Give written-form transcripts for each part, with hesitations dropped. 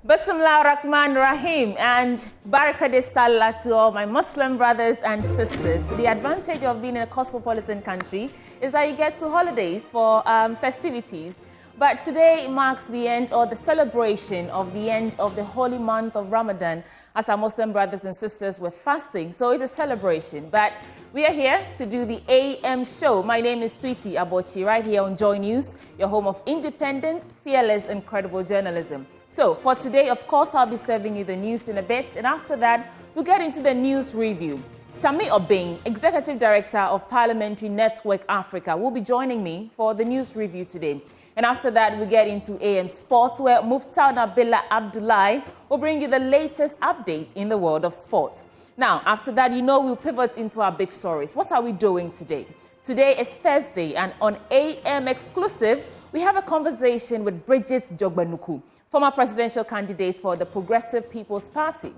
Bismillah Rahman Rahim and Barakah Salah to all my Muslim brothers and sisters. The advantage of being in a cosmopolitan country is that you get to holidays for festivities. But today marks the end or the celebration of the end of the holy month of Ramadan as our Muslim brothers and sisters were fasting. So it's a celebration. But we are here to do the AM show. My name is Sweetie Abochi, right here on Joy News, your home of independent, fearless, and credible journalism. So for today, of course, I'll be serving you the news in a bit. And after that, we'll get into the news review. Sami Obeng, Executive Director of Parliamentary Network Africa, will be joining me for the news review today. And after that, we get into AM Sports, where Mufta Nabila Abdullahi will bring you the latest update in the world of sports. Now, after that, we'll pivot into our big stories. What are we doing today? Today is Thursday, and on AM Exclusive, we have a conversation with Bridget Jogbanuku, former presidential candidate for the Progressive People's Party.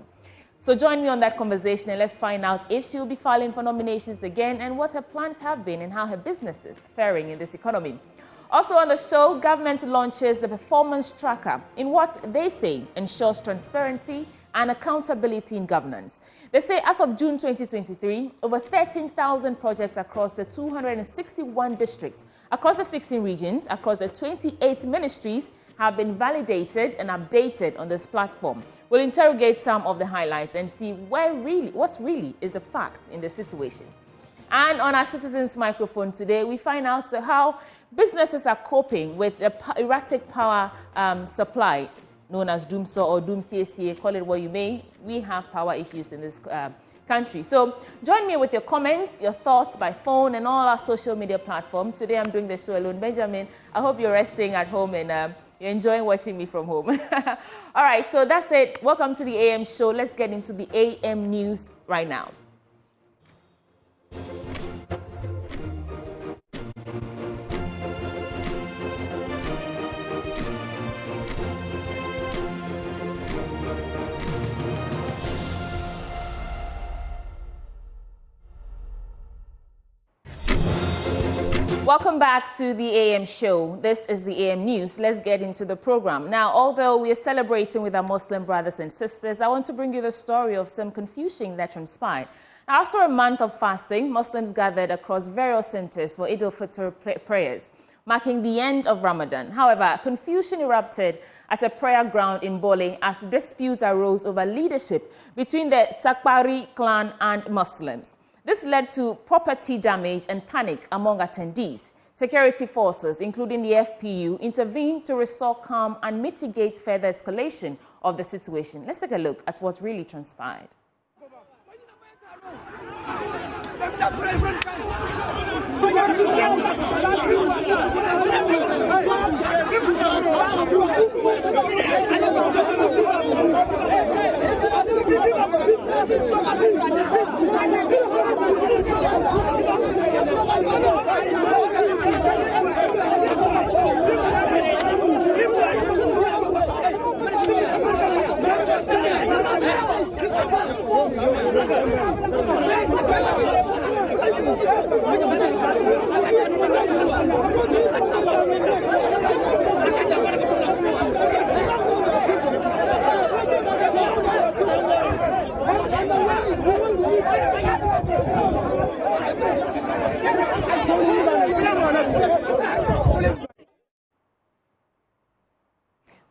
So join me on that conversation and let's find out if she'll be filing for nominations again and what her plans have been and how her business is faring in this economy. Also on the show, government launches the performance tracker in what they say ensures transparency and accountability in governance. They say as of June 2023, over 13,000 projects across the 261 districts, across the 16 regions, across the 28 ministries have been validated and updated on this platform. We'll interrogate some of the highlights and see what really is the fact in the situation. And on our Citizens Microphone today, we find out how businesses are coping with the erratic power supply, known as Doomsaw or Doom CACA, call it what you may. We have power issues in this country. So join me with your comments, your thoughts by phone and all our social media platforms. Today I'm doing the show alone. Benjamin, I hope you're resting at home and you're enjoying watching me from home. All right, so that's it. Welcome to the AM show. Let's get into the AM news right now. Welcome back to the AM show. This is the AM news. Let's get into the program. Now, although we are celebrating with our Muslim brothers and sisters, I want to bring you the story of some confusion that transpired. After a month of fasting, Muslims gathered across various centers for Eid al-Fitr prayers, marking the end of Ramadan. However, confusion erupted at a prayer ground in Bole as disputes arose over leadership between the Sakpari clan and Muslims. This led to property damage and panic among attendees. Security forces, including the FPU, intervened to restore calm and mitigate further escalation of the situation. Let's take a look at what really transpired.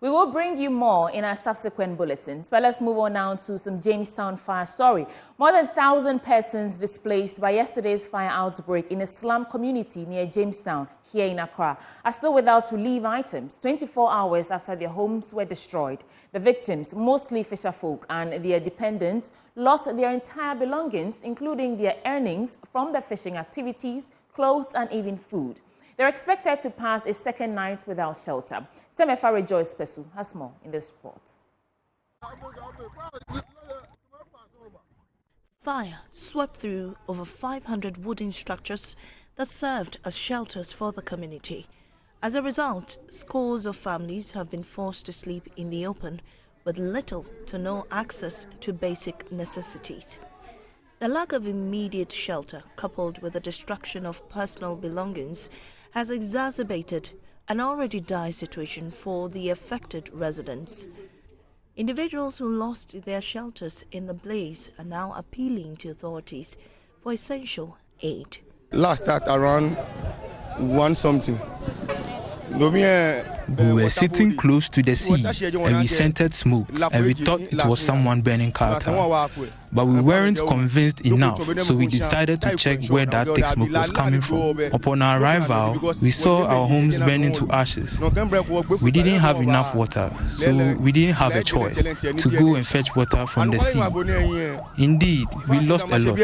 We will bring you more in our subsequent bulletins, but let's move on now to some Jamestown fire story. More than 1,000 persons displaced by yesterday's fire outbreak in a slum community near Jamestown here in Accra are still without relief items 24 hours after their homes were destroyed. The victims, mostly fisherfolk and their dependents, lost their entire belongings, including their earnings from their fishing activities, clothes and even food. They're expected to pass a second night without shelter. Semefa Rejoice Pesu has more in this report. Fire swept through over 500 wooden structures that served as shelters for the community. As a result, scores of families have been forced to sleep in the open with little to no access to basic necessities. The lack of immediate shelter, coupled with the destruction of personal belongings, has exacerbated an already dire situation for the affected residents. Individuals who lost their shelters in the blaze are now appealing to authorities for essential aid. Last start around 1 something. We were sitting close to the sea and we scented smoke and we thought it was someone burning charcoal. But we weren't convinced enough, so we decided to check where that thick smoke was coming from. Upon our arrival, we saw our homes burning to ashes. We didn't have enough water, so we didn't have a choice to go and fetch water from the sea. Indeed, we lost a lot.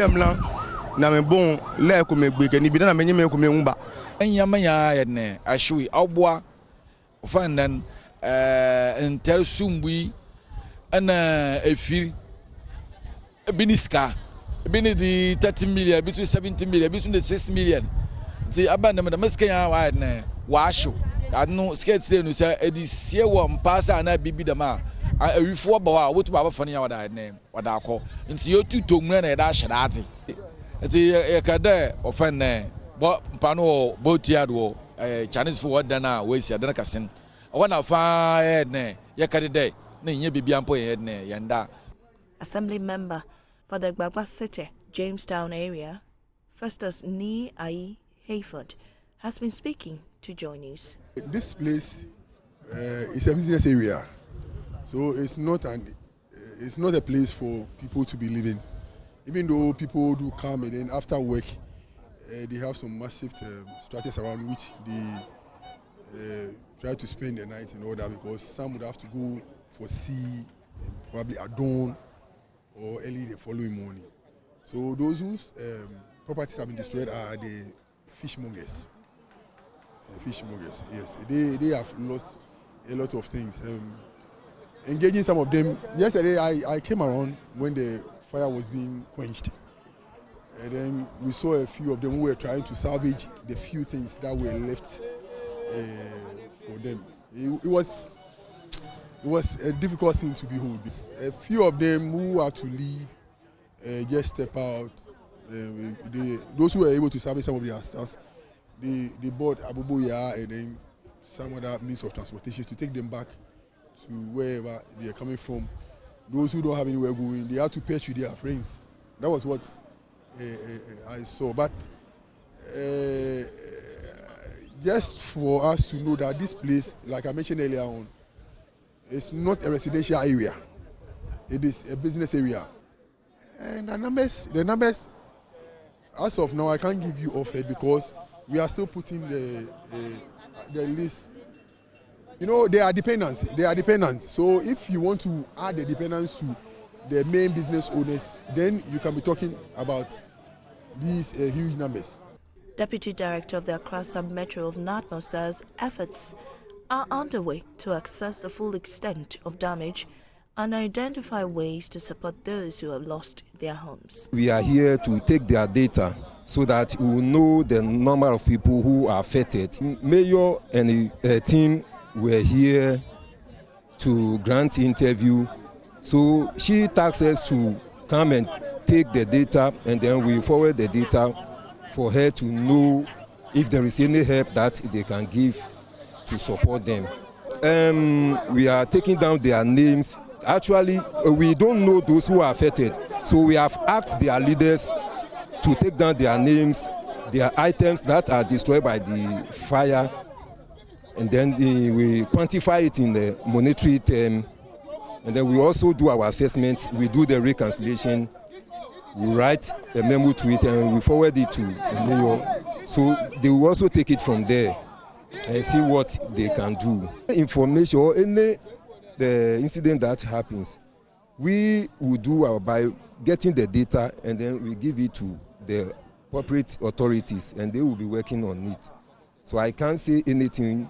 Fandan intel sumbi ana efiri biniska bini di 30 million between 70 million between the 6 million the abanda me meska ya wa na wa show anu skate dey no say edisie wo mpasa na bibi da ma awifo ba wa wotu ba fa ne ya wada na wada akọ nti yotu tomura na da hyeda ate nti yakada ofan na bo pano bo tiado Chinese for what dana we see adana kasin wana fa ne yakade na nya bibia mpo ne yanda. Assembly member for the Gbagba City, Jamestown area, Festus Ni Ai Hayford, has been speaking to Joy News. This place is a business area, so it's not a place for people to be living. Even though people do come and then after work, they have some massive structures around which they try to spend the night and all that, because some would have to go for sea probably at dawn or early the following morning. So those whose properties have been destroyed are the fishmongers. Fishmongers, yes. They have lost a lot of things. Engaging some of them. Yesterday I came around when the fire was being quenched. And then we saw a few of them who were trying to salvage the few things that were left for them. It was a difficult thing to behold. A few of them who had to leave just step out. Those who were able to salvage some of their stuff, they bought abubuya and then some other means of transportation to take them back to wherever they are coming from. Those who don't have anywhere going, they have to patch with their friends. That was what I saw. But just for us to know that this place, like I mentioned earlier on, it's not a residential area. It is a business area. And the numbers, as of now, I can't give you offhand because we are still putting the list. You know, they are dependents. So if you want to add the dependents to the main business owners, then you can be talking about these huge numbers. Deputy Director of the Accra Sub-Metro of NADMO says efforts are underway to assess the full extent of damage and identify ways to support those who have lost their homes. We are here to take their data so that we will know the number of people who are affected. Mayor and a team were here to grant interview. So she tasked us to come and take the data, and then we forward the data for her to know if there is any help that they can give to support them. We are taking down their names. Actually, we don't know those who are affected. So we have asked their leaders to take down their names, their items that are destroyed by the fire, and then we quantify it in the monetary term. And then we also do our assessment, we do the reconciliation, we write a memo to it, and we forward it to the mayor. So they will also take it from there and see what they can do. Information or any the incident that happens, we will do by getting the data, and then we give it to the appropriate authorities, and they will be working on it. So I can't say anything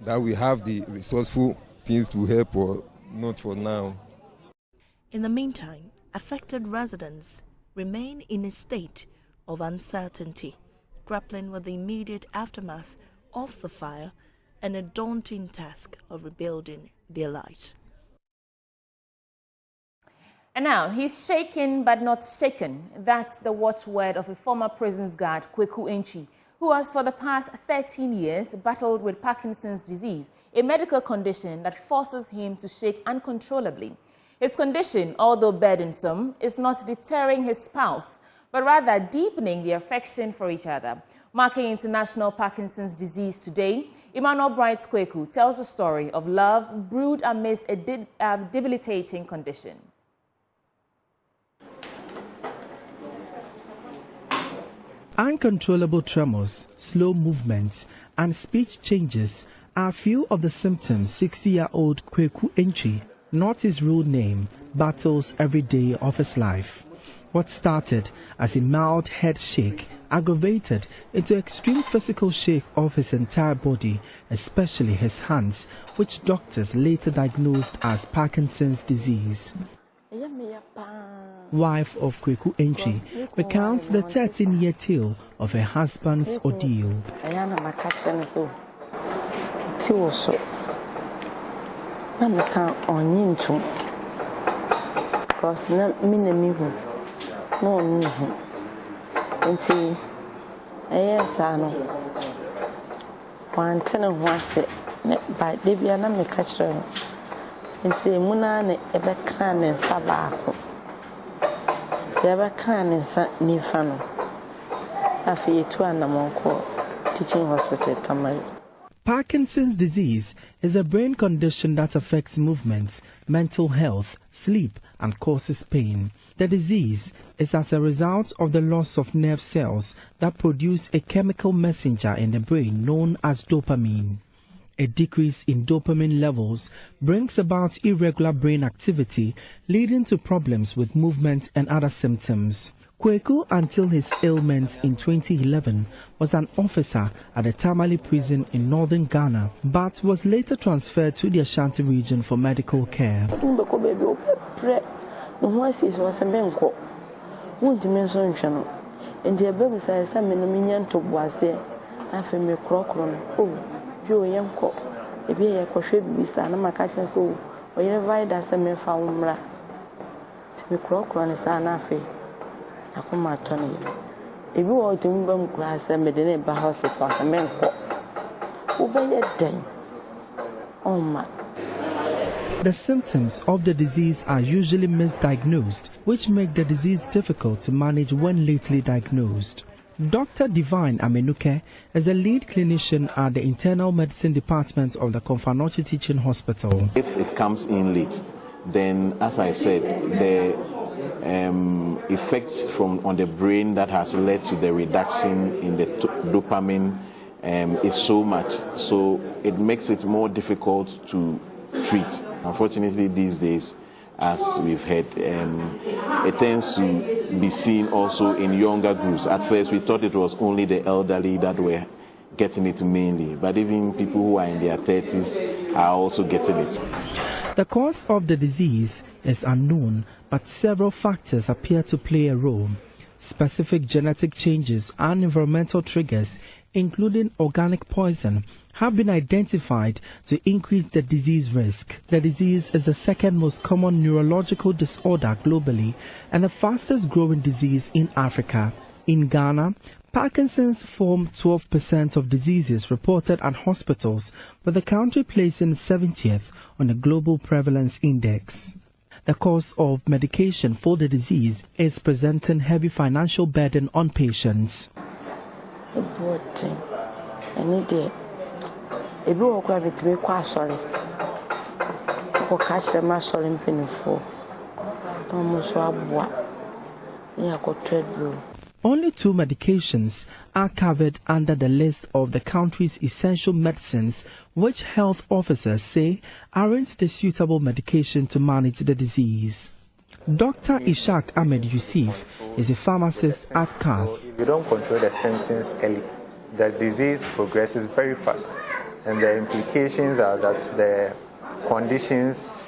that we have the resourceful things to help or not for now. In the meantime, affected residents remain in a state of uncertainty, grappling with the immediate aftermath of the fire and a daunting task of rebuilding their lives. And now, he's shaken but not shaken. That's the watchword of a former prisons guard, Kweku Enchi, who has for the past 13 years battled with Parkinson's disease, a medical condition that forces him to shake uncontrollably. His condition, although burdensome, is not deterring his spouse, but rather deepening their affection for each other. Marking International Parkinson's Disease Today, Emmanuel Bright Kweku tells the story of love brewed amidst a debilitating condition. Uncontrollable tremors, slow movements, and speech changes are few of the symptoms 60-year-old Kweku Entry, not his real name, battles every day of his life. What started as a mild head shake aggravated into extreme physical shake of his entire body, especially his hands, which doctors later diagnosed as Parkinson's disease. Wife of Kweku Entry recounts the 13-year tale of her husband's ordeal. Parkinson's disease is a brain condition that affects movements, mental health, sleep, and causes pain. The disease is as a result of the loss of nerve cells that produce a chemical messenger in the brain known as dopamine. A decrease in dopamine levels brings about irregular brain activity, leading to problems with movement and other symptoms. Kweku, until his ailment in 2011, was an officer at the Tamale prison in northern Ghana, but was later transferred to the Ashanti region for medical care. The symptoms of the disease are usually misdiagnosed, which make the disease difficult to manage when lately diagnosed. Dr. Divine Amenuke is the lead clinician at the Internal Medicine Department of the Konfanochi Teaching Hospital. If it comes in late, then, as I said, the effects on the brain that has led to the reduction in the dopamine is so much, so it makes it more difficult to treat. Unfortunately, these days, as we've heard, it tends to be seen also in younger groups. At first, we thought it was only the elderly that were getting it mainly, but even people who are in their 30s are also getting it. The cause of the disease is unknown, but several factors appear to play a role. Specific genetic changes and environmental triggers, including organic poison, have been identified to increase the disease risk. The disease is the second most common neurological disorder globally and the fastest growing disease in Africa. In Ghana, Parkinson's form 12% of diseases reported at hospitals, with the country placing 70th on the Global Prevalence Index. The cost of medication for the disease is presenting heavy financial burden on patients. Only 2 medications are covered under the list of the country's essential medicines, which health officers say aren't the suitable medication to manage the disease. Dr. Ishaq Ahmed Yusuf is a pharmacist at Kath. If you don't control the symptoms early, the disease progresses very fast, and the implications are that the conditions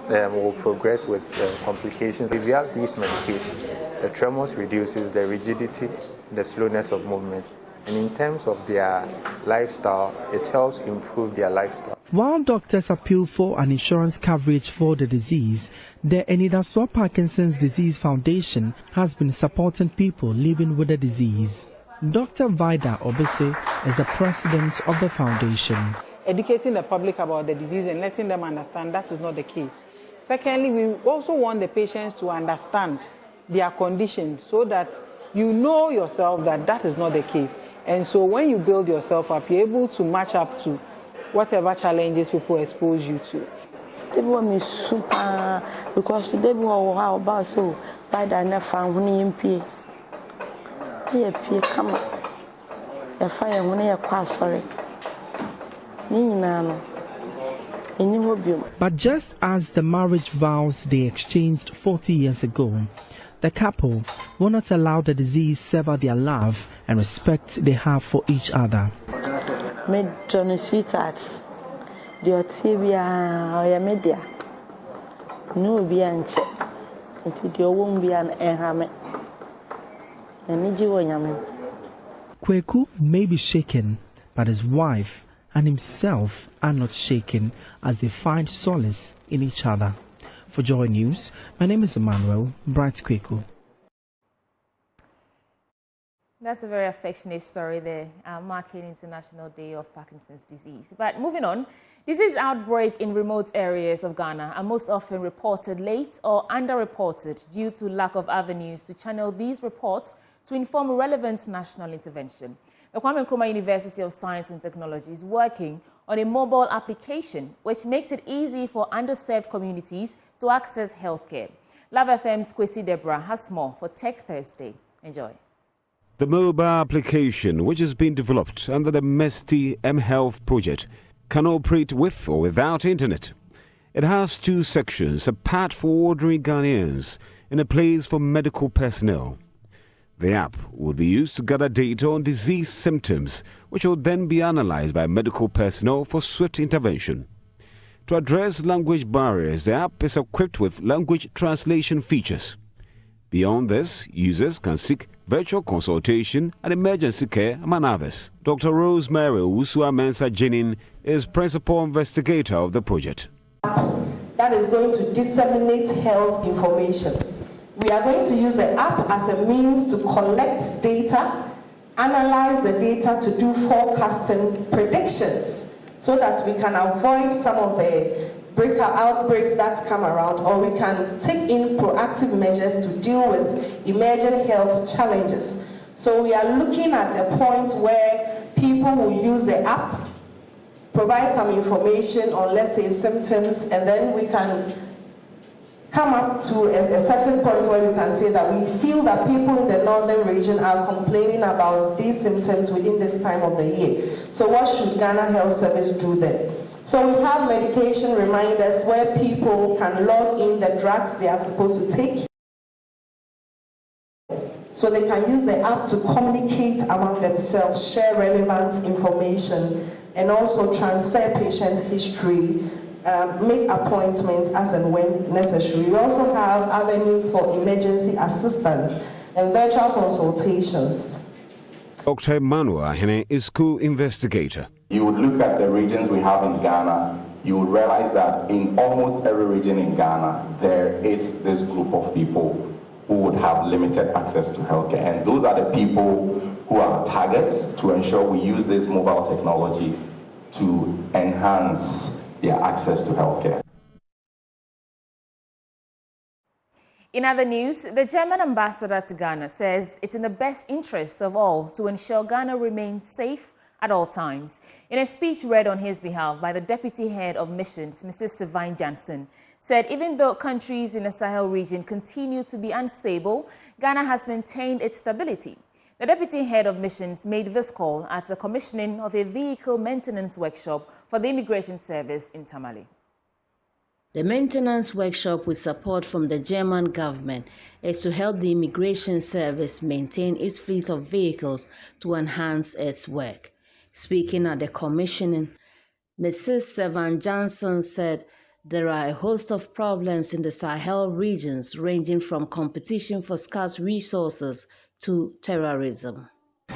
will progress with complications. If you have these medications, the tremors reduces, the rigidity, the slowness of movement. And in terms of their lifestyle, it helps improve their lifestyle. While doctors appeal for an insurance coverage for the disease, the Enidaswa Parkinson's Disease Foundation has been supporting people living with the disease. Dr. Vida Obese is the president of the foundation. Educating the public about the disease and letting them understand that is not the case. Secondly, we also want the patients to understand their condition so that you know yourself that that is not the case. And so when you build yourself up, you're able to match up to whatever challenges people expose you to. Everyone is super because today we are how about so by the nefa when MP. Here pay come. The fire when you are sorry. But just as the marriage vows they exchanged 40 years ago, the couple will not allow the disease sever their love and respect they have for each other. Kweku may be shaken, but his wife and himself are not shaken as they find solace in each other. For Joy News, my name is Emmanuel Bright Kweku. That's a very affectionate story there, marking International Day of Parkinson's disease. But moving on, disease outbreak in remote areas of Ghana are most often reported late or underreported due to lack of avenues to channel these reports to inform relevant national intervention. The Kwame Nkrumah University of Science and Technology is working on a mobile application which makes it easy for underserved communities to access healthcare. Love FM's Kwesi Deborah has more for Tech Thursday. Enjoy. The mobile application, which has been developed under the MESTI mHealth project, can operate with or without internet. It has two sections, a pad for ordinary Ghanaians and a place for medical personnel. The app will be used to gather data on disease symptoms, which will then be analyzed by medical personnel for swift intervention. To address language barriers, the app is equipped with language translation features. Beyond this, users can seek virtual consultation and emergency care, among others. Dr. Rosemary Usua-Mensah Jinin is principal investigator of the project. That is going to disseminate health information. We are going to use the app as a means to collect data, analyze the data to do forecasting predictions so that we can avoid some of the outbreaks that come around, or we can take in proactive measures to deal with emerging health challenges. So we are looking at a point where people will use the app, provide some information on, let's say, symptoms, and then we can come up to a certain point where we can say that we feel that people in the northern region are complaining about these symptoms within this time of the year. So what should Ghana Health Service do then? So we have medication reminders where people can log in the drugs they are supposed to take. So they can use the app to communicate among themselves, share relevant information, and also transfer patient history, make appointments as and when necessary. We also have avenues for emergency assistance and virtual consultations. Dr. Emmanuel Ahene is co-investigator. You would look at the regions we have in Ghana, you would realize that in almost every region in Ghana, there is this group of people who would have limited access to healthcare. And those are the people who are targets to ensure we use this mobile technology to enhance their access to healthcare. In other news, the German ambassador to Ghana says it's in the best interest of all to ensure Ghana remains safe at all times. In a speech read on his behalf by the deputy head of missions, Mrs. Sylvain Janssen, said even though countries in the Sahel region continue to be unstable, Ghana has maintained its stability. The deputy head of missions made this call at the commissioning of a vehicle maintenance workshop for the immigration service in Tamale. The maintenance workshop, with support from the German government, is to help the immigration service maintain its fleet of vehicles to enhance its work. Speaking at the commissioning, Mrs. Sylvain Janssen said there are a host of problems in the Sahel regions, ranging from competition for scarce resources to terrorism.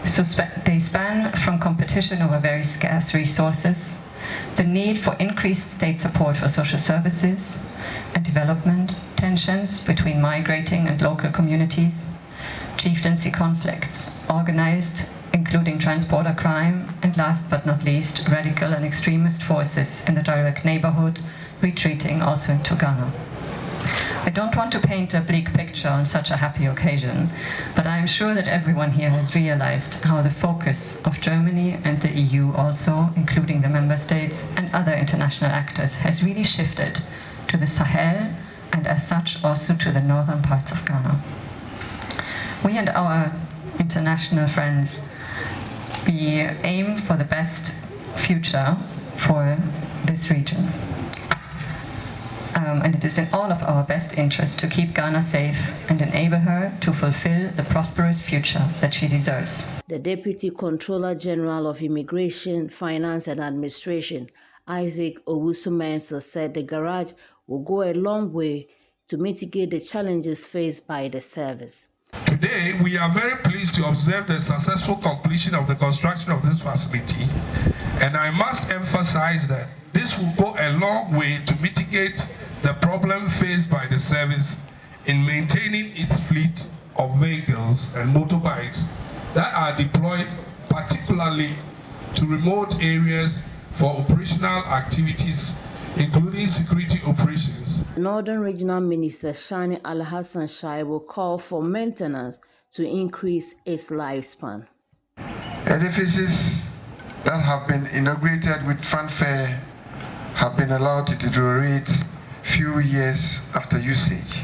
So they span from competition over very scarce resources, the need for increased state support for social services and development, tensions between migrating and local communities, chieftaincy conflicts, organized including transporter crime, and last but not least, radical and extremist forces in the direct neighborhood, retreating also into Ghana. I don't want to paint a bleak picture on such a happy occasion, but I am sure that everyone here has realized how the focus of Germany and the EU also, including the member states and other international actors, has really shifted to the Sahel and as such also to the northern parts of Ghana. We and our international friends, we aim for the best future for this region. And it is in all of our best interest to keep Ghana safe and enable her to fulfill the prosperous future that she deserves. The Deputy Controller General of Immigration, Finance and Administration, Isaac Owusu-Mensah, said the garage will go a long way to mitigate the challenges faced by the service. Today, we are very pleased to observe the successful completion of the construction of this facility, and I must emphasize that this will go a long way to mitigate the problem faced by the service in maintaining its fleet of vehicles and motorbikes that are deployed particularly to remote areas for operational activities, including security operations. Northern Regional Minister Shani Al-Hassan Shaibu called for maintenance to increase its lifespan. Edifices that have been inaugurated with fanfare have been allowed to deteriorate few years after usage,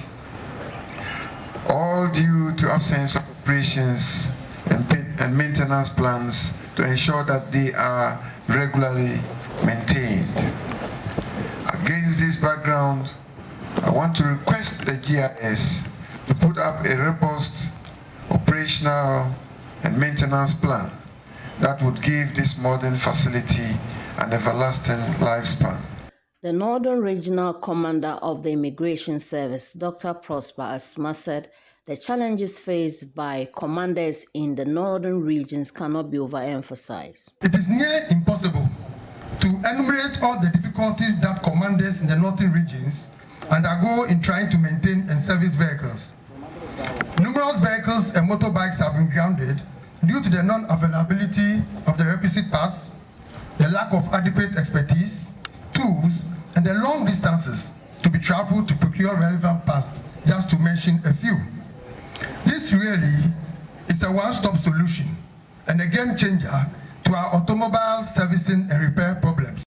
all due to absence of operations and maintenance plans to ensure that they are regularly maintained. Against this background, I want to request the GIS to put up a robust operational and maintenance plan that would give this modern facility an everlasting lifespan. The Northern Regional Commander of the Immigration Service, Dr. Prosper Asma, said the challenges faced by commanders in the northern regions cannot be overemphasized. It is near impossible to enumerate all the difficulties that commanders in the northern regions undergo in trying to maintain and service vehicles. Numerous vehicles and motorbikes have been grounded due to the non-availability of the requisite parts, the lack of adequate expertise, tools, and the long distances to be traveled to procure relevant parts, just to mention a few. This really is a one-stop solution and a game changer to our automobile servicing and repair problems.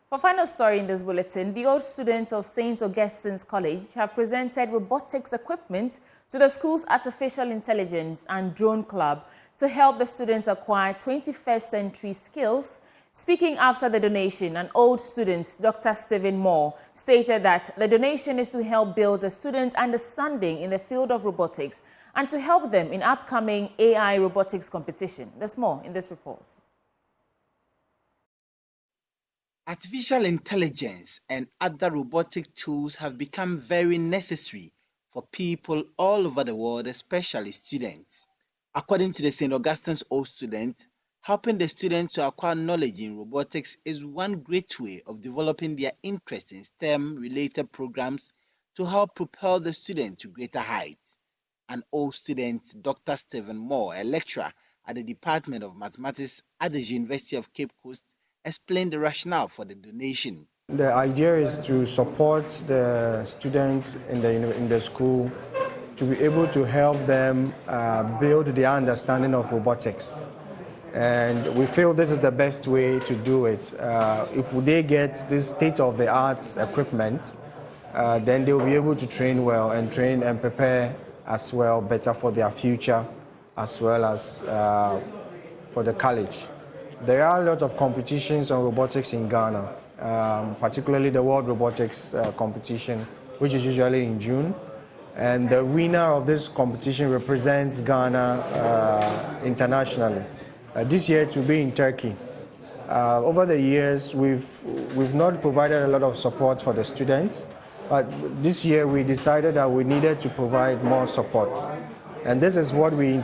For final story in this bulletin, the old students of St. Augustine's College have presented robotics equipment to the school's Artificial Intelligence and Drone Club to help the students acquire 21st century skills. Speaking after the donation, an old student, Dr. Stephen Moore, stated that the donation is to help build the students' understanding in the field of robotics and to help them in upcoming AI robotics competition. There's more in this report. Artificial intelligence and other robotic tools have become very necessary for people all over the world, especially students. According to the St. Augustine's old student, helping the students to acquire knowledge in robotics is one great way of developing their interest in STEM-related programs to help propel the student to greater heights. An old student, Dr. Stephen Moore, a lecturer at the Department of Mathematics at the University of Cape Coast, explained the rationale for the donation. The idea is to support the students in the school to be able to help them build their understanding of robotics. And we feel this is the best way to do it. If they get this state-of-the-art equipment, then they'll be able to train well and train and prepare as well better for their future as well as for the college. There are a lot of competitions on robotics in Ghana, particularly the World Robotics Competition, which is usually in June. And the winner of this competition represents Ghana internationally. This year to be in Turkey. Over the years, we've not provided a lot of support for the students, but this year we decided that we needed to provide more support. And this is what we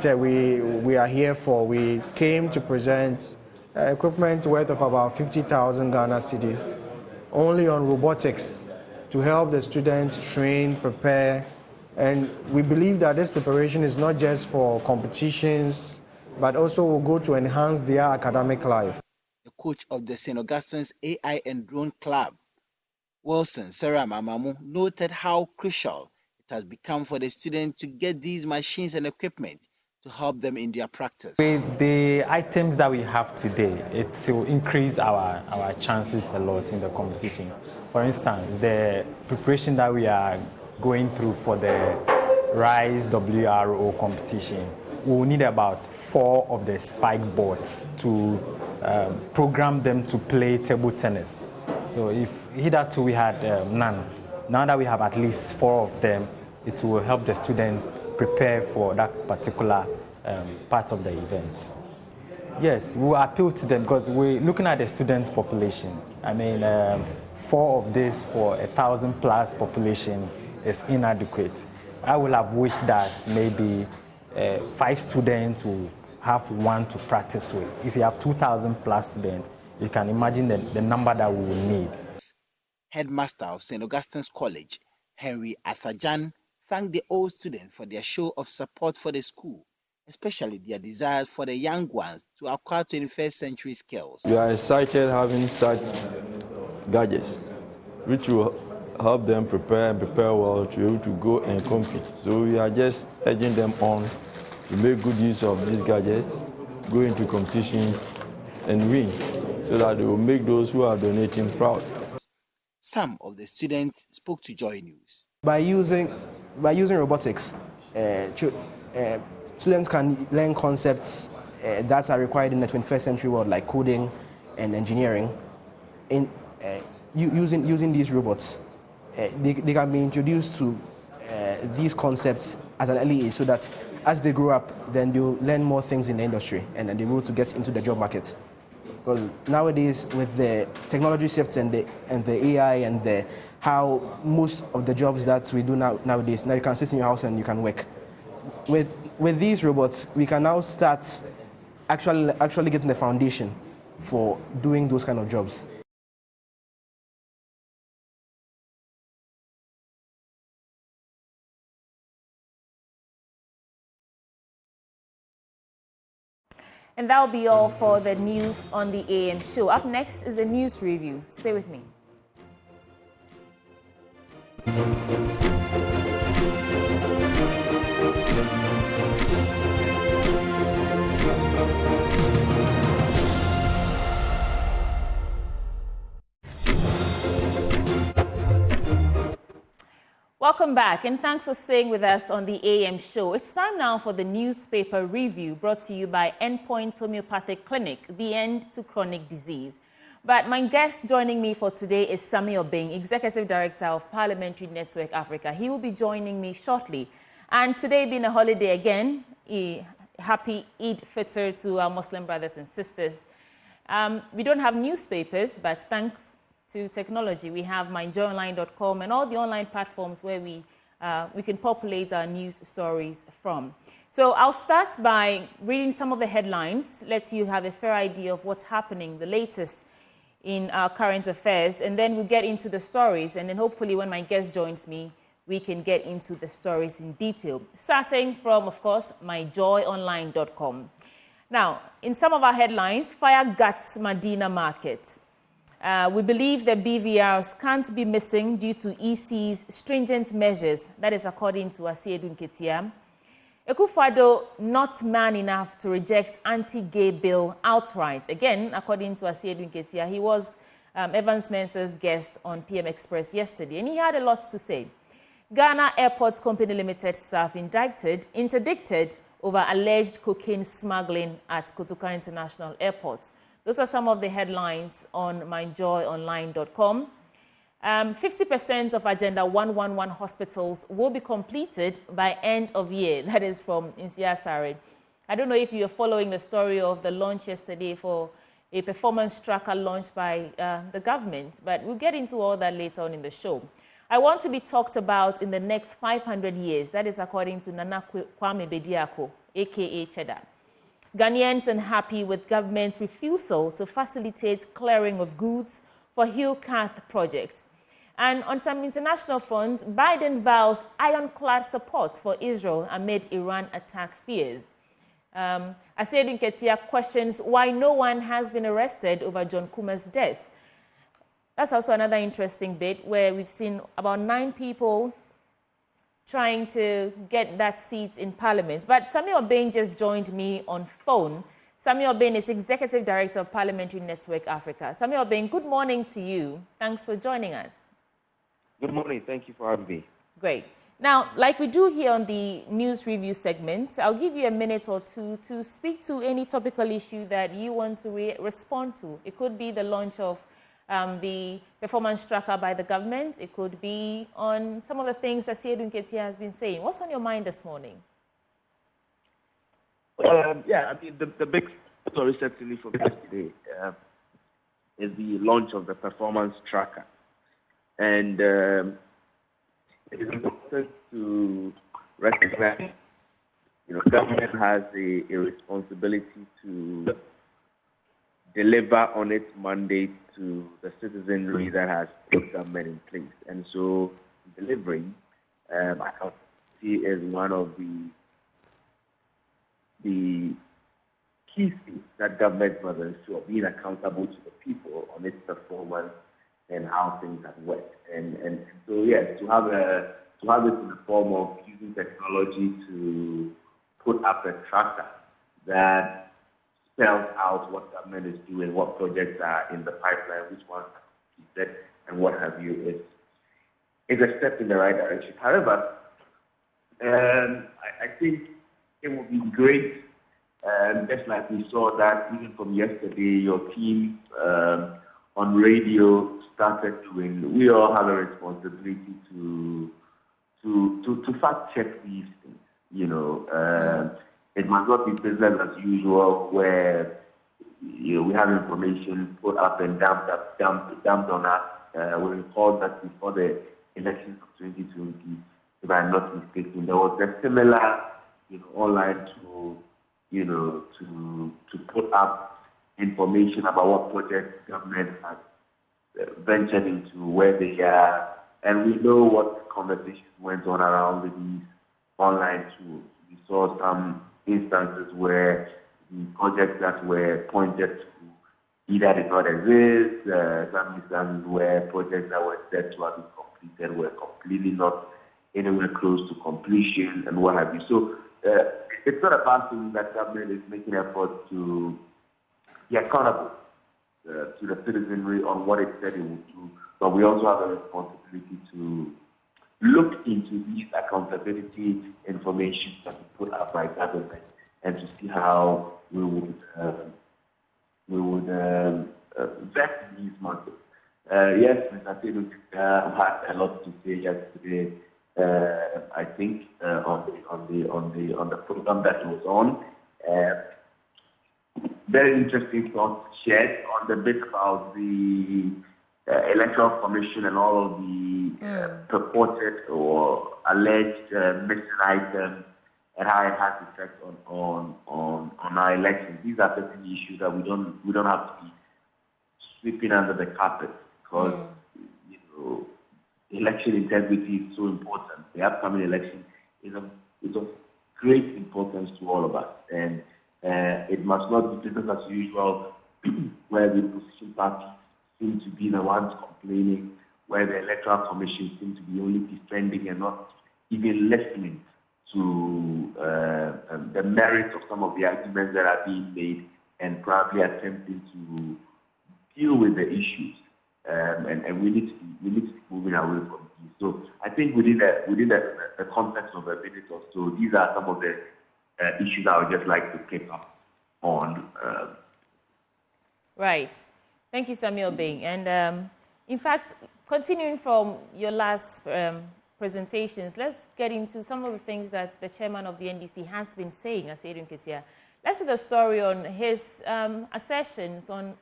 are here for. We came to present equipment worth of about 50,000 Ghana cedis only on robotics to help the students train, prepare. And we believe that this preparation is not just for competitions, but also will go to enhance their academic life. The coach of the St. Augustine's AI and Drone Club, Wilson Sarah Mamamu, noted how crucial it has become for the students to get these machines and equipment to help them in their practice. With the items that we have today, it will increase our chances a lot in the competition. For instance, the preparation that we are going through for the RISE WRO competition, we will need about 4 of the spike boards to program them to play table tennis. So if hitherto we had none, now that we have at least 4 of them, it will help the students prepare for that particular part of the events. Yes, we will appeal to them because we're looking at the students' population. I mean, 4 of this for 1,000+ population is inadequate. I would have wished that maybe 5 students will have 1 to practice with. If you have 2,000+ students, you can imagine the number that we will need. Headmaster of St. Augustine's College, Henry Athajan, thanked the old students for their show of support for the school, especially their desire for the young ones to acquire 21st century skills. We are excited having such gadgets, which will help them prepare well to be able to go and compete. So we are just urging them on to make good use of these gadgets, go into competitions and win, so that they will make those who are donating proud. Some of the students spoke to Joy News. By using robotics, students can learn concepts that are required in the 21st century world, like coding and engineering. In using these robots, they can be introduced to these concepts at an early age, so that as they grow up, then they'll learn more things in the industry and then they're able to get into the job market. Because nowadays, with the technology shift and the AI and how most of the jobs that we do nowadays, now you can sit in your house and you can work. With these robots, we can now start actually getting the foundation for doing those kind of jobs. And that'll be all for the news on the AM show. Up next is the news review. Stay with me. Welcome back, and thanks for staying with us on the AM show. It's time now for the newspaper review brought to you by Endpoint Homeopathic Clinic, the end to chronic disease. But my guest joining me for today is Sami Obeng, Executive Director of Parliamentary Network Africa. He will be joining me shortly. And today being a holiday again, happy Eid Fitr to our Muslim brothers and sisters. We don't have newspapers, but thanks to technology, we have myjoyonline.com and all the online platforms where we can populate our news stories from. So I'll start by reading some of the headlines, let you have a fair idea of what's happening, the latest in our current affairs, and then we'll get into the stories, and then hopefully when my guest joins me, we can get into the stories in detail. Starting from, of course, myjoyonline.com. Now, in some of our headlines, fire guts Medina market. We believe that BVRs can't be missing due to EC's stringent measures. That is according to Asiedu Nketia. Akufo-Addo not man enough to reject anti-gay bill outright. Again, according to Asiedu Nketia, he was Evans Mensah's guest on PM Express yesterday, and he had a lot to say. Ghana Airport Company Limited staff interdicted over alleged cocaine smuggling at Kotoka International Airport. Those are some of the headlines on myjoyonline.com. 50% of Agenda 111 hospitals will be completed by end of year. That is from Insia Sare. I don't know if you're following the story of the launch yesterday for a performance tracker launched by the government, but we'll get into all that later on in the show. I want to be talked about in the next 500 years. That is according to Nana Kwame Bediako, a.k.a. Cheddar. Ghanaians unhappy with government's refusal to facilitate clearing of goods for Hill Cath project. And on some international fronts, Biden vows ironclad support for Israel amid Iran attack fears. Asiedu questions why no one has been arrested over John Kuma's death. That's also another interesting bit where we've seen about 9 people trying to get that seat in Parliament. But Samuel Bain just joined me on phone. Samuel Bain is Executive Director of Parliamentary Network Africa. Samuel Bain, good morning to you. Thanks for joining us. Good morning. Thank you for having me. Great. Now, like we do here on the news review segment, I'll give you a minute or two to speak to any topical issue that you want to respond to. It could be the launch of the performance tracker by the government. It could be on some of the things that Asiedu has been saying. What's on your mind this morning? The big story certainly for us today is the launch of the performance tracker. And it is important to recognize, government has a responsibility to deliver on its mandate to the citizenry that has put government in place. And so delivering, accountability is one of the key things that government must ensure, being accountable to the people on its performance and how things have worked. And so, yes, to have it in the form of using technology to put up a tracker that spells out what government is doing, what projects are in the pipeline, which ones are completed, and what have you, is a step in the right direction. However, I think it would be great, just like we saw that even from yesterday, your team on radio started doing. We all have a responsibility to fact check these things. It must not be business as usual where we have information put up and dumped on us. We recall that before the elections of 2020, if I'm not mistaken, there was a similar online tool to put up information about what projects government has ventured into, where they are, and we know what conversations went on around these online tools. We saw some instances where the projects that were pointed to either did not exist, some instances where projects that were said to have been completed were completely not anywhere close to completion and what have you. So it's not a bad thing that government is making efforts to be accountable to the citizenry on what it said it would do, but we also have a responsibility to look into these accountability information that we put up by government and to see how we would vet these matters. Yes, Mr. Asiedu had a lot to say yesterday. I think on the program that was on. Very interesting thoughts shared on the bit about the Electoral Commission and all of the purported or alleged missing items and how it has effect on our elections. These are certain issues that we don't have to be sweeping under the carpet because election integrity is so important. The upcoming election is of great importance to all of us, and it must not be business as usual where the opposition parties seem to be the ones complaining, where the Electoral Commission seems to be only defending and not even listening to the merits of some of the arguments that are being made and probably attempting to deal with the issues. And we need to be moving away from these. So I think within the context of a minute or so, these are some of the issues I would just like to pick up on. Right. Thank you, Samuel Bain. And in fact, continuing from your last presentations, let's get into some of the things that the chairman of the NDC has been saying, Asiedu Nketia. Let's do the story on his assertions on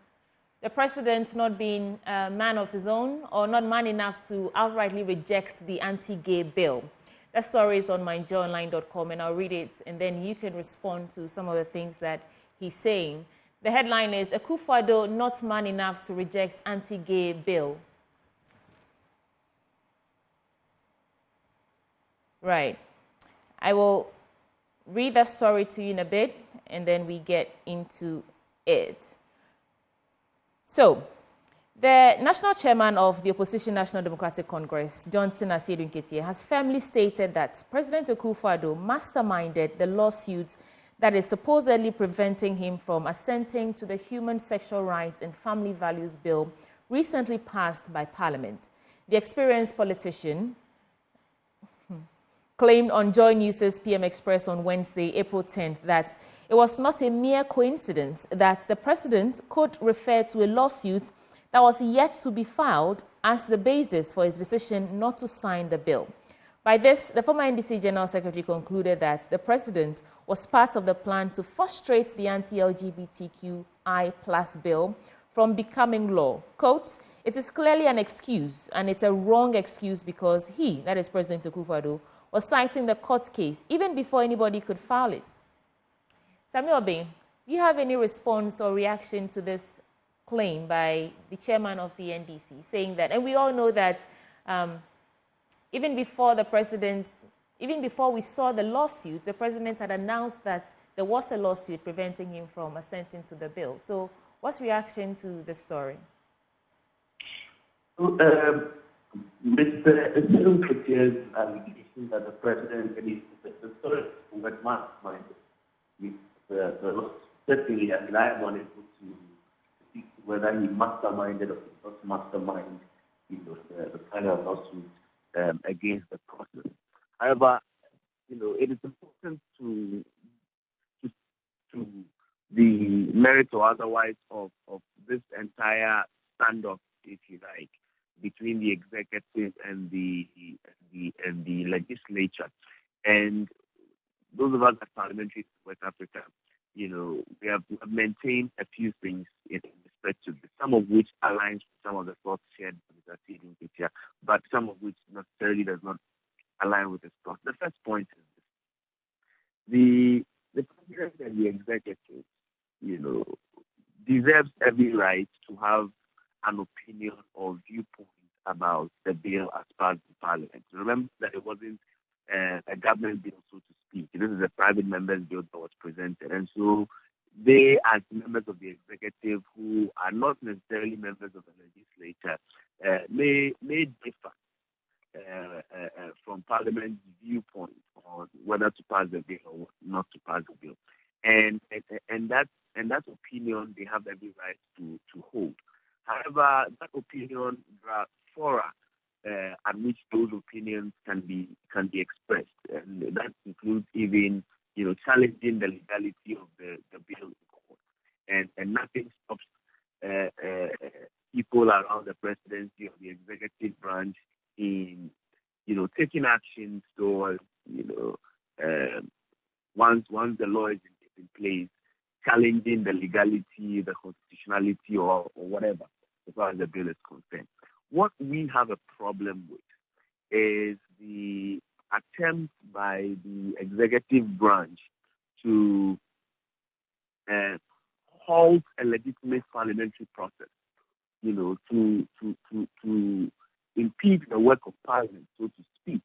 the president not being a man of his own or not man enough to outrightly reject the anti-gay bill. That story is on myjoyonline.com, and I'll read it, and then you can respond to some of the things that he's saying. The headline is, Akufo-Addo not man enough to reject anti-gay bill. Right. I will read the story to you in a bit, and then we get into it. So, the national chairman of the opposition National Democratic Congress, Johnson Asiedu, has firmly stated that President Akufo-Addo masterminded the lawsuit that is supposedly preventing him from assenting to the Human Sexual Rights and Family Values Bill recently passed by Parliament. The experienced politician claimed on Joy News' PM Express on Wednesday, April 10th, that it was not a mere coincidence that the president could refer to a lawsuit that was yet to be filed as the basis for his decision not to sign the bill. By this, the former NDC General Secretary concluded that the president was part of the plan to frustrate the anti-LGBTQI+ bill from becoming law. Quote, "It is clearly an excuse, and it's a wrong excuse because he," that is President Akufo-Addo, "was citing the court case even before anybody could file it." Samuel Obeng, do you have any response or reaction to this claim by the chairman of the NDC, saying that, and we all know that even before we saw the lawsuit, the president had announced that there was a lawsuit preventing him from assenting to the bill. So what's reaction to the story? Mr. Akufo-Addo's allegation that the president is the story of masterminded. Certainly, I mean, I am unable to speak to whether he masterminded or did not mastermind the final lawsuit against the process. However, it is important to the merit or otherwise of this entire standoff, if you like, between the executive and the legislature. And those of us at Parliamentary West Africa, we have maintained a few things in respect to this, some of which aligns with some of the thoughts shared with Asiedu here, but some of which necessarily does not align with his thoughts. The first point is this. The president and the executive, deserves every right to have an opinion or viewpoint about the bill as passed in Parliament. Remember that it wasn't a government bill, so to speak. This is a private member's bill that was presented. And so they, as members of the executive who are not necessarily members of the legislature, may differ from Parliament's viewpoint on whether to pass the bill or not to pass the bill. And that opinion they have every right to hold. However, that opinion, there are fora at which those opinions can be expressed, and that includes even challenging the legality of the bill in court. And nothing stops people around the presidency or the executive branch in taking actions towards once the law is in place, challenging the legality, the constitutionality, or whatever, as far as the bill is concerned. What we have a problem with is the attempt by the executive branch to halt a legitimate parliamentary process, to impede the work of Parliament, so to speak,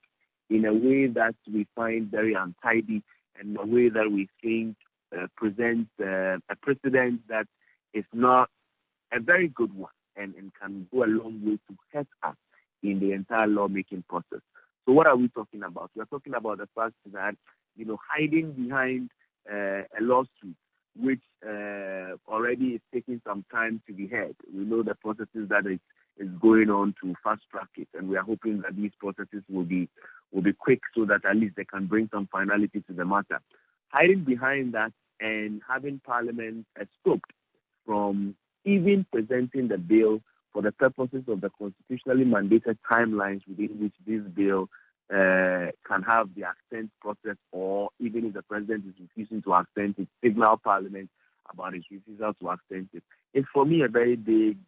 in a way that we find very untidy and a way that we think presents a precedent that is not a very good one and can go a long way to hurt us in the entire lawmaking process. So what are we talking about? We are talking about the fact that, hiding behind a lawsuit which already is taking some time to be heard. We know the processes that is going on to fast track it, and we are hoping that these processes will be quick so that at least they can bring some finality to the matter. Hiding behind that and having Parliament stopped from even presenting the bill for the purposes of the constitutionally mandated timelines within which this bill can have the assent process, or even if the president is refusing to assent it, signal Parliament about his refusal to assent it. It's for me a very big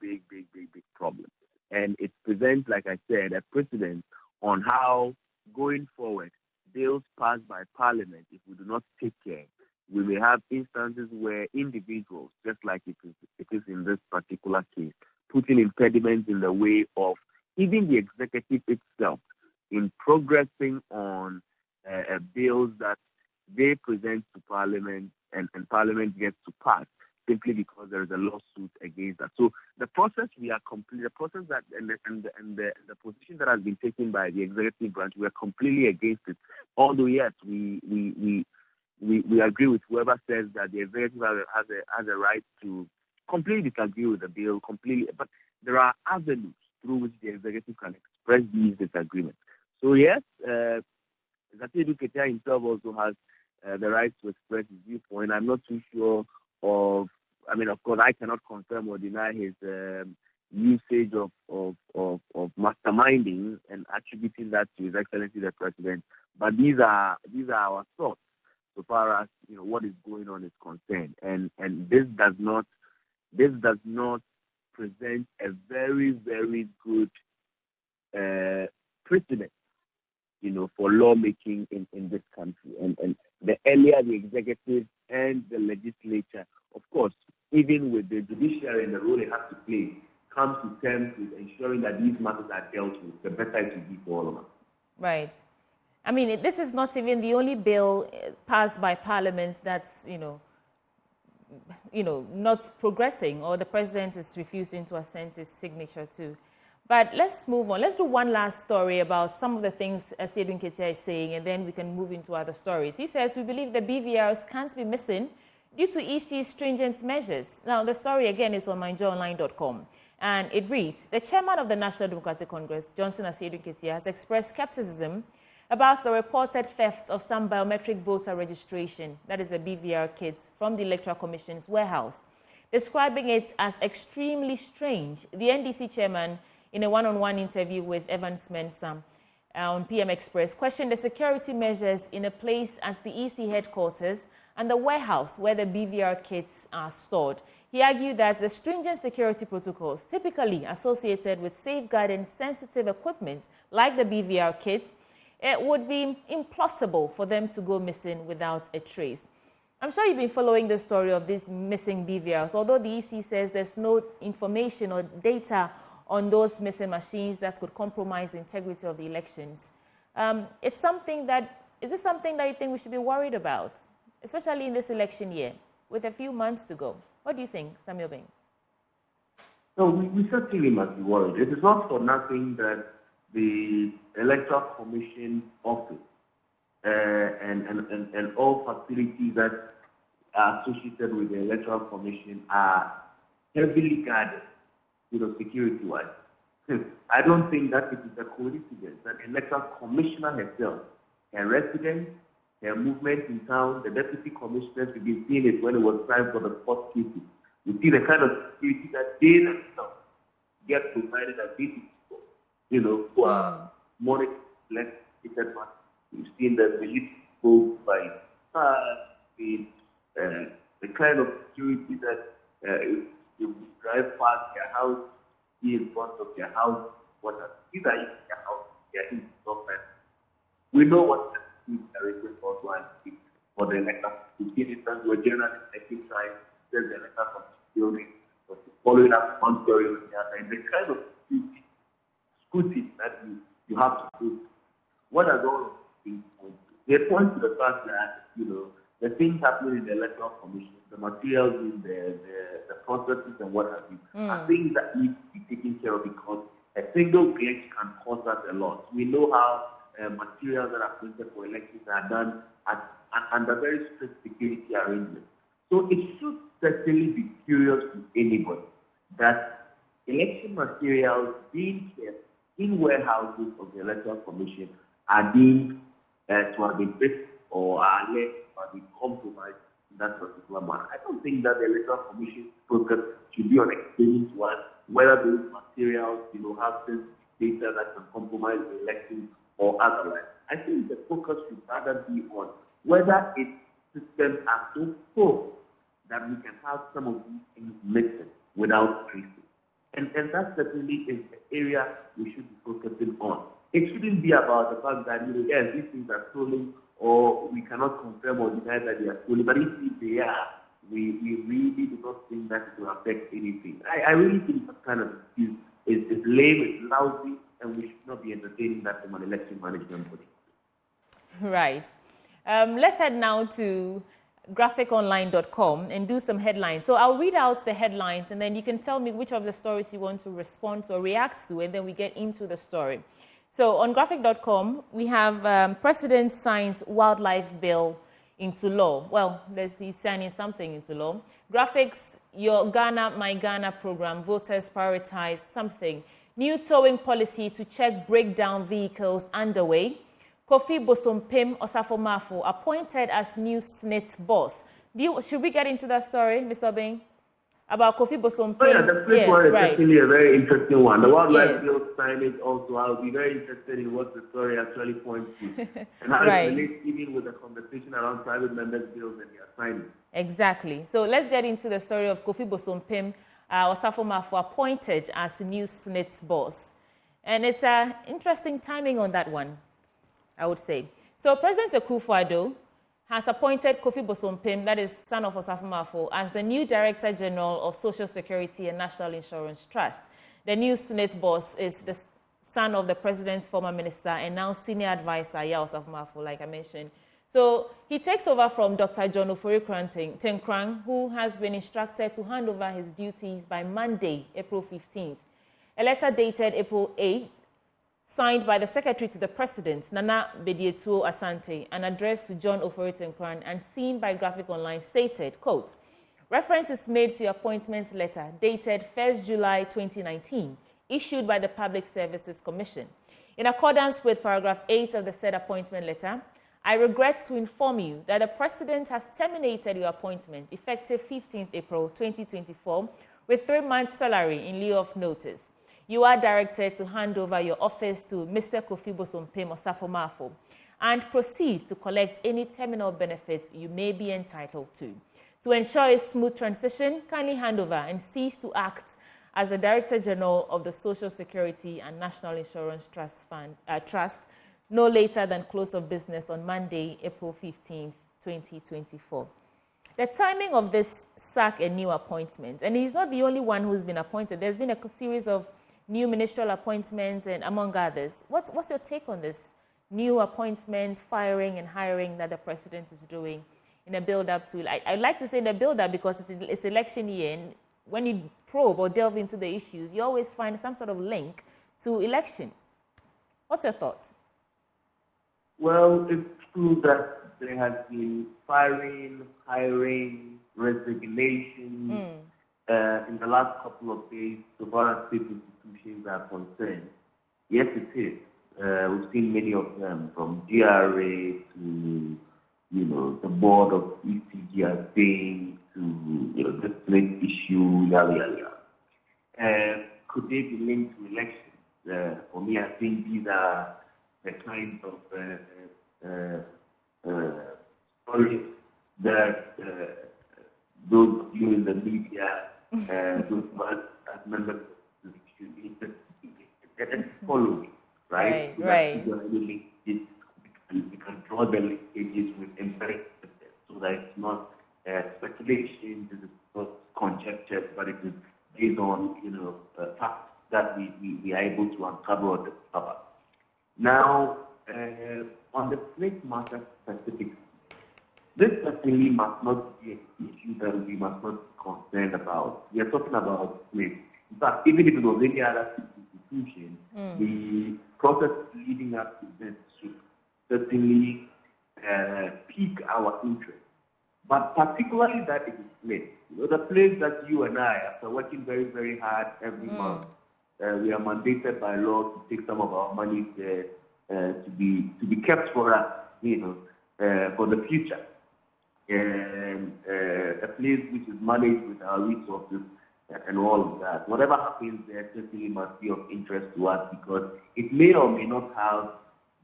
problem. And it presents, like I said, a precedent on how, going forward, bills passed by Parliament, if we do not take care, we may have instances where individuals, just like it is in this particular case, putting impediments in the way of even the executive itself in progressing on bills that they present to Parliament and Parliament gets to pass simply because there is a lawsuit against that. So the process the process that and the position that has been taken by the executive branch, we are completely against it. Although yes, we agree with whoever says that the executive has a right to completely disagree with the bill completely, but there are avenues through which the executive can express these disagreements. So yes, Asiedu himself also has the right to express his viewpoint. I'm not too sure of. I mean, of course, I cannot confirm or deny his usage of masterminding and attributing that to His Excellency the President. But these are our thoughts so far as what is going on is concerned, and this does not present a very, very good precedent, for lawmaking in this country. And the earlier the executive and the legislature, of course, even with the judiciary and the role it has to play, comes to terms with ensuring that these matters are dealt with, the better it will be for all of us. Right. I mean, this is not even the only bill passed by Parliament that's, not progressing, or the President is refusing to assent his signature to. But let's move on. Let's do one last story about some of the things Asiedu Nketia is saying, and then we can move into other stories. He says, we believe the BVRs can't be missing due to EC's stringent measures. Now, the story again is on MyJoyOnline.com, and it reads, the chairman of the National Democratic Congress, Johnson Asiedu Nketia, has expressed skepticism about the reported theft of some biometric voter registration, that is the BVR kits, from the Electoral Commission's warehouse. Describing it as extremely strange, the NDC chairman, in a one-on-one interview with Evans Mensah on PM Express, questioned the security measures in a place at the EC headquarters and the warehouse where the BVR kits are stored. He argued that the stringent security protocols typically associated with safeguarding sensitive equipment like the BVR kits, it would be impossible for them to go missing without a trace. I'm sure you've been following the story of these missing BVRs, although the EC says there's no information or data on those missing machines that could compromise the integrity of the elections. Is this something that you think we should be worried about, especially in this election year, with a few months to go? What do you think, Samuel Bing? No, we certainly must be worried. It is not for nothing that the Electoral Commission office and all facilities that are associated with the Electoral Commission are heavily guarded, security-wise. I don't think that it is a coincidence that the Electoral Commissioner herself, her residence, her movement in town, the deputy commissioners, we've been seeing it when it was time for the court cases. We see the kind of security that they themselves get provided as these people, who are monitoring elected ones. We've seen the military go by the kind of security that you drive past their house, be in front of their house, these are in their house, they are in government. We know what the arrangement for the elector. We see it as we're generally taking time, there's the elector from the building, following up on story with the other, and the kind of scrutiny that you have to do. What are those things point to? They point to the fact that, the things happening in the Electoral Commission, the materials in the processes and what have you, are things that need to be taken care of because a single glitch can cost us a lot. We know how materials that are printed for elections are done under very strict security arrangements. So it should certainly be curious to anybody that election materials being kept in warehouses of the Electoral Commission are deemed to have been fixed or are alleged to have been compromised in that particular manner. I don't think that the Electoral Commission's focus should be on explaining to us whether those materials, have sensitive data that can compromise the election or otherwise. I think the focus should rather be on whether its systems are so full that we can have some of these things missing without tracing. And that certainly is the area we should be focusing on. It shouldn't be about the fact that, yes, these things are stolen, or we cannot confirm or deny that they are stolen. But if they are, we really do not think that it will affect anything. I really think that kind of excuse is lame, it's lousy, and we should not be entertaining that from an election management body. Right. Let's head now to graphiconline.com and do some headlines. So I'll read out the headlines and then you can tell me which of the stories you want to respond to or react to, and then we get into the story. So on graphic.com, we have President signs wildlife bill into law. Well, he's signing something into law. Graphics, your Ghana, My Ghana program, voters prioritize something. New towing policy to check breakdown vehicles underway. Kofi Bosompim Osafo-Maafo appointed as new SSNIT boss. Should we get into that story, Mr. Bing? About Kofi Bosompim? Oh yeah, the first one is right. actually a very interesting one. The wildlife bill signage also, I'll be very interested in what the story actually points to. And how it relates even with the conversation around private members' bills and their signing. Exactly. So let's get into the story of Kofi Bosompim Osafo-Maafo appointed as new SSNIT boss. And it's an interesting timing on that one, I would say. So President Akufo-Addo has appointed Kofi Bosompim, that is son of Osafo-Maafo, as the new Director General of Social Security and National Insurance Trust. The new SSNIT boss is the son of the President's former minister and now senior advisor, Osafo-Maafo, like I mentioned. So he takes over from Dr. John Ofori-Tenkrang, who has been instructed to hand over his duties by Monday, April 15th. A letter dated April 8th, signed by the Secretary to the President, Nana Bedietuo Asante, and addressed to John Ofori-Tenkrang and seen by Graphic Online stated, quote, reference is made to your appointment letter dated 1st July 2019, issued by the Public Services Commission. In accordance with paragraph 8 of the said appointment letter, I regret to inform you that the President has terminated your appointment effective 15th April 2024 with 3 months' salary in lieu of notice. You are directed to hand over your office to Mr. Kofi Bosompim Osafo-Maafo and proceed to collect any terminal benefit you may be entitled to. To ensure a smooth transition, kindly hand over and cease to act as the Director General of the Social Security and National Insurance Trust no later than close of business on Monday, April 15th, 2024. The timing of this sack and new appointment, and he's not the only one who's been appointed. There's been a series of new ministerial appointments and among others. What's your take on this new appointment, firing and hiring that the President is doing in a build-up to, I'd like to say in a build-up because it's election year, and when you probe or delve into the issues, you always find some sort of link to election. What's your thought? Well, it's true that there has been firing, hiring, resignation in the last couple of days so far as state institutions are concerned. Yes, it is. We've seen many of them, from GRA to, the board of ECG thing to, the SSNIT issue, could they be linked to elections? For me, I think these are the kinds of stories that those of you in the media, those of us as members should be interested in following, right? Right. We can draw the linkages with empirical evidence so that it's not speculation, it is not conjecture, but it is based on, facts that we are able to uncover or discover. Now, on the SSNIT matter specifically, this certainly must not be an issue that we must not be concerned about. We are talking about SSNIT. In fact, even if it was any other institution, the process leading up to this should certainly pique our interest. But particularly that it is SSNIT. The place that you and I, after working very, very hard every month, we are mandated by law to take some of our money there to be kept for us, for the future. And a place which is managed with our resources and all of that. Whatever happens there certainly must be of interest to us because it may or may not have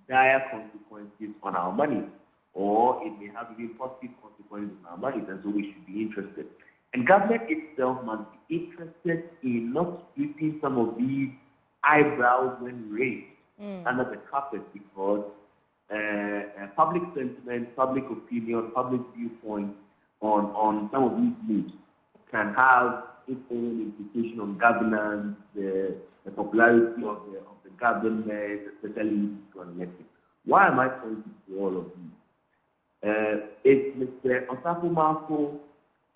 dire consequences on our money, or it may have even positive consequences on our money, and so we should be interested. And government itself must be interested in not sweeping some of these eyebrows when raised under the carpet because public sentiment, public opinion, public viewpoint on some of these moves can have its own implication on governance, the popularity of the government, especially to an election. Why am I pointing to all of you? It's Mr. Osafo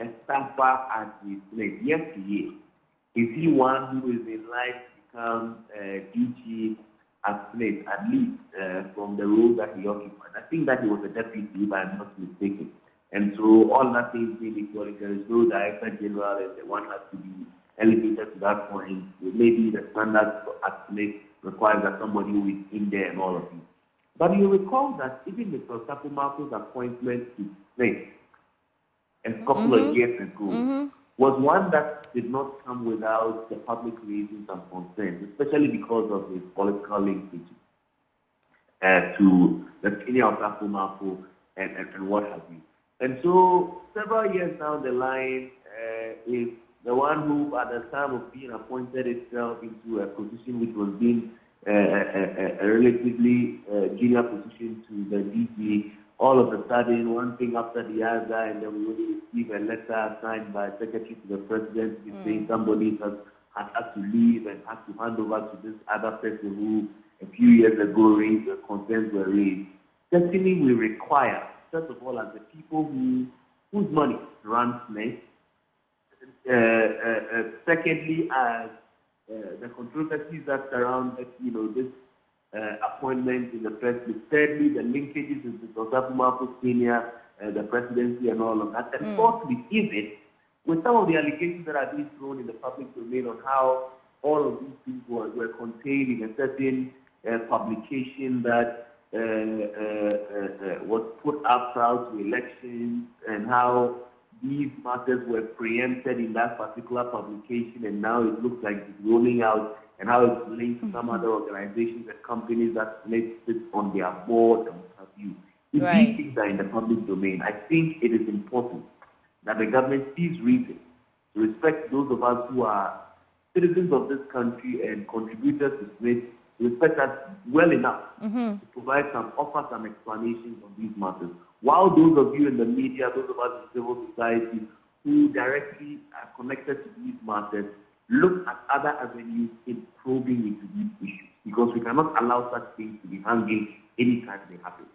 a staffer at the SSNIT yesterday. Is he one who is in line to become DG at SSNIT, at least from the role that he occupied? I think that he was a deputy, if I'm not mistaken. And so all that things being equal, there is no director general, and the one has to be elevated to that point. Maybe the standards at SSNIT requires that somebody who is in there and all of you. But you recall that even Mr. Osafo appointment to SSNIT a couple of years ago was one that did not come without the public raising some concerns, especially because of his political linkage to the senior of Akosombo and what have you. And so several years down the line is the one who at the time of being appointed itself into a position which was being a relatively junior position to the DG. All of a sudden, one thing after the other, and then we only receive a letter signed by Secretary to the President saying somebody has had to leave and has to hand over to this other person who a few years ago raised concerns were raised. Certainly, we require, first of all, as the people whose money runs SSNIT, secondly, as the controversies that surround this appointment in the first place. Thirdly, the linkages with the Osafo Senior, the presidency and all of that. And fourthly, even with some of the allegations that are being thrown in the public domain on how all of these things were contained in a certain publication that was put up prior to elections, and how these matters were preempted in that particular publication, and now it looks like it's rolling out, and how it's linked to some other organizations and companies that sit on their board and what have you. If these things are in the public domain, I think it is important that the government sees reason to respect those of us who are citizens of this country and contributors to SSNIT, to respect us well enough to offer some explanations on these matters. While those of you in the media, those of us in civil society who directly are connected to these matters, look at other avenues in probing into these issues, because we cannot allow such things to be hanging anytime they happen.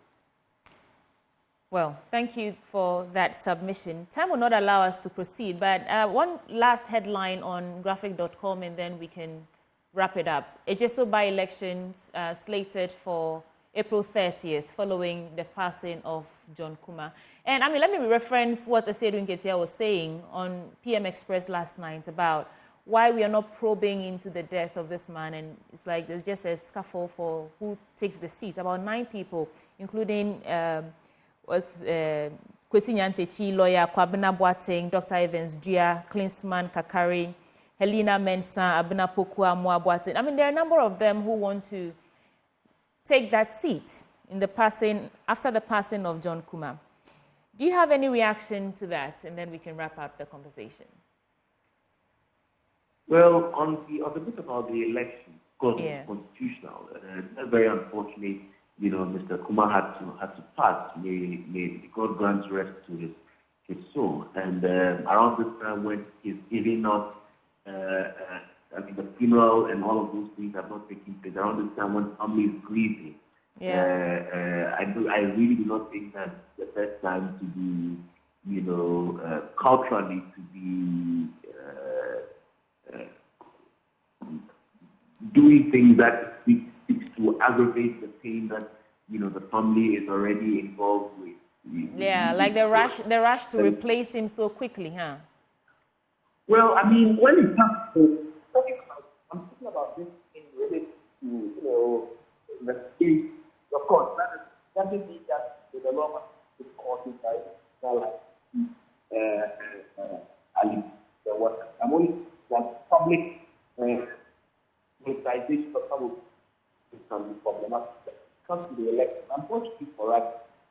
Well, thank you for that submission. Time will not allow us to proceed, but one last headline on graphic.com and then we can wrap it up. HSO by-elections slated for April 30th, following the passing of John Kuma. And let me reference what Asiedu Nketia was saying on PM Express last night about why we are not probing into the death of this man. And it's like there's just a scuffle for who takes the seat. About 9 people, including Kwesi Nyantechi, lawyer Kwabena Boateng, Dr. Evans Dia, Klinsman Kakari, Helena Mensah, Abena Pokua, Moa Boateng. There are a number of them who want to take that seat after the passing of John Kuma. Do you have any reaction to that? And then we can wrap up the conversation. Well, on the bit about the election, of course, it's constitutional. It's very unfortunate. Mr. Kuma had to pass. May God grant rest to his soul. And around this time, when he's giving us, the funeral and all of those things have not taken place. Around this time, when family is grieving, I really do not think that's the best time to be, culturally to be doing things that seeks to aggravate the pain that the family is already involved with. Like the rush to replace him so quickly, huh? Well, when it comes to I'm talking about this in relation to the state. Of course, that doesn't mean that the law is causing Ali the worker. I'm only that public politicization of some of this can be problematic. When it comes to the election, unfortunately for us,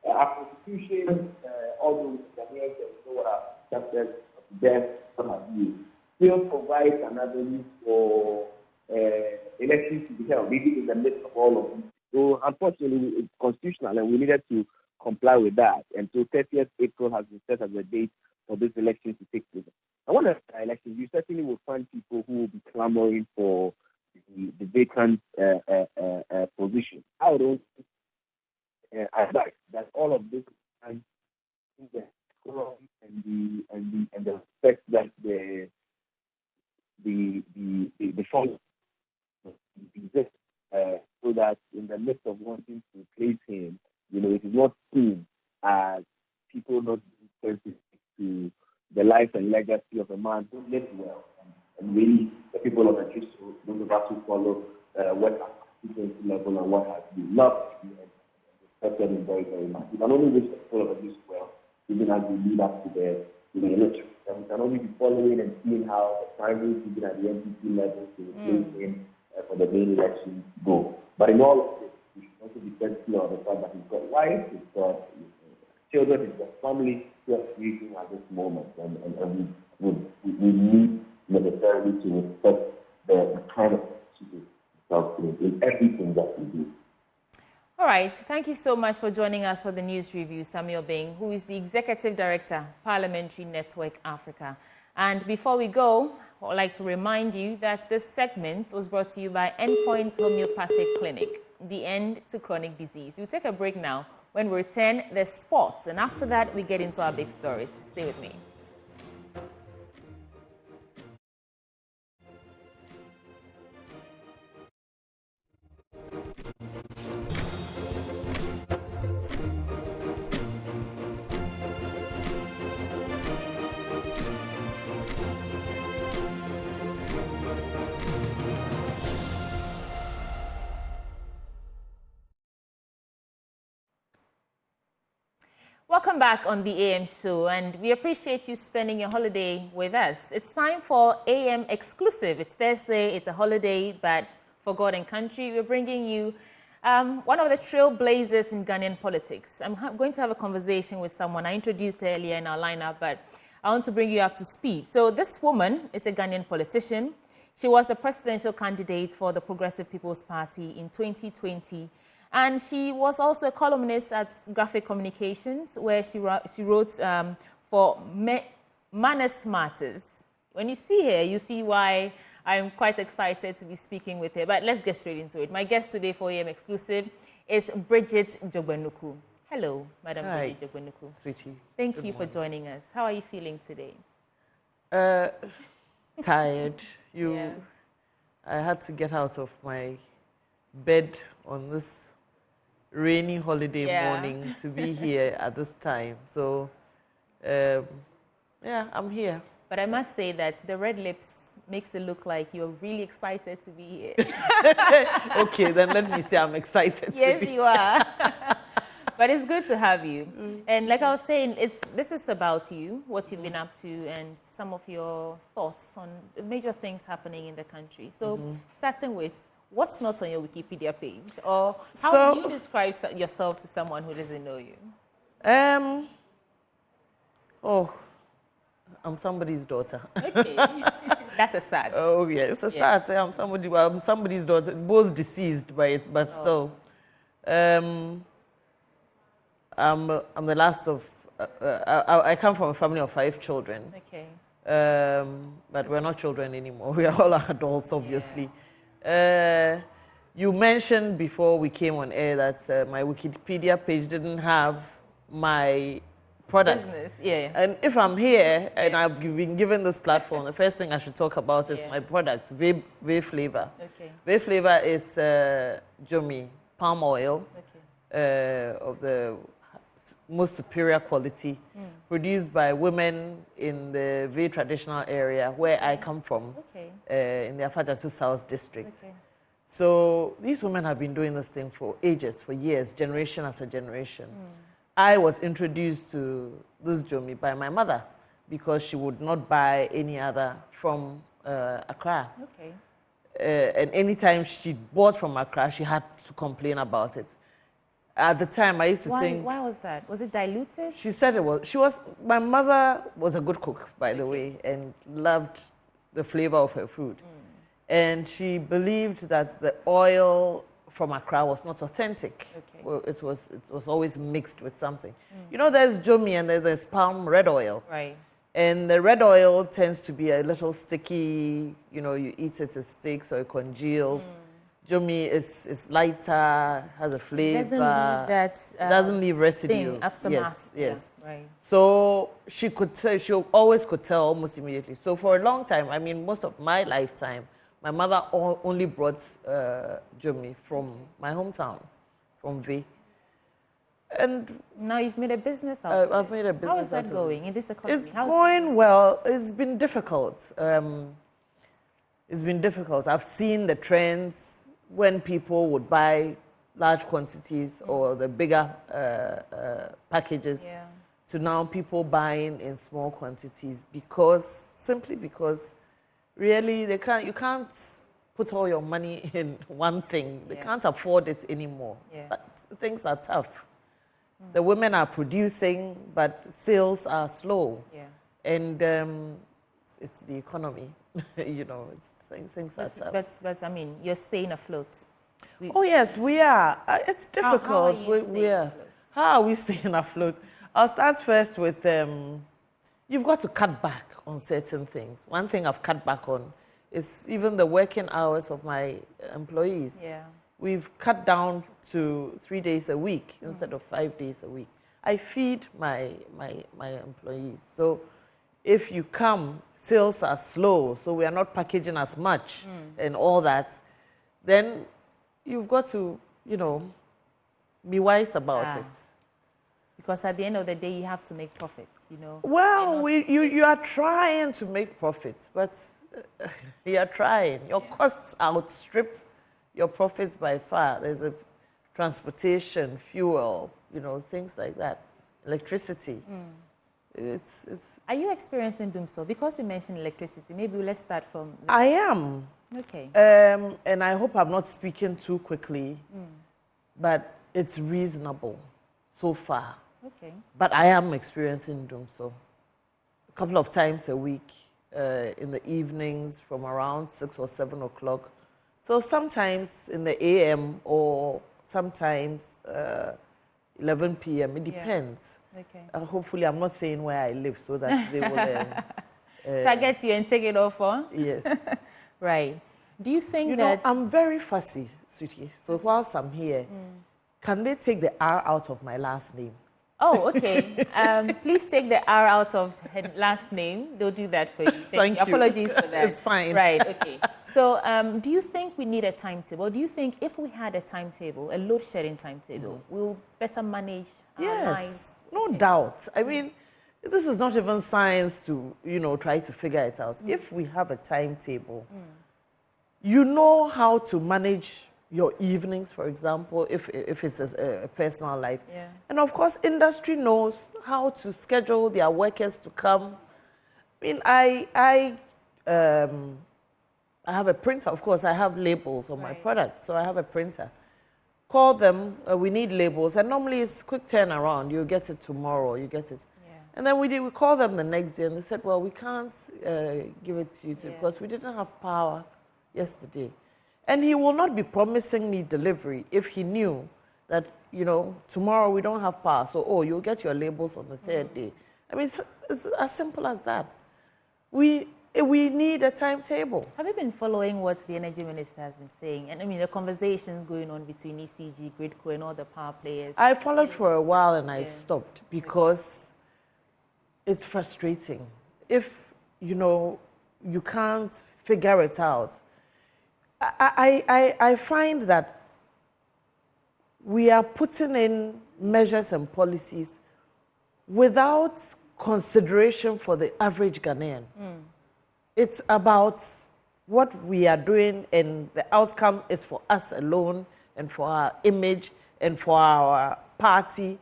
our constitution, all those Ghanaians and what are chapters of death, some of you, still provides an avenue for elections to be held, maybe in the midst of all of them. So unfortunately, it's constitutional, and we needed to comply with that. And so 30th April has been set as a date for this election to take place. I want to say elections, you certainly will find people who will be clamoring for the vacant position. I don't the fund exists so that in the midst of wanting to replace him, it is not seen as people not being sensitive to the life and legacy of a man who lived well. And really, the people of the church, those of us who follow what constituency level and what have you, love and respected him very, very much. We can only wish the people of the church well, even as we lead up to the election. And we can only be following and seeing how the primaries, even at the MPP level, to replace him for the main election go. But in all of this, we should also be sensitive of the fact that he's got wife, he's got children, he's got family who are grieving at this moment. And we need necessarily to respect the kind of attitude in everything that we do. All right. Thank you so much for joining us for the news review, Samuel Bing, who is the Executive Director, Parliamentary Network Africa. And before we go, I'd like to remind you that this segment was brought to you by Endpoint Homeopathic Clinic, the end to chronic disease. We'll take a break now. When we return, there's sports. And after that, we get into our big stories. Stay with me. Welcome back on the AM show, and we appreciate you spending your holiday with us. It's time for AM Exclusive. It's Thursday, it's a holiday, but for God and country, we're bringing you one of the trailblazers in Ghanaian politics. I'm going to have a conversation with someone I introduced earlier in our lineup, but I want to bring you up to speed. So this woman is a Ghanaian politician. She was the presidential candidate for the Progressive People's Party in 2020. And she was also a columnist at Graphic Communications, where she wrote for Manners Matters. When you see her, you see why I'm quite excited to be speaking with her. But let's get straight into it. My guest today for AM Exclusive is Bridget Jogbenuku. Hello, Madam Bridget Jogbenuku. Sweetie. Thank you for joining us. How are you feeling today? Tired. I had to get out of my bed on this rainy holiday morning to be here at this time. So, I'm here. But I must say that the red lips makes it look like you're really excited to be here. Okay, then let me say I'm excited. Yes, you are. But it's good to have you. And like I was saying, this is about you, what you've been up to, and some of your thoughts on the major things happening in the country. So, starting with, what's not on your Wikipedia page? Or how do you describe yourself to someone who doesn't know you? I'm somebody's daughter. Okay. That's a start. Oh, yeah, it's a start. I'm somebody's daughter, both deceased but still. I'm the last of, I come from a family of 5 children. Okay. But we're not children anymore. We are all adults, obviously. You mentioned before we came on air that my Wikipedia page didn't have my product. Business, And if I'm here and I've been given this platform, the first thing I should talk about is my product, Way Flavor. Okay. Way Flavor is Jomi palm oil of the most superior quality, produced by women in the very traditional area where I come from, in the Afajatu South District. Okay. So these women have been doing this thing for ages, for years, generation after generation. I was introduced to this Jomi by my mother because she would not buy any other from Accra. Okay. And anytime she bought from Accra, she had to complain about it. At the time, I used to think... Why was that? Was it diluted? She said it was. My mother was a good cook, by the way, and loved the flavor of her food. And she believed that the oil from Accra was not authentic. Okay. Well, it was always mixed with something. You know, there's Jomi and there's palm red oil. Right. And the red oil tends to be a little sticky. You know, you eat it as steaks or it congeals. Jomi is lighter, has a flavor. Doesn't leave that doesn't leave residue. aftermath. Yes. Yeah, right. So she always could tell almost immediately. So for a long time, I mean, most of my lifetime, my mother only brought Jomi from my hometown, from V. And now you've made a business out of it. I've made a business. How is that going in this economy? It's going well. It's been difficult. It's been difficult. I've seen the trends when people would buy large quantities or the bigger packages to now people buying in small quantities simply because really you can't put all your money in one thing. They can't afford it anymore. But things are tough. The women are producing, but sales are slow. And it's the economy. Things are tough. But I mean, you're staying afloat. Oh yes, we are. It's difficult. How are we staying afloat? I'll start first with you've got to cut back on certain things. One thing I've cut back on is even the working hours of my employees. We've cut down to 3 days a week instead of 5 days a week. I feed my employees. So if you come, sales are slow, so we are not packaging as much and all that, then you've got to, be wise about it. Because at the end of the day, you have to make profits, Well, you are trying to make profits, but you are trying. Your costs outstrip your profits by far. There's a transportation, fuel, things like that, electricity. It's. Are you experiencing doom so? Because you mentioned electricity, maybe let's start from. I am. Okay. And I hope I'm not speaking too quickly, but it's reasonable so far. Okay. But I am experiencing doom so. A couple of times a week, in the evenings from around 6 or 7 o'clock. So sometimes in the AM or sometimes 11 p.m. It depends. Okay. Hopefully, I'm not saying where I live so that they will target you and take it off, huh? Yes. Right. Do you think that I'm very fussy, sweetie. So whilst I'm here, can they take the R out of my last name? Oh, okay. Please take the R out of her last name. They'll do that for you. Thank you. Apologies for that. It's fine. Right, okay. So do you think we need a timetable? Do you think if we had a timetable, a load shedding timetable, we'll better manage our lives? No doubt. I mean, this is not even science to, try to figure it out. If we have a timetable, you know how to manage your evenings, for example, if it's a personal life. And of course, industry knows how to schedule their workers to come. I mean, I have a printer. Of course, I have labels on my products, so I have a printer. Call them, we need labels, and normally it's quick turnaround. You get it tomorrow, you get it. And then we call them the next day, and they said, well, we can't give it to you because we didn't have power yesterday. And he will not be promising me delivery if he knew that, tomorrow we don't have power. So, you'll get your labels on the third day. I mean, it's as simple as that. We need a timetable. Have you been following what the energy minister has been saying? And I mean, the conversations going on between ECG, Gridco, and all the power players. I followed for a while and I stopped because it's frustrating. If, you can't figure it out. I find that we are putting in measures and policies without consideration for the average Ghanaian. It's about what we are doing, and the outcome is for us alone and for our image and for our party.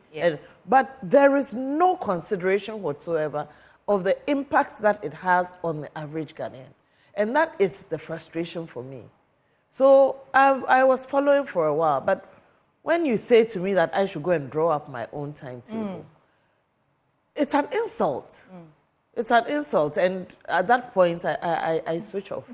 But there is no consideration whatsoever of the impact that it has on the average Ghanaian. And that is the frustration for me. So I was following for a while, but when you say to me that I should go and draw up my own timetable, it's an insult. It's an insult, and at that point, I switch off.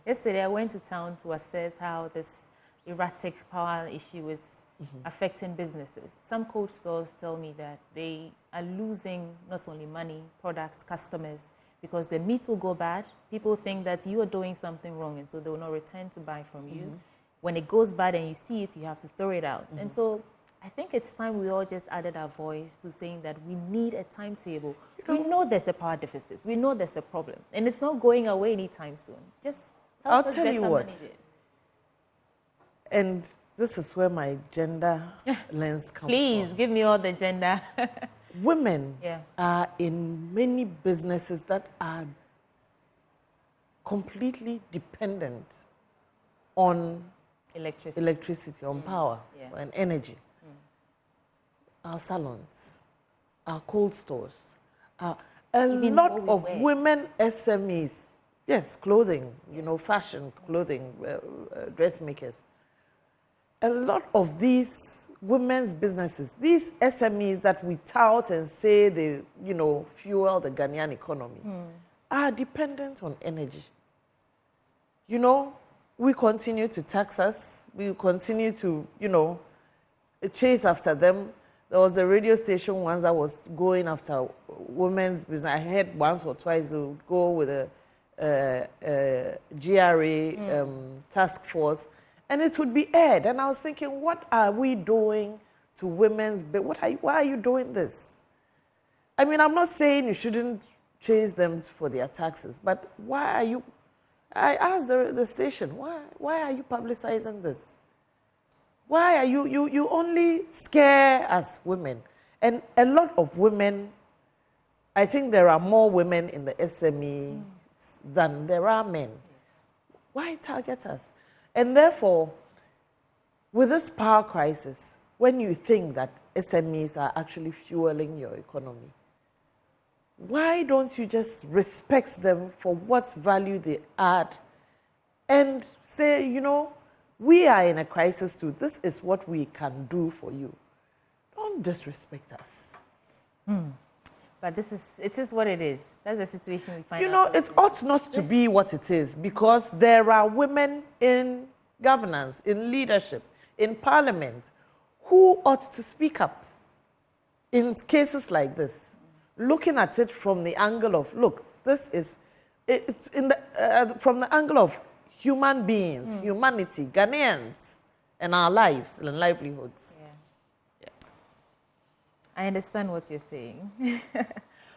Yesterday, I went to town to assess how this erratic power issue is affecting businesses. Some cold stores tell me that they are losing not only money, products, customers, because the meat will go bad. People think that you are doing something wrong, and so they will not return to buy from you. when it goes bad and you see it, you have to throw it out. And so I think it's time we all just added our voice to saying that we need a timetable. We know there's a power deficit. We know there's a problem. And it's not going away anytime soon. Just help us better manage it. And this is where my gender lens comes Please, give me all the gender. Women are in many businesses that are completely dependent on electricity, on power, and energy. Our salons, our cold stores, a lot of women SMEs, yes, clothing, fashion, clothing, dressmakers. A lot of these women's businesses, these SMEs that we tout and say they, fuel the Ghanaian economy, are dependent on energy. We continue to tax us. We continue to, chase after them. There was a radio station once that was going after women's business. I heard once or twice they would go with a GRA task force, and it would be aired. And I was thinking, what are we doing to women's business? Why are you doing this? I mean, I'm not saying you shouldn't chase them for their taxes, but why are you? I asked the station, why are you publicizing this? Why are you only scare us women? And a lot of women, I think there are more women in the SME than there are men. Yes. Why target us? And therefore, with this power crisis, when you think that SMEs are actually fueling your economy, why don't you just respect them for what value they add and say, we are in a crisis too. This is what we can do for you. Don't disrespect us. But it is what it is. That's the situation we find ourselves it ought not to be what it is, because there are women in governance, in leadership, in parliament, who ought to speak up in cases like this. Looking at it from the angle of, from the angle of human beings, humanity, Ghanaians, and our lives and livelihoods. Yeah. I understand what you're saying.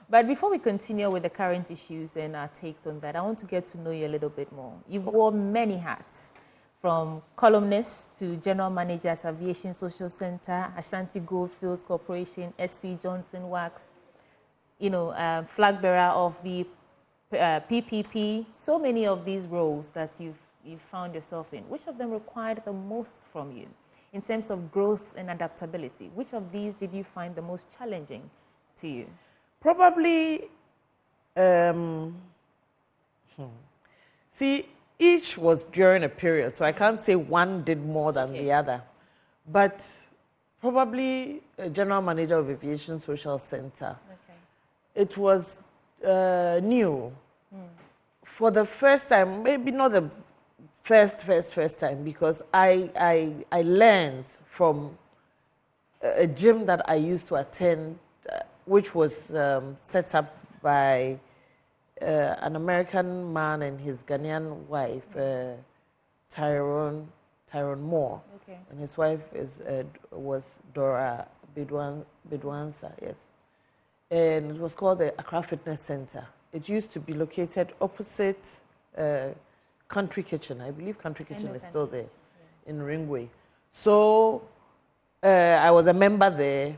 But before we continue with the current issues and our takes on that, I want to get to know you a little bit more. You've worn many hats, from columnist to general manager at Aviation Social Center, Ashanti Goldfields Corporation, SC Johnson Wax, flag bearer of the PPP, so many of these roles that you've found yourself in. Which of them required the most from you in terms of growth and adaptability? Which of these did you find the most challenging to you? Probably, see, each was during a period, so I can't say one did more than the other. But probably a general manager of Aviation Social Center. It was new. For the first time, maybe not the first time, because I learned from a gym that I used to attend, which was set up by an American man and his Ghanaian wife, Tyrone Moore. And his wife was Dora Bedwansa, yes. And it was called the Accra Fitness Center. It used to be located opposite Country Kitchen. I believe Country Kitchen is still there in Ringway. So I was a member there,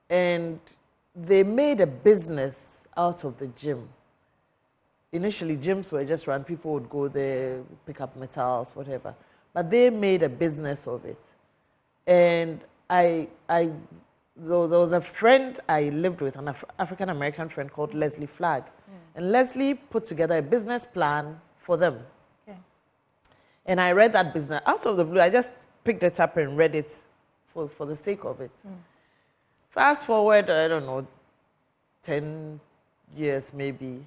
and they made a business out of the gym. Initially, gyms were just run. People would go there, pick up metals, whatever. But they made a business of it. And there was a friend I lived with, an African-American friend called Leslie Flagg. And Leslie put together a business plan for them. And I read that business. Out of the blue, I just picked it up and read it for the sake of it. Fast forward, I don't know, 10 years maybe.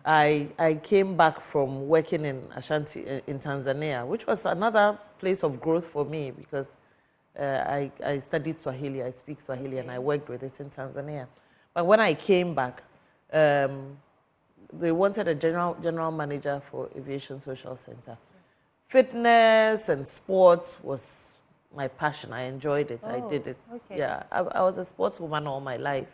I came back from working in Ashanti, in Tanzania, which was another place of growth for me, because I studied Swahili, I speak Swahili, and I worked with it in Tanzania. But when I came back, they wanted a general manager for Aviation Social Center. fitness and sports was my passion. I enjoyed it. I did it. Okay. Yeah, I was a sportswoman all my life.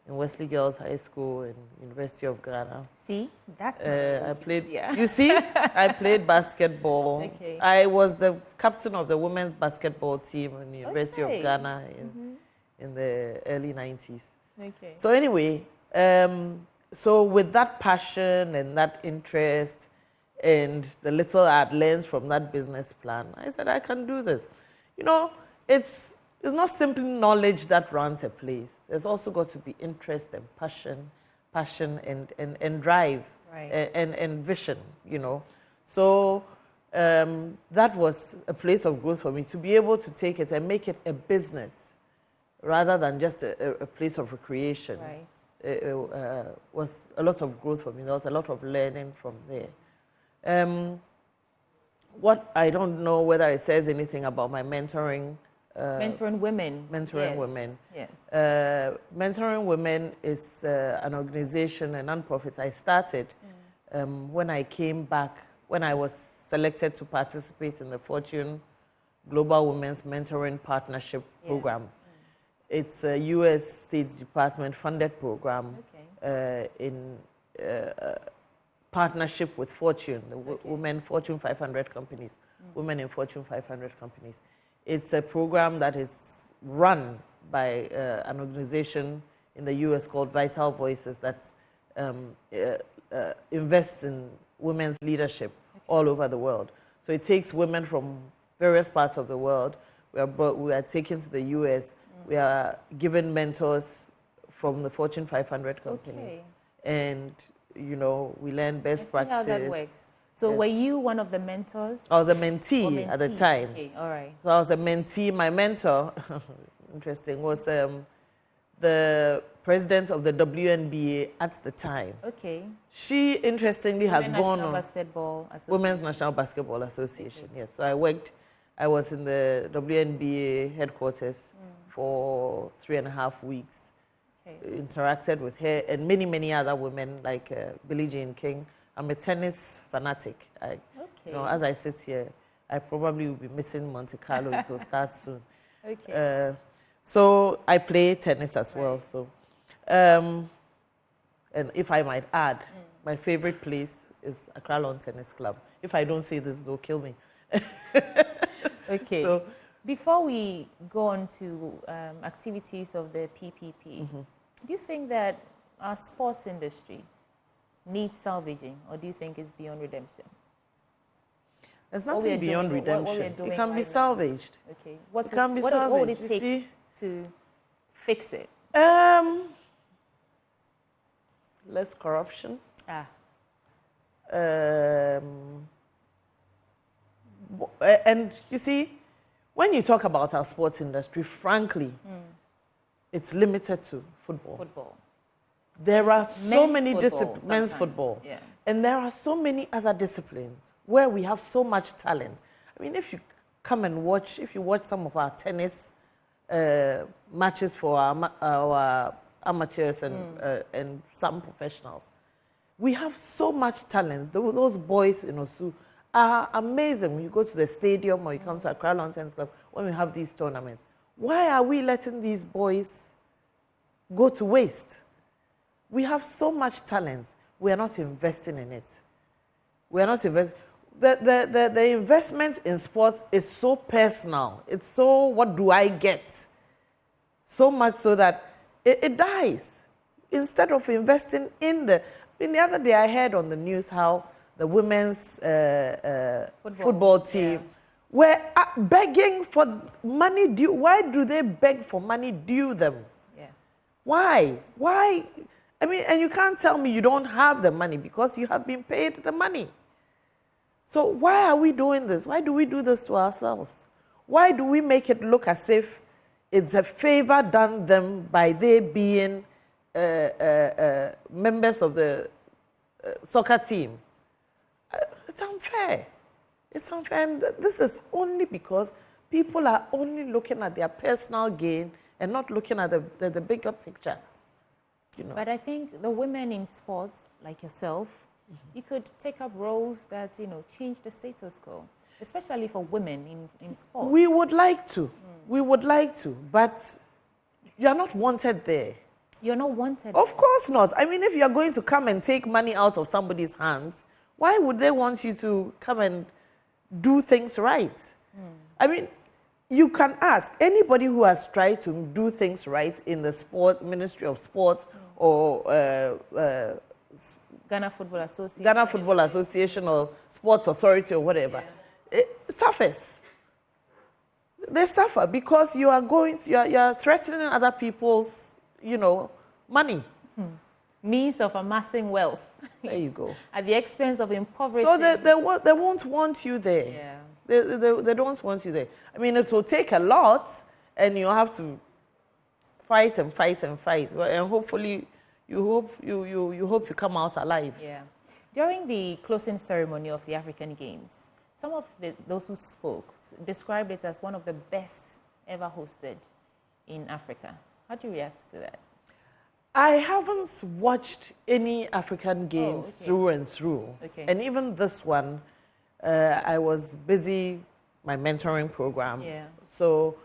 In Wesley Girls High School and University of Ghana. See, that's I played. Yeah. You see, I played basketball. Okay. I was the captain of the women's basketball team in the University of Ghana in the early 90s. Okay. So anyway, so with that passion and that interest and the little I had learned from that business plan, I said I can do this. You know, it's not simply knowledge that runs a place. There's also got to be interest and passion and drive, right, and vision, you know. So that was a place of growth for me, to be able to take it and make it a business rather than just a place of recreation. Right. It was a lot of growth for me. There was a lot of learning from there. What I don't know whether it says anything about my mentoring. Mentoring women. Mentoring women. Yes. Mentoring Women is an organization, a non-profit I started when I came back, when I was selected to participate in the Fortune Global Women's Mentoring Partnership Program. It's a U.S. State Department funded program in partnership with Fortune, the women Fortune 500 companies, women in Fortune 500 companies. It's a program that is run by an organization in the U.S. called Vital Voices that invests in women's leadership all over the world. So it takes women from various parts of the world. We are taken to the U.S. We are given mentors from the Fortune 500 companies. And, you know, we learn best practice. How that works. So were you one of the mentors? I was a mentee at the time. Okay, all right. So I was a mentee. My mentor, interesting, was the president of the WNBA at the time. Okay. She, interestingly, has gone on Women's National Basketball Association. Yes. So I was in the WNBA headquarters for 3.5 weeks. Okay. Interacted with her and many, many other women like Billie Jean King. I'm a tennis fanatic. You know, as I sit here, I probably will be missing Monte Carlo. It will start soon. Okay. So I play tennis as well. So, and if I might add, my favorite place is Accra Lawn Tennis Club. If I don't say this, they'll kill me. Okay. So, before we go on to activities of the PPP, do you think that our sports industry needs salvaging, or do you think it's beyond redemption? There's nothing beyond redemption. It can be salvaged. Okay. What would it take to fix it? Less corruption. And you see, when you talk about our sports industry, frankly, it's limited to football. There are so many disciplines, men's football, and there are so many other disciplines where we have so much talent. I mean, if you come and watch, if you watch some of our tennis matches for our amateurs and some professionals, we have so much talent. Those boys, you know, are amazing. When you go to the stadium or you come to Accra Lawn Tennis Club, when we have these tournaments, why are we letting these boys go to waste? We have so much talent. We are not investing in it. We are not investing. The investment in sports is so personal. It's so, what do I get? So much so that it dies. Instead of investing in the other day I heard on the news how the women's football team were begging for money due. Why do they beg for money due them? Why? I mean, and you can't tell me you don't have the money because you have been paid the money. So why are we doing this? Why do we do this to ourselves? Why do we make it look as if it's a favor done them by they being members of the soccer team? It's unfair. It's unfair. And this is only because people are only looking at their personal gain and not looking at the bigger picture. You know. But I think the women in sports, like yourself, you could take up roles that, you know, change the status quo. especially for women in sports? We would like to. We would like to, but you're not wanted there. You're not wanted. Of course not. I mean, if you're going to come and take money out of somebody's hands, why would they want you to come and do things right? I mean, you can ask anybody who has tried to do things right in the Ministry of Sports or Ghana Football Association. Ghana Football Association or Sports Authority or whatever. It suffers. They suffer because you are threatening other people's, money. Means of amassing wealth. There you go. At the expense of impoverishing. So they won't want you there. Yeah. They don't want you there. I mean, it will take a lot, and you have to fight and fight and fight. And hopefully, you hope you come out alive. Yeah. During the closing ceremony of the African Games, some of those who spoke described it as one of the best ever hosted in Africa. How do you react to that? I haven't watched any African Games through and through. Okay. And even this one, I was busy, my mentoring program. Yeah. So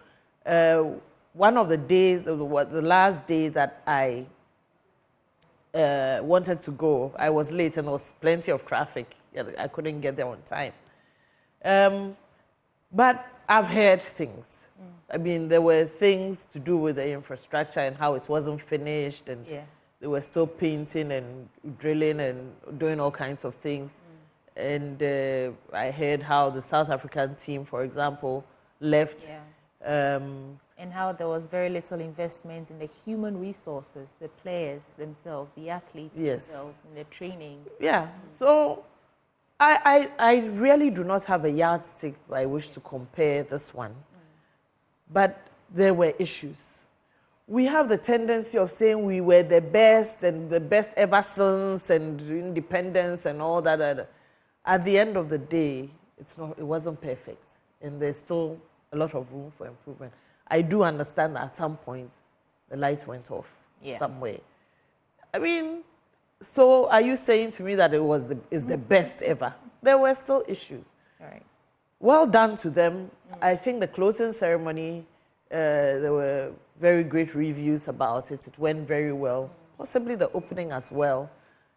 one of the days, the last day that I wanted to go, I was late and there was plenty of traffic. I couldn't get there on time. But I've heard things. I mean, there were things to do with the infrastructure and how it wasn't finished, and they were still painting and drilling and doing all kinds of things. And I heard how the South African team, for example, left. And how there was very little investment in the human resources, the players themselves, the athletes themselves, in their training. Yeah. So I really do not have a yardstick by which to compare this one. But there were issues. We have the tendency of saying we were the best and the best ever since and independence and all that. At the end of the day, it wasn't perfect. And there's still a lot of room for improvement. I do understand that at some point the lights went off somewhere. I mean, so are you saying to me that is the best ever? There were still issues. All right. Well done to them. I think the closing ceremony, there were very great reviews about it. It went very well. Possibly the opening as well.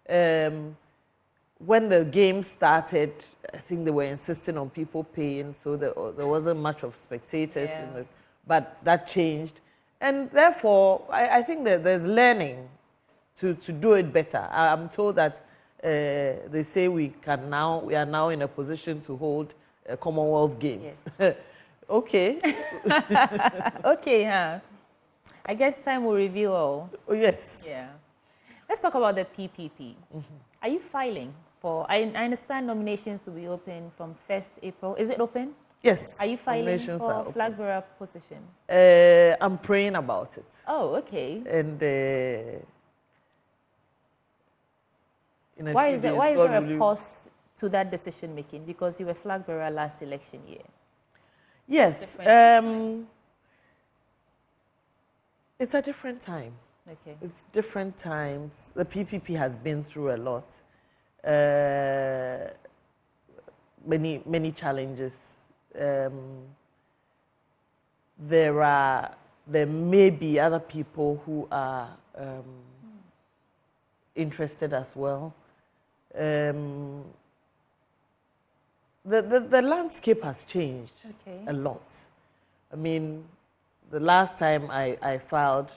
When the game started, I think they were insisting on people paying, so there wasn't much of spectators. But that changed. And therefore, I think that there's learning to do it better. I'm told that they say we are now in a position to hold Commonwealth Games. Yes. Okay. Okay, huh? I guess time will reveal all. Oh, yes. Yeah. Let's talk about the PPP. Are you filing for... I understand nominations will be open from 1st April. Is it open? Yes. Are you filing for flag bearer position? I'm praying about it. Oh, okay. And... Why is there a pause to that decision making? Because you were flag bearer last election year. Yes. It's a different time. Okay. It's different times. The PPP has been through a lot. Many challenges. There may be other people who are interested as well. The landscape has changed a lot. I mean, the last time I filed,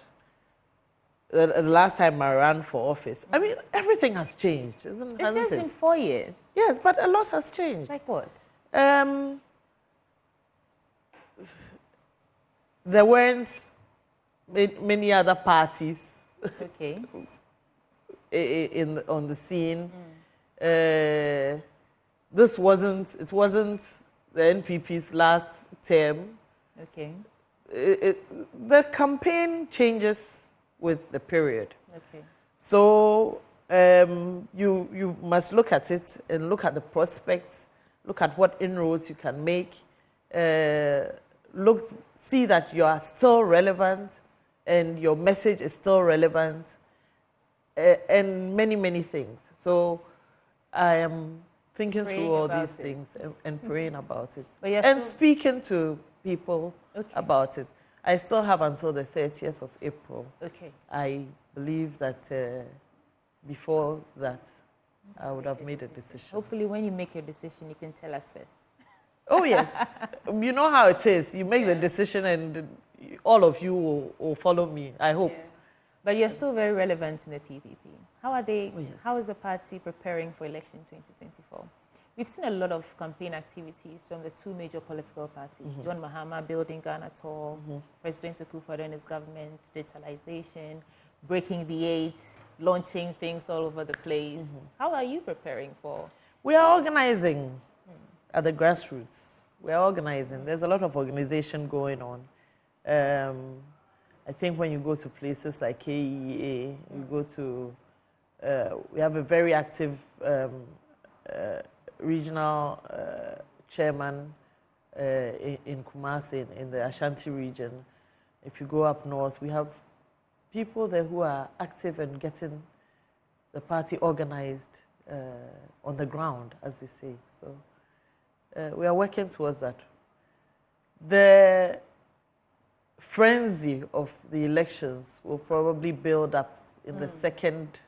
the last time I ran for office, I mean, everything has changed, hasn't it? It's just been 4 years. Yes, but a lot has changed. Like what? There weren't many other parties on the scene. It wasn't the NPP's last term. Okay. The campaign changes with the period. Okay. So you must look at it and look at the prospects, look at what inroads you can make, see that you are still relevant and your message is still relevant, and many things. So I am thinking Praying through all about these it. things and praying about it. But you're And still- speaking to people about it. I still have until the 30th of April. Okay. I believe that before that, I would have made a decision. Hopefully, when you make your decision, you can tell us first. Oh, yes. You know how it is. You make the decision and all of you will follow me, I hope. Yeah. But you're still very relevant in the PPP. How are they? Oh, yes. How is the party preparing for election 2024? We've seen a lot of campaign activities from the two major political parties. John Mahama building Ghana tour, President Akufo-Addo and his government, digitalization, breaking the 8, launching things all over the place. How are you preparing for? We are organizing at the grassroots. We are organizing. There's a lot of organization going on. I think when you go to places like KEA, you go to, we have a very active regional chairman in Kumasi, in the Ashanti region. If you go up north, we have people there who are active and getting the party organized on the ground, as they say. So we are working towards that. The frenzy of the elections will probably build up in the second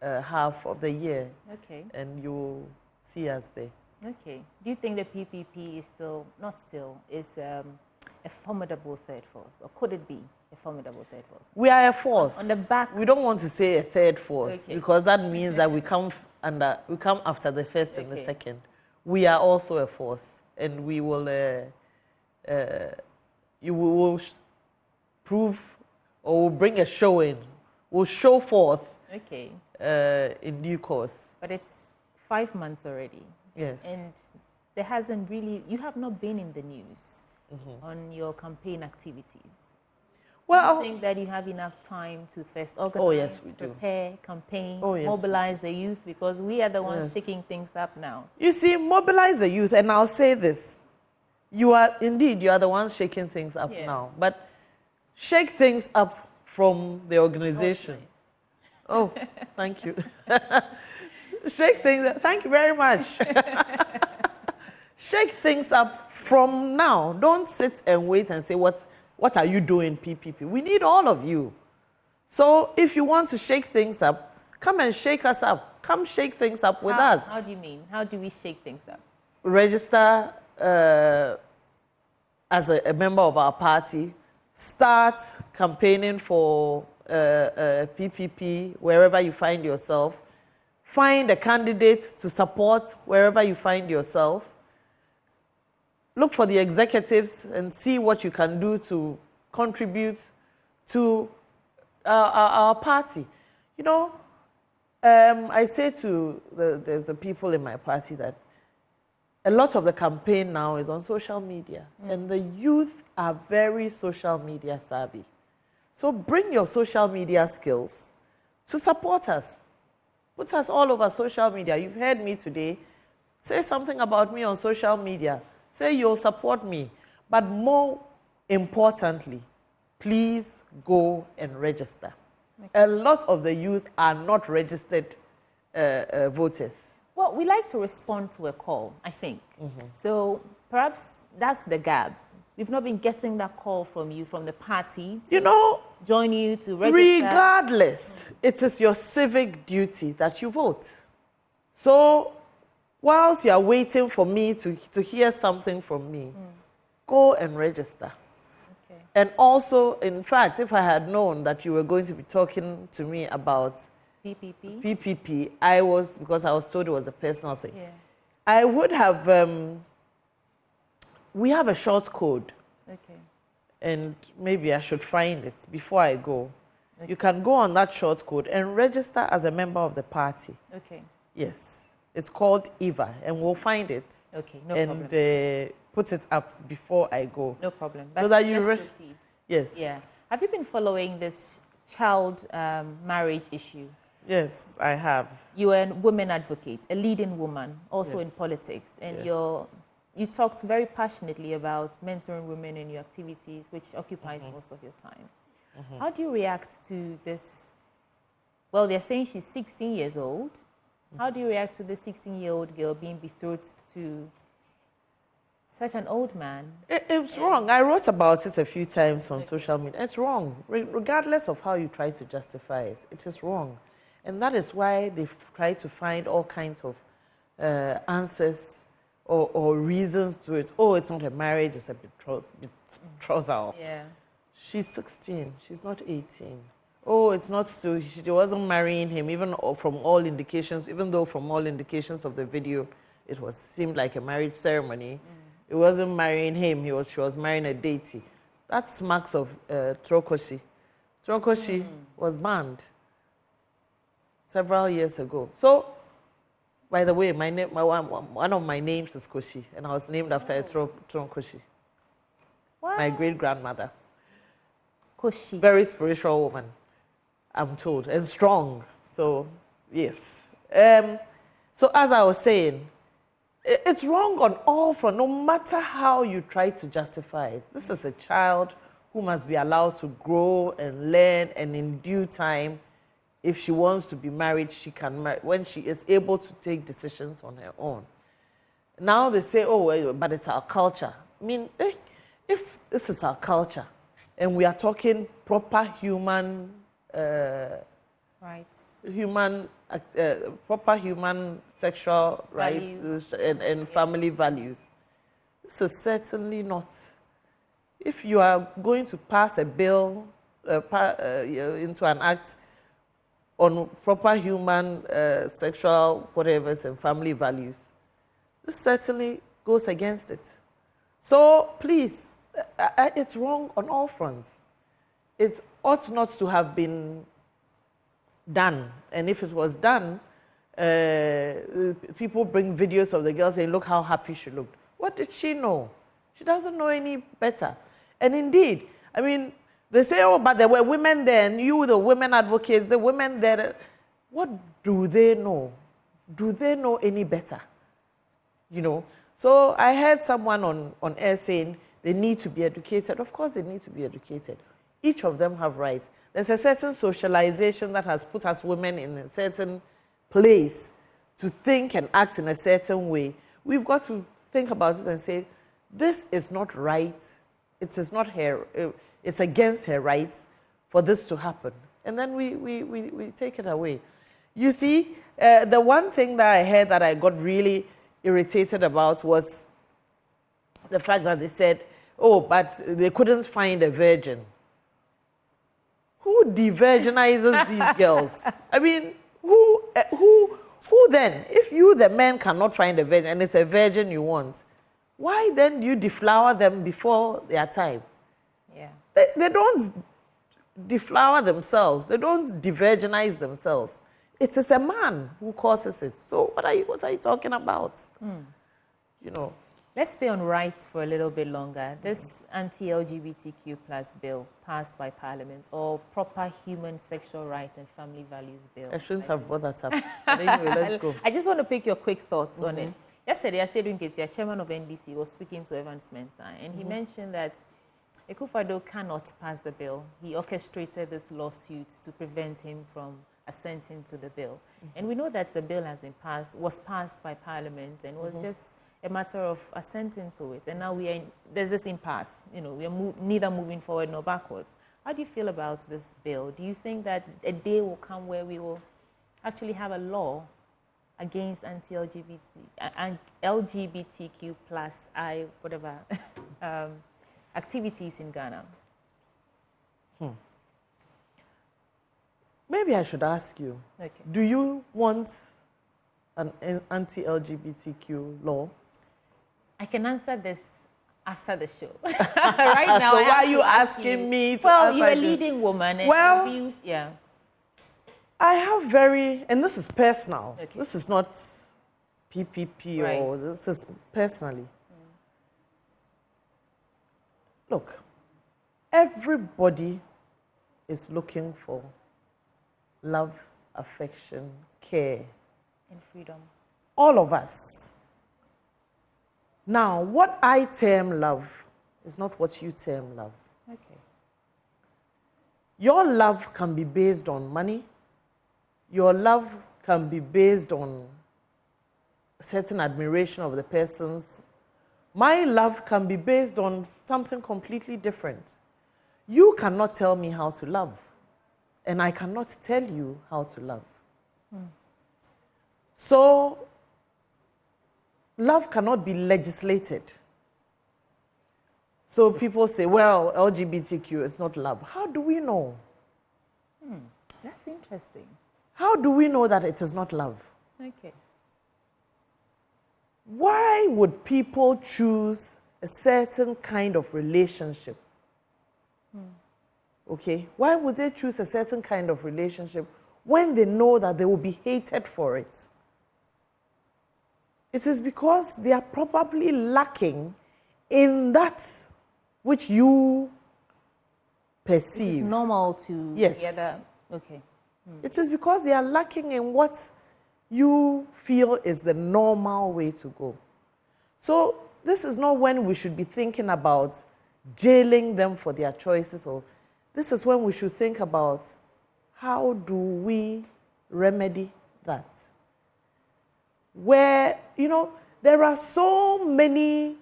half of the year. Okay. And you'll see us there. Okay. Do you think the PPP is still, not still, is a formidable third force? Or could it be a formidable third force? We are a force. On the back. We don't want to say a third force, Okay. because that means that we come after the first and the second. We are also a force, and we will you will prove, or will bring a showing. We'll show forth in due course. But it's 5 months already. Yes. And there hasn't really, you have not been in the news on your campaign activities. Well, do you think that you have enough time to first organize, prepare, campaign, mobilize the youth? Because we are the ones shaking things up now. You see, mobilize the youth, and I'll say this. You are the ones shaking things up now. But shake things up from the organization. Oh, thank you. Shake things up. Thank you very much. Shake things up from now. Don't sit and wait and say, what are you doing, PPP? We need all of you. So if you want to shake things up, come and shake us up. Come shake things up with us. How do you mean? How do we shake things up? Register as a member of our party. Start campaigning for PPP wherever you find yourself. Find a candidate to support wherever you find yourself. Look for the executives and see what you can do to contribute to our party. You know, I say to the people in my party that a lot of the campaign now is on social media, and the youth are very social media savvy. So bring your social media skills to support us. Put us all over social media. You've heard me today. Say something about me on social media. Say you'll support me. But more importantly, please go and register. A lot of the youth are not registered voters. Well, we like to respond to a call, I think. So perhaps that's the gap. We've not been getting that call from you, from the party, to join you, to register. Regardless, it is your civic duty that you vote. So whilst you are waiting for me to hear something from me, go and register. Okay. And also, in fact, if I had known that you were going to be talking to me about PPP, because I was told it was a personal thing, I would have, we have a short code. Okay. And maybe I should find it before I go. Okay. You can go on that short code and register as a member of the party. Okay. Yes. It's called EVA, and we'll find it. Okay, no problem. And put it up before I go. No problem. So that you let's proceed. Yes. Yeah. Have you been following this child marriage issue? Yes, I have. You are a women advocate, a leading woman, also in politics, and you talked very passionately about mentoring women in your activities, which occupies most of your time. How do you react to this? Well, they're saying she's 16 years old, How do you react to this 16-year-old girl being betrothed to such an old man? It's wrong. I wrote about it a few times on social media. It's wrong. Regardless of how you try to justify it, it is wrong. And that is why they try to find all kinds of answers or reasons to it. Oh, it's not a marriage, it's a betrothal. Yeah. She's 16, she's not 18. Oh, it's not so, she wasn't marrying him, even from all indications, even though from all indications of the video, it seemed like a marriage ceremony. It wasn't marrying him, she was marrying a deity. That smacks of Trokoshi. Trokoshi was banned several years ago. So, by the way, one of my names is Koshi, and I was named after a Trokoshi. My great-grandmother. Koshi. Very spiritual woman, I'm told, and strong. So, yes. So, as I was saying, it's wrong on all fronts, no matter how you try to justify it. This is a child who must be allowed to grow and learn, and in due time, if she wants to be married, she can marry when she is able to take decisions on her own. Now they say, oh, but it's our culture. I mean, if this is our culture, and we are talking proper human rights, proper human sexual rights and family values, this is certainly not. If you are going to pass a bill into an act on proper human sexual whatever and family values, this certainly goes against it. So please, it's wrong on all fronts. It ought not to have been done. And if it was done, people bring videos of the girl saying, look how happy she looked. What did she know? She doesn't know any better. And indeed, I mean, they say, oh, but there were women then, you, the women advocates, the women there. What do they know? Do they know any better? You know? So I heard someone on air saying they need to be educated. Of course they need to be educated. Each of them have rights. There's a certain socialization that has put us women in a certain place to think and act in a certain way. We've got to think about it and say, this is not right. It is not her. It's against her rights for this to happen. And then we take it away. You see, the one thing that I heard that I got really irritated about was the fact that they said, oh, but they couldn't find a virgin. Who de-virginizes these girls? I mean, who then? If you, the men, cannot find a virgin and it's a virgin you want, why then do you deflower them before their time? Yeah. They don't deflower themselves. They don't de-virginize themselves. It is a man who causes it. So what are you talking about? You know. Let's stay on rights for a little bit longer. This anti-LGBTQ plus bill passed by Parliament, or proper human sexual rights and family values bill. I shouldn't have brought that up. But anyway, let's go. I just want to pick your quick thoughts on it. Yesterday, Asiedu, chairman of NDC, was speaking to Evans Mensah, and he mentioned that Akufo-Addo cannot pass the bill. He orchestrated this lawsuit to prevent him from assenting to the bill. And we know that the bill was passed by Parliament, and was just a matter of assenting to it. And now there's this impasse. You know, we're neither moving forward nor backwards. How do you feel about this bill? Do you think that a day will come where we will actually have a law against LGBTQ plus activities in Ghana? Maybe I should ask you, do you want an anti-LGBTQ law? I can answer this after the show. Right now, so why are you asking me to Well, answer? you're a leading woman. And views, yeah. I have and this is personal. This is not PPP or this is personally. Look, everybody is looking for love, affection, care. And freedom. All of us. Now, what I term love is not what you term love. Okay. Your love can be based on money. Your love can be based on a certain admiration of the person's. My love can be based on something completely different. You cannot tell me how to love, and I cannot tell you how to love. So, love cannot be legislated. So people say, well, LGBTQ is not love. How do we know? That's interesting. How do we know that it is not love? Okay. Why would people choose a certain kind of relationship? Okay, why would they choose a certain kind of relationship when they know that they will be hated for it? It is because they are probably lacking in that which you perceive. It's normal to Yes. the other. Okay. It is because they are lacking in what you feel is the normal way to go. So this is not when we should be thinking about jailing them for their choices, or this is when we should think about how do we remedy that. Where, there are so many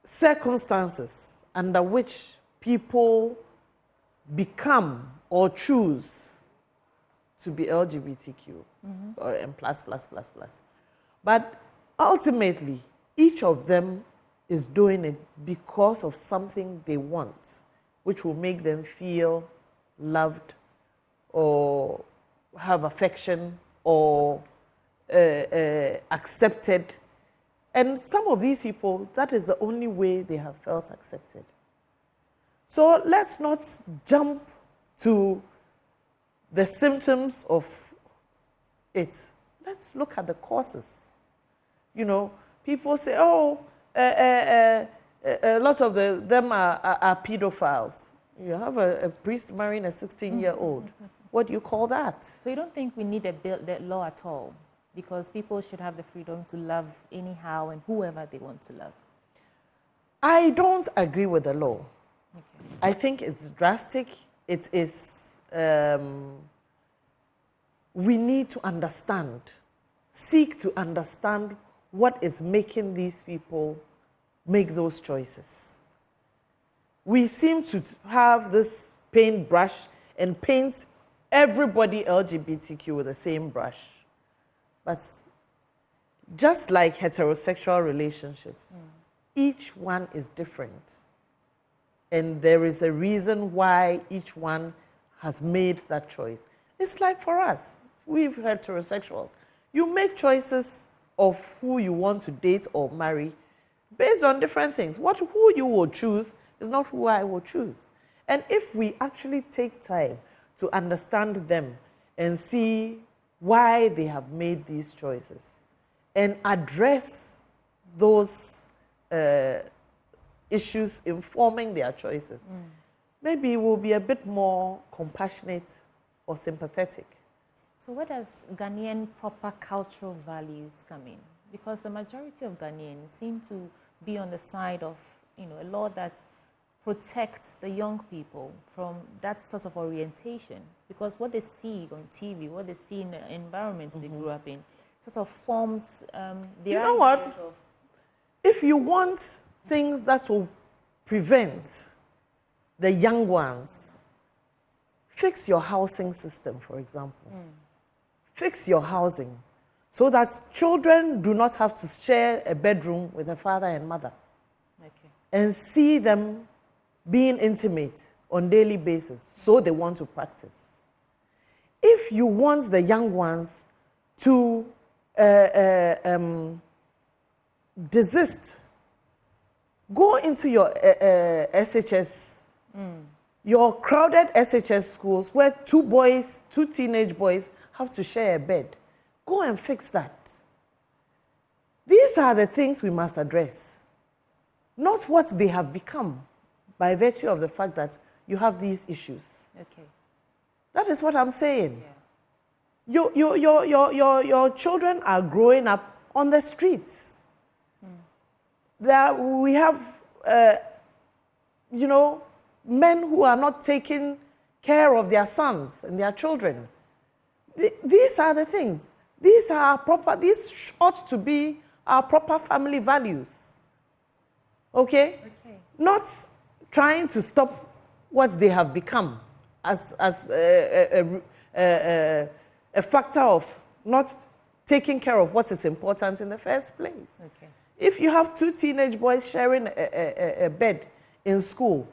circumstances under which people become or choose to be LGBTQ and plus. But ultimately, each of them is doing it because of something they want, which will make them feel loved or have affection or accepted. And some of these people, that is the only way they have felt accepted. So let's not jump to the symptoms of it. Let's look at the causes. People say, a lot of them are pedophiles. You have a priest marrying a 16-year-old. What do you call that? So you don't think we need that law at all? Because people should have the freedom to love anyhow and whoever they want to love. I don't agree with the law. Okay. I think it's drastic. It is, we need to understand, seek to understand what is making these people make those choices. We seem to have this paintbrush and paint everybody LGBTQ with the same brush. But just like heterosexual relationships, each one is different. And there is a reason why each one has made that choice. It's like for us, we've heterosexuals. You make choices of who you want to date or marry based on different things. Who you will choose is not who I will choose. And if we actually take time to understand them and see why they have made these choices and address those issues informing their choices, maybe we'll be a bit more compassionate or sympathetic. So where does Ghanaian proper cultural values come in? Because the majority of Ghanaians seem to be on the side of, a law that protects the young people from that sort of orientation. Because what they see on TV, what they see in the environments they grew up in, sort of forms their You know what? If you want things that will prevent the young ones, fix your housing system, for example. Fix your housing so that children do not have to share a bedroom with a father and mother. Okay. And see them being intimate on a daily basis, so they want to practice. If you want the young ones to desist, go into your SHS, your crowded SHS schools where two teenage boys have to share a bed. Go and fix that. These are the things we must address, not what they have become by virtue of the fact that you have these issues. Okay. That is what I'm saying. Yeah. Your children are growing up on the streets. We have, men who are not taking care of their sons and their children. These are the things. These ought to be our proper family values. Okay? Not trying to stop what they have become as a factor of not taking care of what is important in the first place. Okay. If you have 2 teenage boys sharing a bed in school,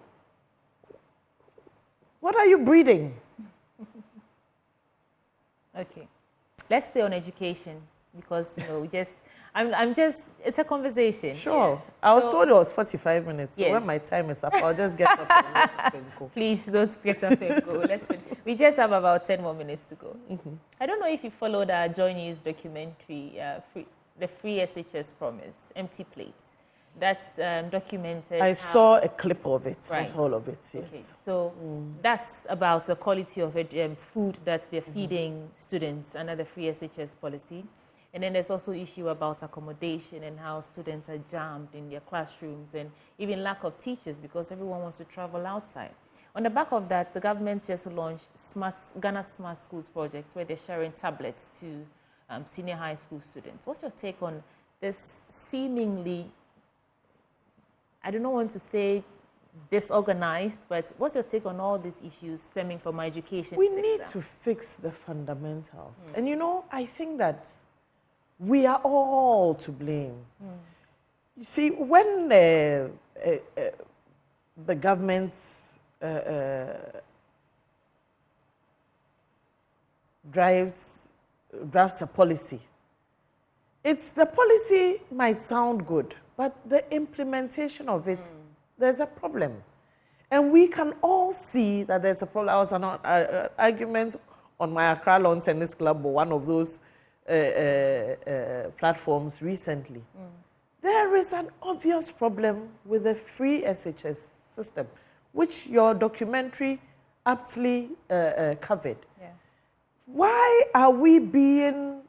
what are you breeding? Okay. Let's stay on education because, it's a conversation. Sure. I was told it was 45 minutes. So when my time is up, I'll just get up and go. Please don't get up and go. We just have about 10 more minutes to go. I don't know if you followed our Joy News documentary, The Free SHS Promise, Empty Plates. That's documented. I saw a clip of it, right. Not all of it, yes. Okay. So that's about the quality of food that they're feeding students under the Free SHS policy. And then there's also issue about accommodation and how students are jammed in their classrooms and even lack of teachers because everyone wants to travel outside. On the back of that, the government just launched Ghana Smart Schools projects where they're sharing tablets to senior high school students. What's your take on this seemingly, I don't want to say disorganized, but what's your take on all these issues stemming from our education We sector? need to fix the fundamentals. And I think that we are all to blame. You see, when the government drafts a policy, the policy might sound good, but the implementation of it, there's a problem. And we can all see that there's a problem. I was on an argument on my Accra Lawn Tennis Club, or one of those platforms recently. There is an obvious problem with the free SHS system, which your documentary aptly covered. Yeah. Why are we being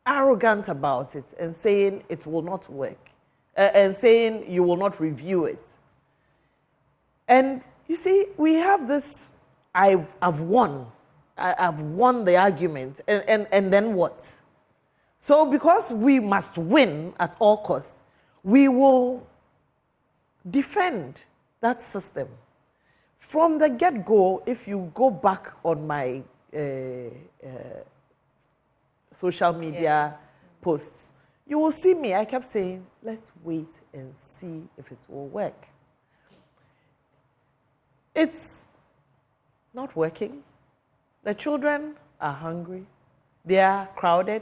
arrogant about it and saying it will not work, and saying you will not review it? And you see, we have this, I've won the argument, and then what? So because we must win at all costs, we will defend that system. From the get-go, if you go back on my social media posts, you will see me. I kept saying, let's wait and see if it will work. It's not working. The children are hungry. They are crowded.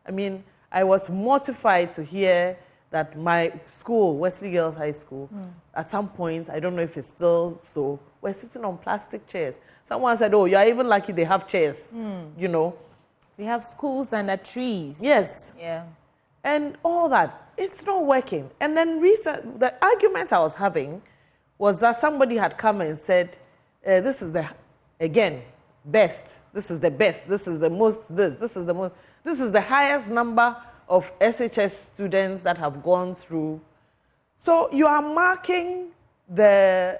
I mean, I was mortified to hear that my school, Wesley Girls High School, at some point, I don't know if it's still so, we're sitting on plastic chairs. Someone said, oh, you're even lucky they have chairs, We have schools under trees. Yes. Yeah. And all that. It's not working. And then the argument I was having was that somebody had come and said, this is the, again, best. This is the best. This is the most this is the most. This is the highest number of SHS students that have gone through. So you are marking the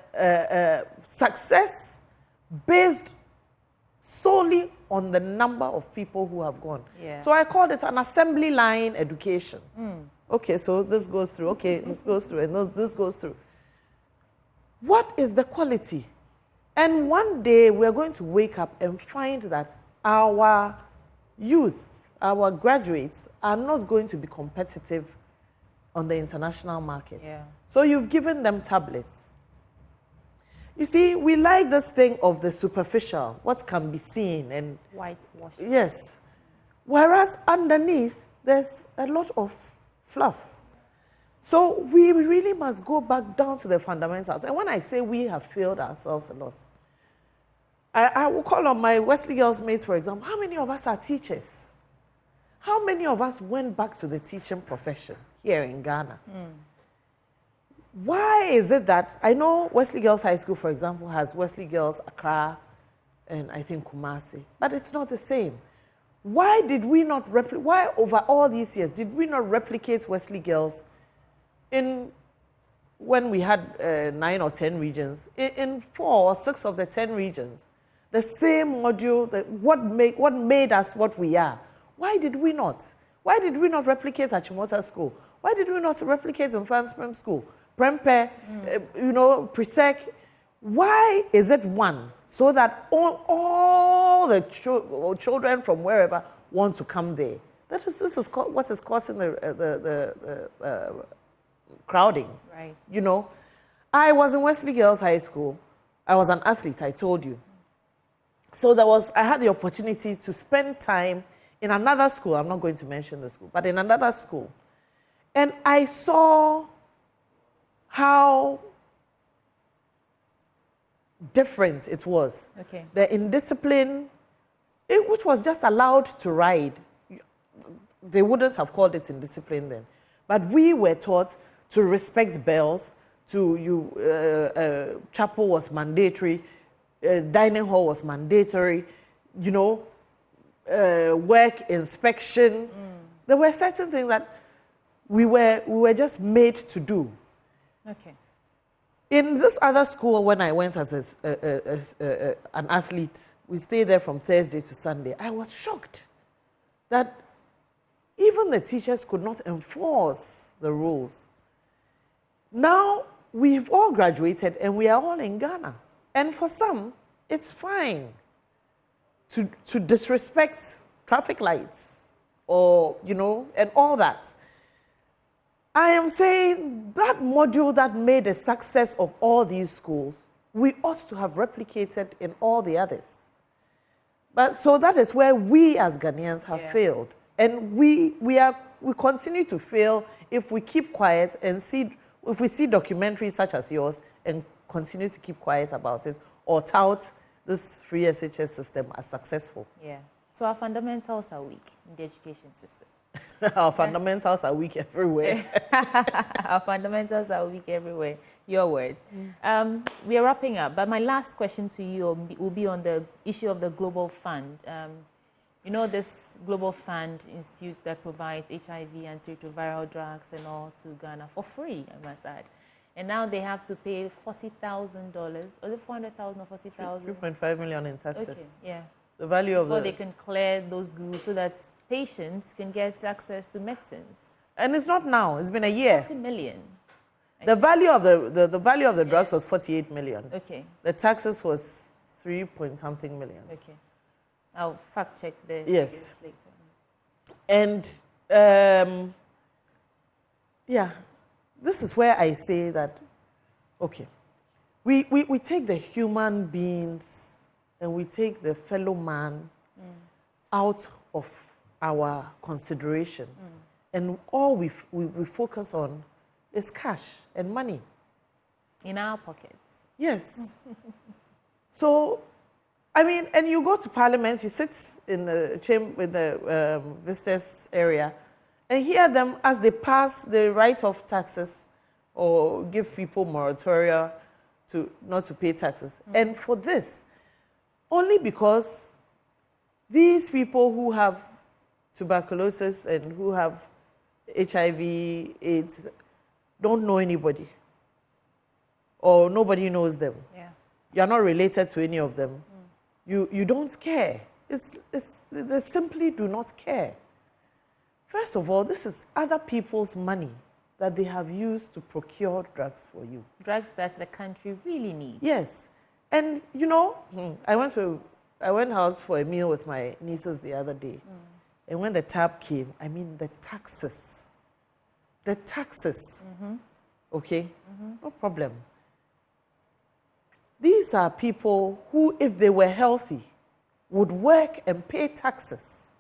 success based solely on the number of people who have gone. Yeah. So I called it an assembly line education. Okay, so this goes through. Okay, this goes through, and this goes through. What is the quality? And one day we're going to wake up and find that our youth, our graduates, are not going to be competitive on the international market. Yeah. So you've given them tablets. You see, we like this thing of the superficial, what can be seen and whitewash. Yes. Whereas underneath, there's a lot of fluff. So we really must go back down to the fundamentals. And when I say we have failed ourselves a lot, I will call on my Wesley Girls mates, for example. How many of us are teachers? How many of us went back to the teaching profession here in Ghana? Why is it that, I know Wesley Girls High School, for example, has Wesley Girls Accra and I think Kumasi, but it's not the same. Why did we not why over all these years did we not replicate Wesley Girls when we had 9 or 10 regions, in 4 or 6 of the 10 regions? the same module, what made us what we are. Why did we not? Why did we not replicate Achimota School? Why did we not replicate Mfanspem School? Prempe, Presec. Why is it one? So that all the children from wherever want to come there. This is what is causing the crowding. Right. I was in Wesley Girls High School. I was an athlete, I told you. So I had the opportunity to spend time in another school. I'm not going to mention the school, but in another school. And I saw how different it was. Okay. The indiscipline, which was just allowed to ride. They wouldn't have called it indiscipline then. But we were taught to respect bells, chapel was mandatory, dining hall was mandatory, work inspection. There were certain things that we were just made to do. Okay. In this other school, when I went as an athlete, we stayed there from Thursday to Sunday. I was shocked that even the teachers could not enforce the rules. Now, we've all graduated and we are all in Ghana. And for some, it's fine to disrespect traffic lights or, and all that. I am saying that module that made a success of all these schools, we ought to have replicated in all the others. But so that is where we as Ghanaians have failed. And we continue to fail if we keep quiet and if we see documentaries such as yours and continue to keep quiet about it or tout this free SHS system as successful. Yeah. So our fundamentals are weak in the education system. Our fundamentals are weak everywhere. Our fundamentals are weak everywhere. Your words. We are wrapping up, but my last question to you will be on the issue of the Global Fund. This Global Fund institutes that provides HIV, antiretroviral drugs and all to Ghana for free, I must add. And now they have to pay $40,000, or is it 400,000 or 40,000? 3.5 million in taxes. Okay, yeah. The value of before they can clear those goods so that patients can get access to medicines. And it's not now, it's been a year. 40 million. The value of the value of the drugs was 48 million. Okay. The taxes was 3-point-something million. Okay. I'll fact check the yes. Later. And this is where I say that, okay, we take the human beings and we take the fellow man out of our consideration. And all we focus on is cash and money. In our pockets. Yes. So, and you go to Parliament, you sit in the chamber, in the visitors area, and hear them as they pass the write-off taxes or give people moratoria not to pay taxes. And for this, only because these people who have tuberculosis and who have HIV, AIDS, don't know anybody. Or nobody knows them. Yeah. You're not related to any of them. You don't care. They simply do not care. First of all, this is other people's money that they have used to procure drugs for you. Drugs that the country really needs. Yes. And, I went out for a meal with my nieces the other day. And when the tab came, the taxes. The taxes. Okay? No problem. These are people who, if they were healthy, would work and pay taxes.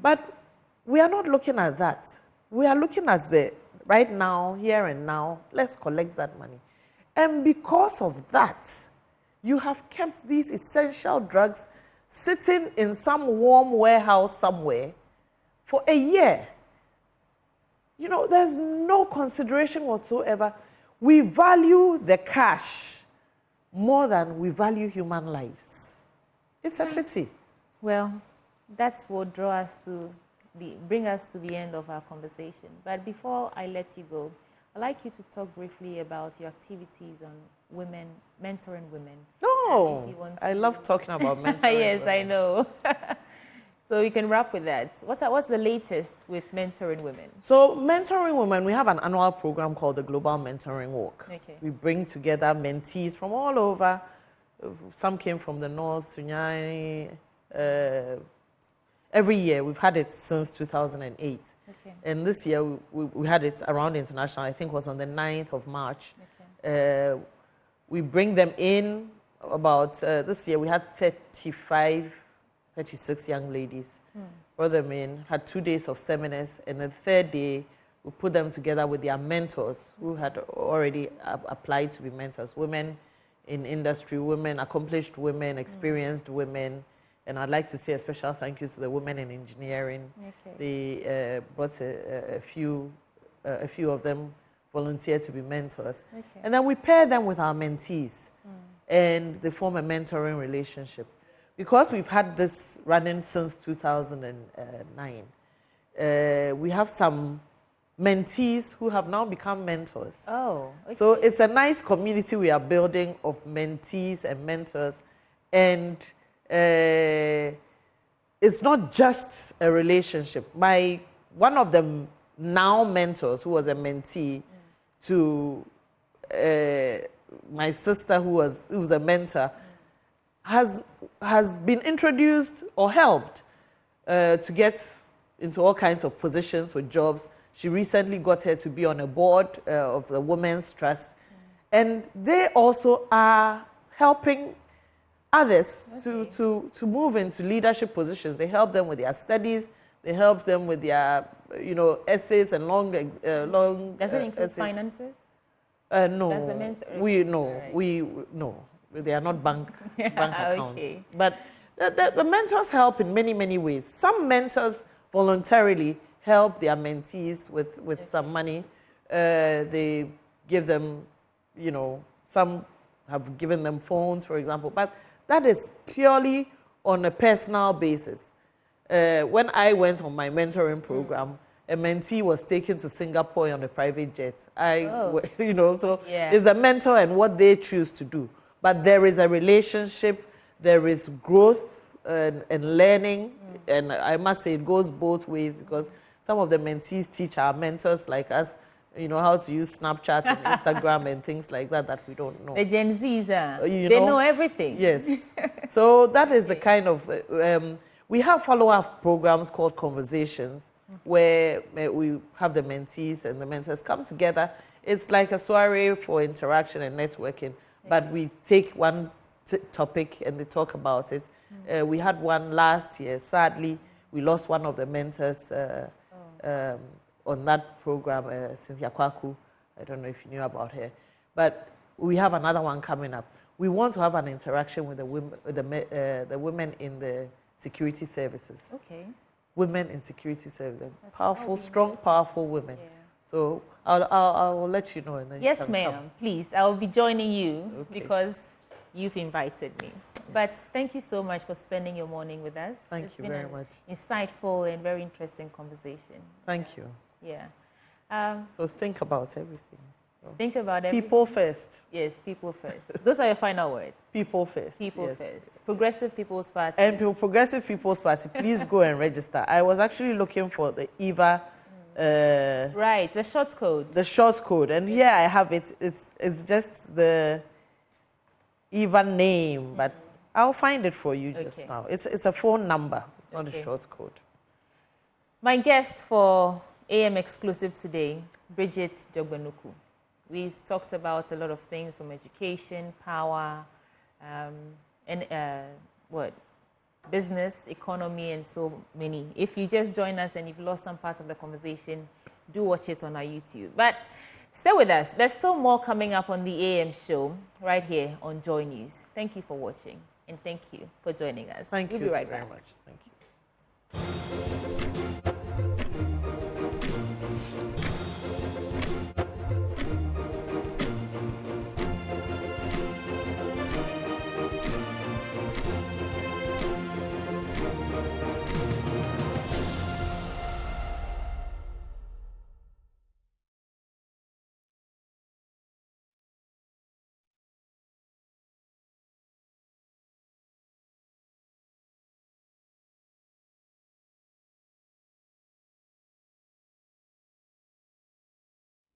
But we are not looking at that. We are looking at the right now, here and now, let's collect that money. And because of that, you have kept these essential drugs sitting in some warm warehouse somewhere for a year. There's no consideration whatsoever. We value the cash more than we value human lives. It's a pity. Well, that's what bring us to the end of our conversation. But before I let you go, I'd like you to talk briefly about your activities on women, mentoring women. Oh, No, I love talking about mentoring. Yes, I know. So we can wrap with that. What's the latest with mentoring women? So mentoring women, we have an annual program called the Global Mentoring Walk. Okay. We bring together mentees from all over. Some came from the north, Sunyani. Every year, we've had it since 2008. Okay. And this year, we had it around international, I think it was on the 9th of March. Okay. We bring them in about, this year we had 36 young ladies. Brought them in, had 2 days of seminars, and the third day, we put them together with their mentors who had already applied to be mentors. Women in industry, women, accomplished women, experienced women. And I'd like to say a special thank you to the women in engineering. Okay. They brought a few of them volunteered to be mentors. Okay. And then we pair them with our mentees, and they form a mentoring relationship. Because we've had this running since 2009, we have some mentees who have now become mentors. Oh, okay. So it's a nice community we are building of mentees and mentors. And it's not just a relationship. One of the now mentors, who was a mentee to my sister, who was a mentor, has been introduced or helped to get into all kinds of positions with jobs. She recently got her to be on a board of the Women's Trust. And they also are helping others to move into leadership positions. They help them with their studies. They help them with their, essays and long. Does it include essays. Finances? No. Does the mentor? No. They are not bank accounts. Okay. But the mentors help in many, many ways. Some mentors voluntarily help their mentees with some money. They give them, some have given them phones, for example. But that is purely on a personal basis. When I went on my mentoring program, a mentee was taken to Singapore on a private jet. It's a mentor and what they choose to do. But there is a relationship, there is growth and learning, and I must say it goes both ways, because some of the mentees teach our mentors like us, how to use Snapchat and Instagram and things like that we don't know. The Gen Zs, they know everything. Yes. So that is the kind of, we have follow-up programs called Conversations, where we have the mentees and the mentors come together. It's like a soiree for interaction and networking, but we take one topic and they talk about it. We had one last year. Sadly, we lost one of the mentors on that program, Cynthia Kwaku. I don't know if you knew about her. But we have another one coming up. We want to have an interaction with the women in the security services. Okay. Women in security services. Powerful, strong, powerful women. Yeah. So I'll let you know. And then yes, ma'am. Please, I will be joining you because you've invited me. But thank you so much for spending your morning with us. Thank you very much. Insightful and very interesting conversation. Thank you. Yeah. So think about everything. Think about everything. People first. Yes, people first. Those are your final words. People first. People first. Progressive People's Party. And Progressive People's Party, please go and register. I was actually looking for the EVA. Right, the short code. The short code. And here I have it. It's just the EVA name, but I'll find it for you just now. It's a phone number. It's not a short code. My guest for AM Exclusive today, Bridget Jogbanuku. We've talked about a lot of things from education, power, and business, economy, and so many. If you just joined us and you've lost some parts of the conversation, do watch it on our YouTube. But stay with us. There's still more coming up on the AM show right here on Joy News. Thank you for watching, and thank you for joining us. Thank you we'll be right very back. much. Thank you.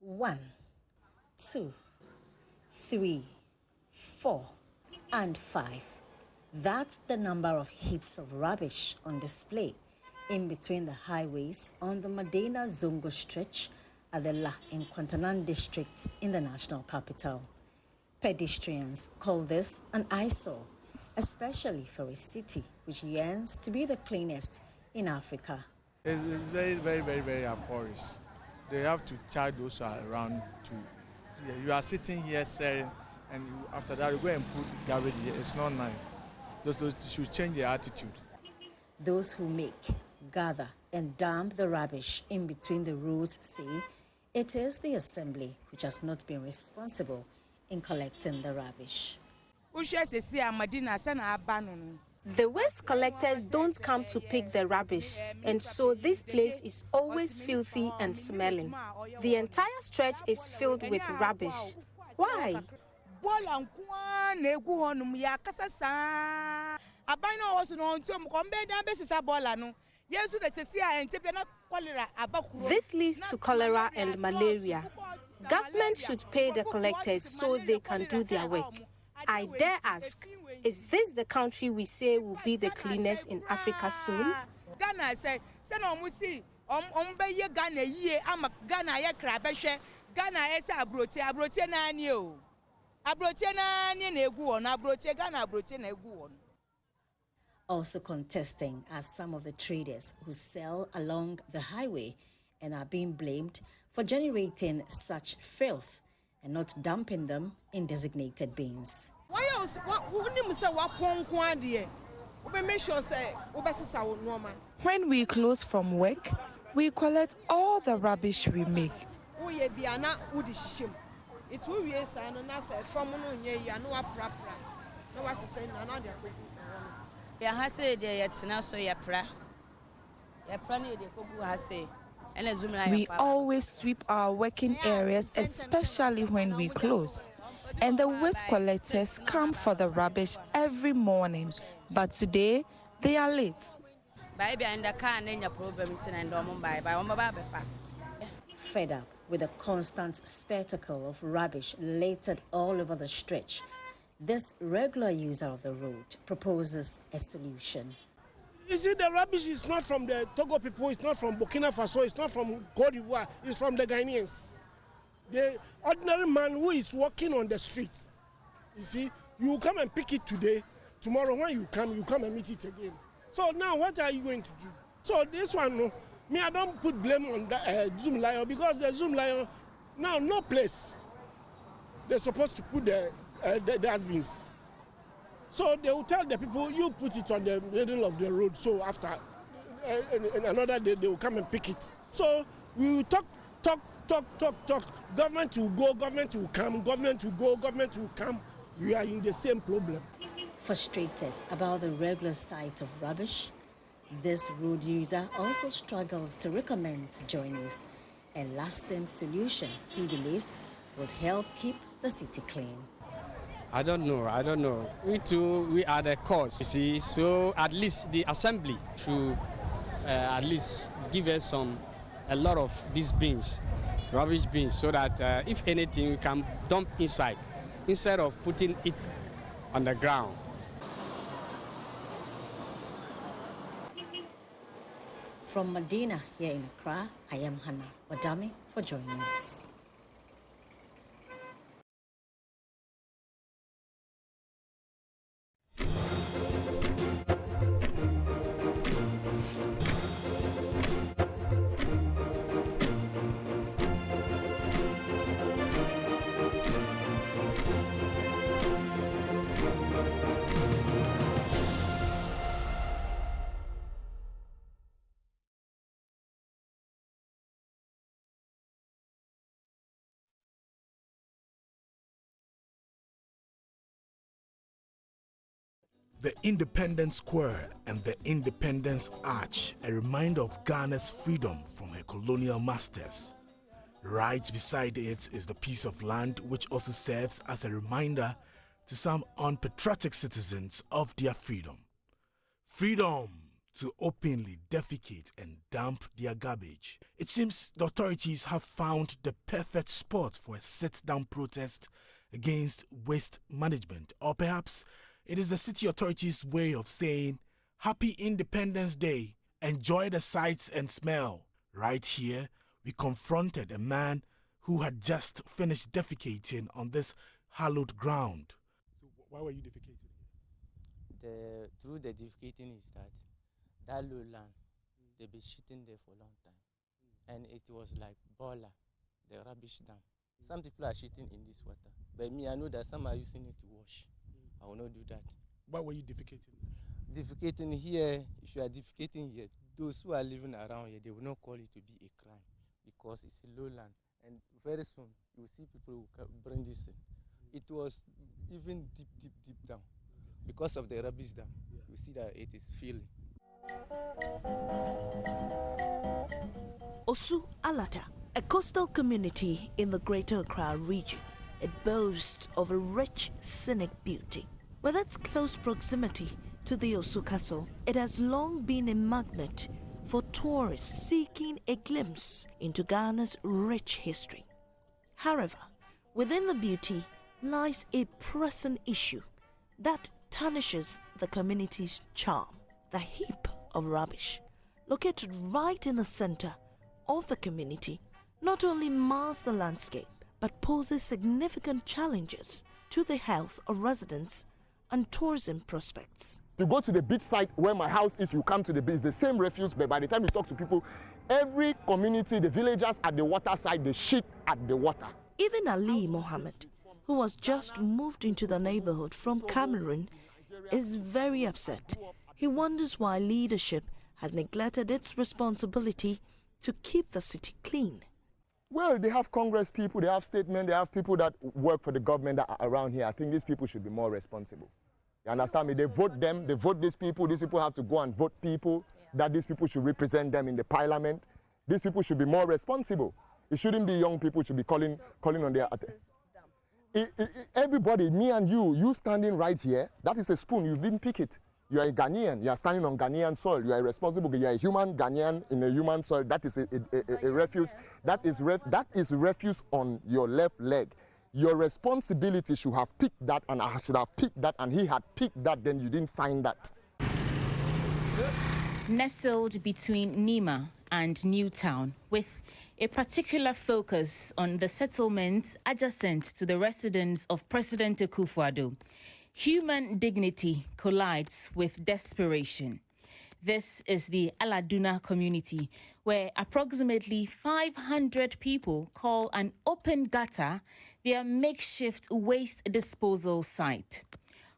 1, 2, 3, 4, and 5. That's the number of heaps of rubbish on display in between the highways on the Medina-Zongo stretch at the La Nkwantanan district in the national capital. Pedestrians call this an eyesore, especially for a city which yearns to be the cleanest in Africa. It's very abhorrent. They have to charge those who are around too. Yeah, you are sitting here selling, and after that you go and put garbage here. It's not nice. Those should change their attitude. Those who make, gather, and dump the rubbish in between the roads say it is the assembly which has not been responsible in collecting the rubbish. The waste collectors don't come to pick the rubbish, and so this place is always filthy and smelling. The entire stretch is filled with rubbish. Why? This leads to cholera and malaria. Government should pay the collectors so they can do their work. I dare ask, is this the country we say will be the cleanest in Africa soon? Also contesting are some of the traders who sell along the highway and are being blamed for generating such filth and not dumping them in designated bins. When we close from work, we collect all the rubbish we make. We always sweep our working areas, especially when we close. And the waste collectors come for the rubbish every morning, but today they are late. Fed up with the constant spectacle of rubbish littered all over the stretch, this regular user of the road proposes a solution. You see, the rubbish is not from the Togo people, it's not from Burkina Faso, it's not from Cote d'Ivoire, it's from the Ghanaians. The ordinary man who is walking on the street, you see, you come and pick it today, tomorrow when you come and meet it again. So now what are you going to do? So this one, no, me, I don't put blame on the Zoom Lion, because the Zoom Lion, now no place they're supposed to put the dustbins. So they will tell the people, you put it on the middle of the road, so after another day they will come and pick it. So we will talk. Government will go, government will come, government will go, government will come. We are in the same problem. Frustrated about the regular sight of rubbish, this road user also struggles to recommend to journalists a lasting solution he believes would help keep the city clean. I don't know. We too, we are the cause, you see, so at least the assembly should at least give us a lot of these bins, rubbish bins, so that if anything we can dump inside instead of putting it on the ground. From Medina here in Accra, I am Hannah Wadami for Joy News. The Independence Square and the Independence Arch, a reminder of Ghana's freedom from her colonial masters. Right beside it is the piece of land which also serves as a reminder to some unpatriotic citizens of their freedom. Freedom to openly defecate and dump their garbage. It seems the authorities have found the perfect spot for a sit-down protest against waste management. Or perhaps it is the city authorities' way of saying, Happy Independence Day, enjoy the sights and smell. Right here, we confronted a man who had just finished defecating on this hallowed ground. So why were you defecating? Through the defecating is that low land, they've been shitting there for a long time. And it was like Bola, the rubbish dam. Some people are shitting in this water. But me, I know that some are using it to wash. I will not do that. Why were you defecating? Defecating here, if you are defecating here, those who are living around here, they will not call it to be a crime because it's a low land. And very soon, you will see people who can bring this in. It was even deep down. Because of the rubbish dam, you see that it is filling. Osu Alata, a coastal community in the Greater Accra region. It boasts of a rich scenic beauty. With its close proximity to the Osu Castle, it has long been a magnet for tourists seeking a glimpse into Ghana's rich history. However, within the beauty lies a pressing issue that tarnishes the community's charm. The heap of rubbish, located right in the center of the community, not only mars the landscape but poses significant challenges to the health of residents and tourism prospects. You go to the beach side where my house is, you come to the beach, the same refuse, but by the time you talk to people, every community, the villagers at the water side, they shit at the water. Even Ali Mohammed, who was just moved into the neighborhood from Cameroon, is very upset. He wonders why leadership has neglected its responsibility to keep the city clean. Well, they have Congress people, they have statements, they have people that work for the government that are around here. I think these people should be more responsible. You understand me? They vote them, they vote these people have to go and vote people, that these people should represent them in the parliament. These people should be more responsible. It shouldn't be young people should be calling on their... Everybody, me and you standing right here, that is a spoon, you didn't pick it. You are a Ghanaian, you are standing on Ghanaian soil, you are responsible, you are a human Ghanaian in a human soil, that is a refuse, that is refuse on your left leg. Your responsibility should have picked that, and I should have picked that, and he had picked that, then you didn't find that. Nestled between Nima and Newtown, with a particular focus on the settlements adjacent to the residence of President Akufo-Addo, human dignity collides with desperation. This is the Aladuna community, where approximately 500 people call an open gutter their makeshift waste disposal site.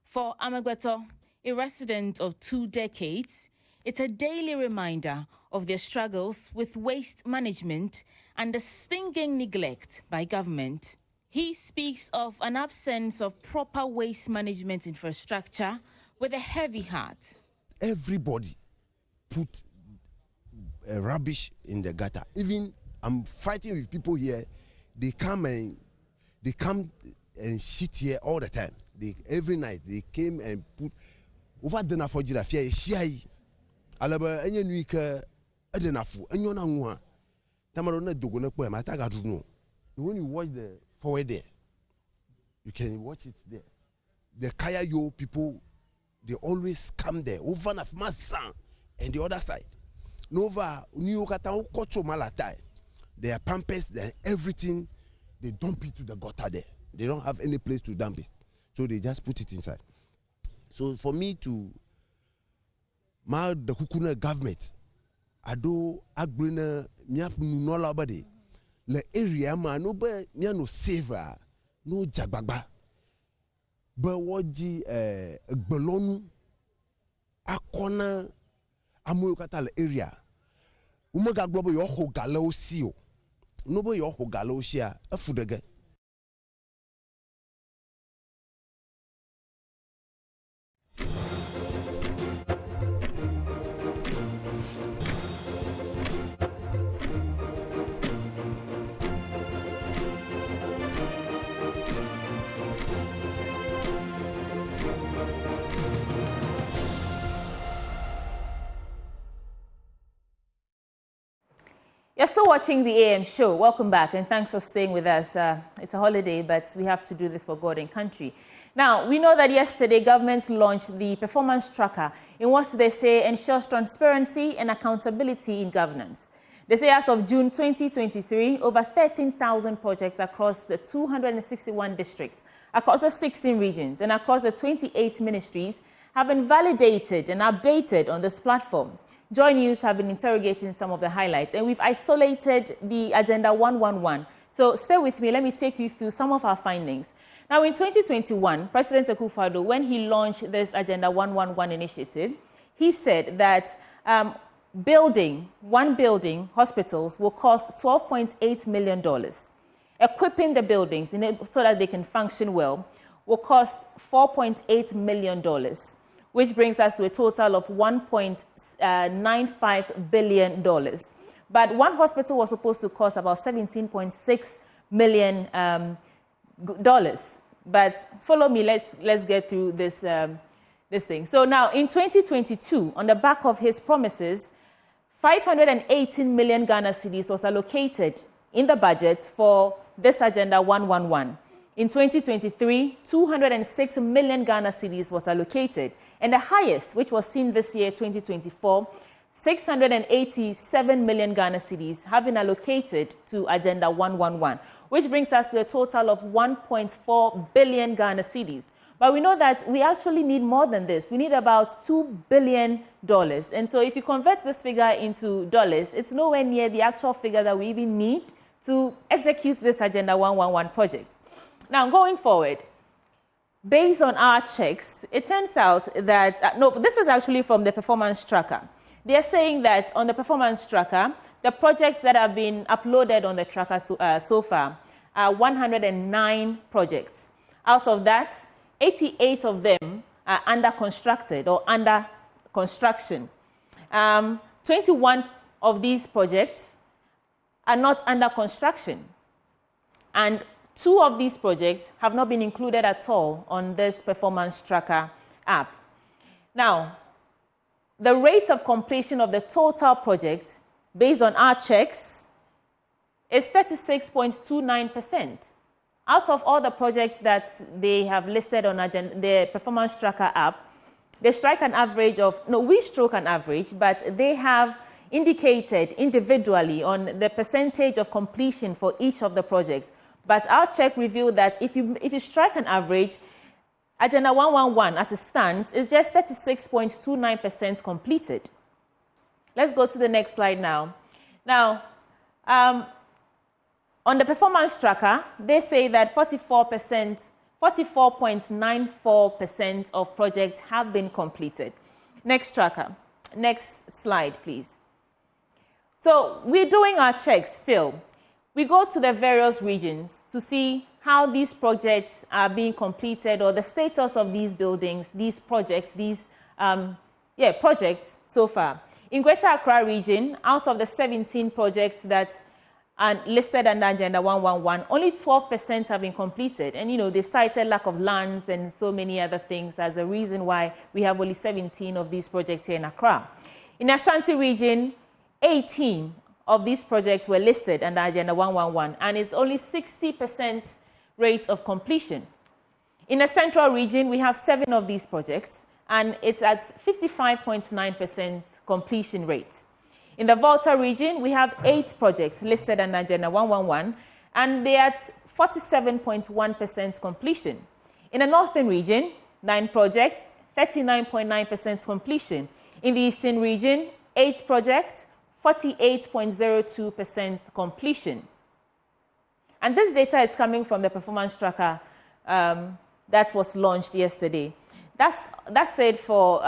For Amagbeto, a resident of 2 decades, it's a daily reminder of their struggles with waste management and the stinging neglect by government. He speaks of an absence of proper waste management infrastructure with a heavy heart. Everybody put rubbish in the gutter. Even I'm fighting with people here. They come and shit here all the time. Every night they came and put over the nafojira fia shai. Alaba enye nuika edenafu enyo na nwa. Tamaro na dogo na po ma taga no. When you watch the forward there, you can watch it there. The Kayayo people, they always come there. Over Nafmasan and the other side. Nova New Katao Kocho Malatai. Their pampers, their everything, they dump it to the gutter there. They don't have any place to dump it. So they just put it inside. So for me to the Kukuna government, Ado Agbina Miap Nola Badi, the area man no be no saver, no jagbagba. But what the Belonu Akona Amuyokata area. Umaga globo yo hogalo sio. Nobo yo hogalo shia afudege. You're still watching the AM show. Welcome back, and thanks for staying with us. It's a holiday, but we have to do this for God and country. Now, we know that yesterday government launched the performance tracker in what they say ensures transparency and accountability in governance. They say as of June 2023, over 13,000 projects across the 261 districts, across the 16 regions, and across the 28 ministries have been validated and updated on this platform. Joy News have been interrogating some of the highlights, and we've isolated the Agenda 111. So stay with me. Let me take you through some of our findings. Now, in 2021, President Akufo-Addo, when he launched this Agenda 111 initiative, he said that building hospitals will cost $12.8 million. Equipping the buildings so that they can function well will cost $4.8 million, which brings us to a total of $1.95 billion. But one hospital was supposed to cost about $17.6 million. But follow me, let's get through this thing. So now in 2022, on the back of his promises, 518 million Ghana cedis was allocated in the budget for this Agenda 111. In 2023, 206 million Ghana cedis was allocated. And the highest, which was seen this year, 2024, 687 million Ghana cedis have been allocated to Agenda 111, which brings us to a total of 1.4 billion Ghana cedis. But we know that we actually need more than this. We need about $2 billion. And so if you convert this figure into dollars, it's nowhere near the actual figure that we even need to execute this Agenda 111 project. Now, going forward, based on our checks, it turns out that, this is actually from the performance tracker. They are saying that on the performance tracker, the projects that have been uploaded on the tracker so far are 109 projects. Out of that, 88 of them are under constructed or under construction. 21 of these projects are not under construction. And 2 of these projects have not been included at all on this performance tracker app. Now, the rate of completion of the total project, based on our checks, is 36.29%. Out of all the projects that they have listed on the performance tracker app, they strike an average of, we stroke an average, but they have indicated individually on the percentage of completion for each of the projects. But our check revealed that if you strike an average, Agenda 111, as it stands, is just 36.29% completed. Let's go to the next slide now. Now, on the performance tracker, they say that 44.94% of projects have been completed. Next tracker. Next slide, please. So we're doing our checks still. We go to the various regions to see how these projects are being completed or the status of these buildings, these projects, projects so far. In Greater Accra region, out of the 17 projects that are listed under Agenda 111, only 12% have been completed. And, they cited lack of lands and so many other things as the reason why we have only 17 of these projects here in Accra. In Ashanti region, 18 of these projects were listed under Agenda 111, and it's only 60% rate of completion. In the Central region, we have 7 of these projects, and it's at 55.9% completion rate. In the Volta region, we have 8 projects listed under Agenda 111, and they're at 47.1% completion. In the Northern region, 9 projects, 39.9% completion. In the Eastern region, 8 projects, 48.02% completion. And this data is coming from the performance tracker that was launched yesterday. That's it for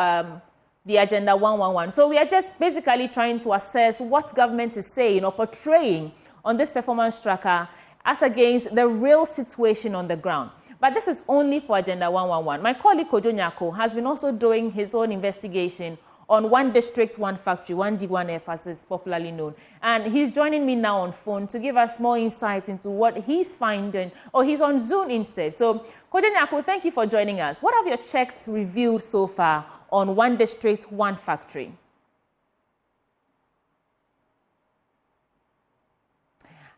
the Agenda 111. So we are just basically trying to assess what government is saying or portraying on this performance tracker as against the real situation on the ground. But this is only for Agenda 111. My colleague Kojo Nyako has been also doing his own investigation on One District, One Factory, 1D1F as it's popularly known. And he's joining me now on phone to give us more insights into what he's finding, or he's on Zoom instead. So, Kojo Nyako, thank you for joining us. What have your checks revealed so far on One District, One Factory?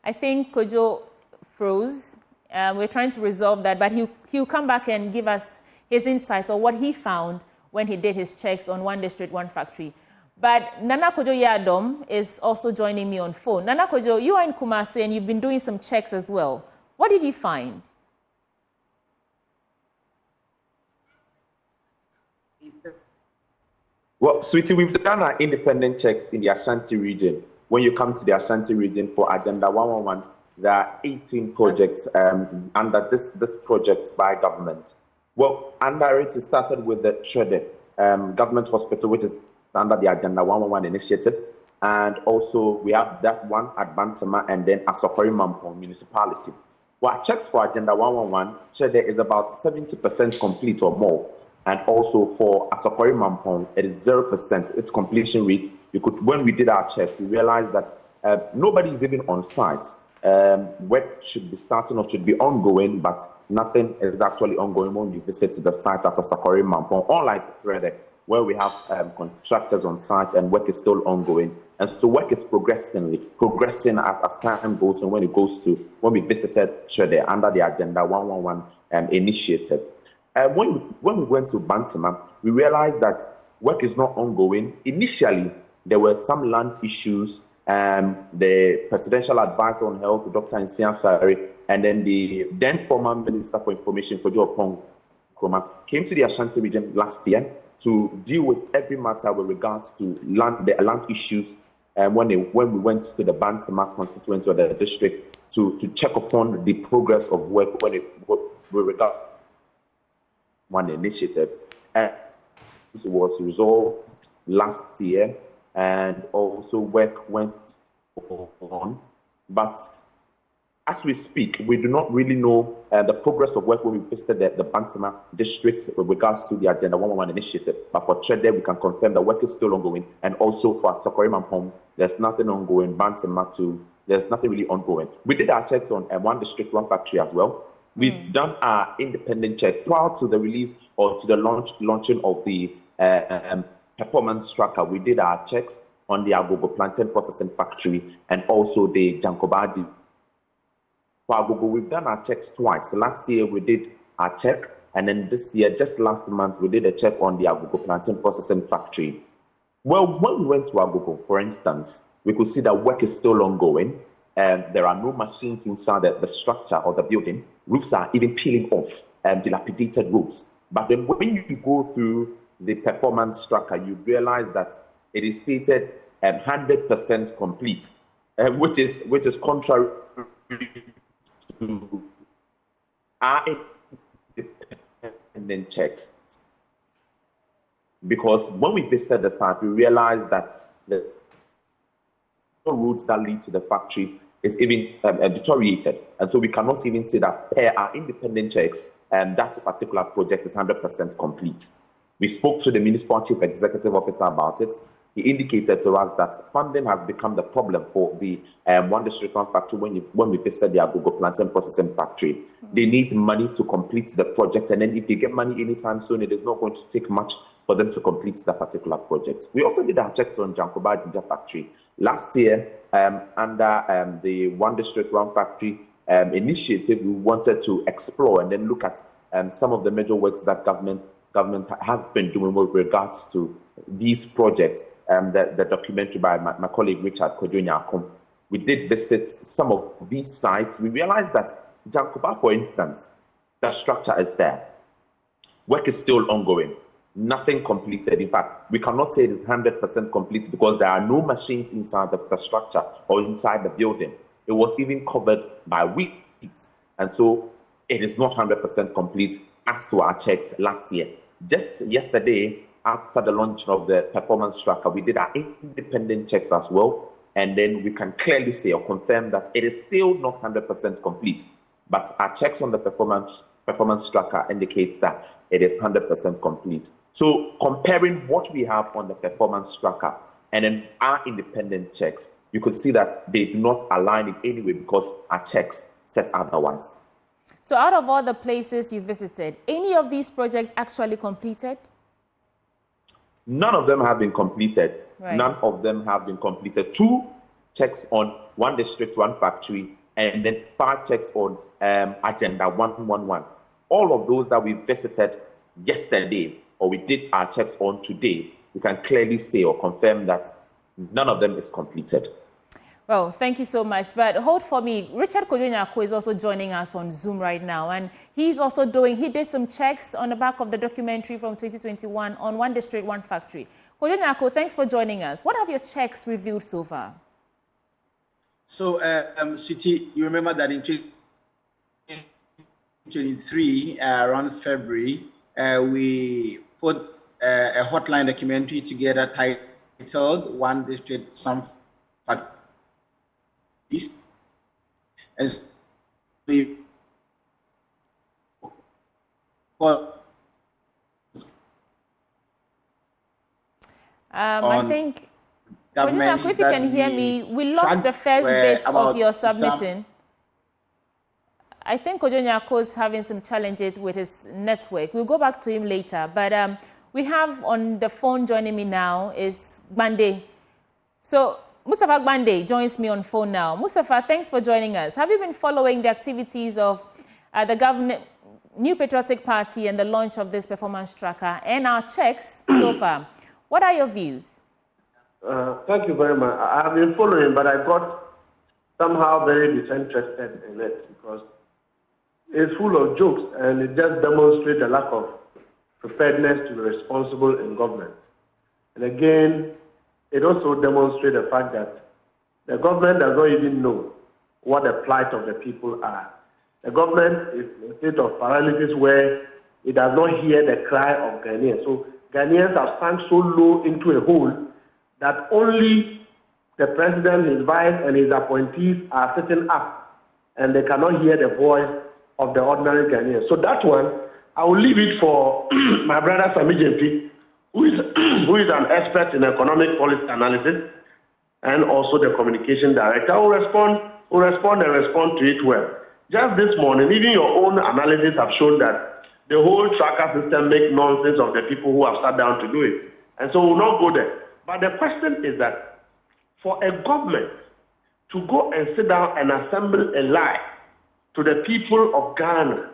I think Kojo froze. We're trying to resolve that, but he'll come back and give us his insights on what he found when he did his checks on one district, one factory. But Nana Kojo Yadom is also joining me on phone. Nana Kojo, you are in Kumasi and you've been doing some checks as well. What did you find? Well, sweetie, we've done our independent checks in the Ashanti region. When you come to the Ashanti region for Agenda 111, there are 18 projects under this project by government. Well, under it started with the Trede Government Hospital, which is under the Agenda 111 initiative. And also we have that one at Bantama and then Asokori Mampong municipality. Well, our checks for Agenda 111, Trede is about 70% complete or more. And also for Asokori Mampong, it is 0%. Its completion rate. When we did our checks, we realized that nobody is even on site. Work should be starting or should be ongoing, but nothing is actually ongoing when you visit the site at Asokori Mampong. Unlike Trede, where we have contractors on site and work is still ongoing. And so work is progressing as time goes on when we visited Trede under the Agenda 111 initiative. When we went to Bantama, we realized that work is not ongoing. Initially, there were some land issues. The presidential advisor on health, Dr. Nsia Sari, and then the then former Minister for Information, Kojo Opong Kroma, came to the Ashanti region last year to deal with every matter with regards to the land issues. When we went to the Bantama constituency or the district to check upon the progress of work with regard to one initiative, and it was resolved last year, and also work went on. But as we speak, we do not really know the progress of work when we visited the Bantama district with regards to the Agenda 111 initiative. But for Trede, we can confirm that work is still ongoing. And also for Asokori Mampong, there's nothing ongoing. Bantama too, there's nothing really ongoing. We did our checks on one district, one factory as well. We've done our independent check prior to the release or to the launching of the performance tracker. We did our checks on the Agogo plantain processing factory and also the Jankobadi. For Agogo, we've done our checks twice. Last year we did our check, and then this year, just last month, we did a check on the Agogo plantain processing factory. Well, when we went to Agogo, for instance, we could see that work is still ongoing. There are no machines inside the structure or the building. Roofs are even peeling off, dilapidated roofs. But then when you go through the performance tracker, you realize that it is stated 100% complete, which is contrary to our independent checks. Because when we visited the site, we realized that the roads that lead to the factory is even deteriorated. And so we cannot even say that per our independent checks, that particular project is 100% complete. We spoke to the municipal chief executive officer about it. He indicated to us that funding has become the problem for the one district, one factory when we visited the Agogo plantain processing factory. They need money to complete the project, and then if they get money anytime soon, it is not going to take much for them to complete that particular project. We also did our checks on Jankoba Ginger factory. Last year, under the one district, one factory initiative, we wanted to explore and then look at some of the major works that government has been doing with regards to these projects. The documentary by my colleague Richard Kojo. We did visit some of these sites. We realized that Jankoba, for instance, the structure is there. Work is still ongoing. Nothing completed. In fact, we cannot say it is 100% complete because there are no machines inside the structure or inside the building. It was even covered by weeds. And so it is not 100% complete as to our checks last year. Just yesterday, after the launch of the performance tracker, we did our independent checks as well. And then we can clearly say or confirm that it is still not 100% complete. But our checks on the performance tracker indicates that it is 100% complete. So comparing what we have on the performance tracker and then our independent checks, you could see that they do not align in any way because our checks says otherwise. So out of all the places you visited, any of these projects actually completed? None of them have been completed. Right. None of them have been completed. Two checks on one district, one factory, and then 5 checks on Agenda 111. All of those that we visited yesterday, or we did our checks on today, we can clearly say or confirm that none of them is completed. Well, thank you so much. But hold for me. Richard Kojo-Nyarko is also joining us on Zoom right now. And he did some checks on the back of the documentary from 2021 on One District, One Factory. Kojo-Nyarko, thanks for joining us. What have your checks revealed so far? So, Sweetie, you remember that in 2023, around February, we put a hotline documentary together titled One District, Some Factories. And we I think, if you can hear me, we lost the first bit of your submission. I think Kojo-Nyarko is having some challenges with his network. We'll go back to him later. But we have on the phone joining me now is Bande. So Mustafa Bande joins me on phone now. Mustafa, thanks for joining us. Have you been following the activities of the government, New Patriotic Party and the launch of this performance tracker and our checks so far? What are your views? Thank you very much. I have been following, but I got somehow very disinterested in it because it's full of jokes and it just demonstrates the lack of preparedness to be responsible in government. And again, it also demonstrates the fact that the government does not even know what the plight of the people are. The government is in a state of paralysis where it does not hear the cry of Ghanaians. So Ghanaians have sunk so low into a hole that only the president, his vice, and his appointees are sitting up, and they cannot hear the voice of the ordinary Ghanaians. So that one, I will leave it for my brother Sami Jempi, who is an expert in economic policy analysis, and also the communication director, who respond to it well. Just this morning, even your own analysis have shown that the whole tracker system makes nonsense of the people who have sat down to do it. And so we'll not go there. But the question is that for a government to go and sit down and assemble a lie to the people of Ghana,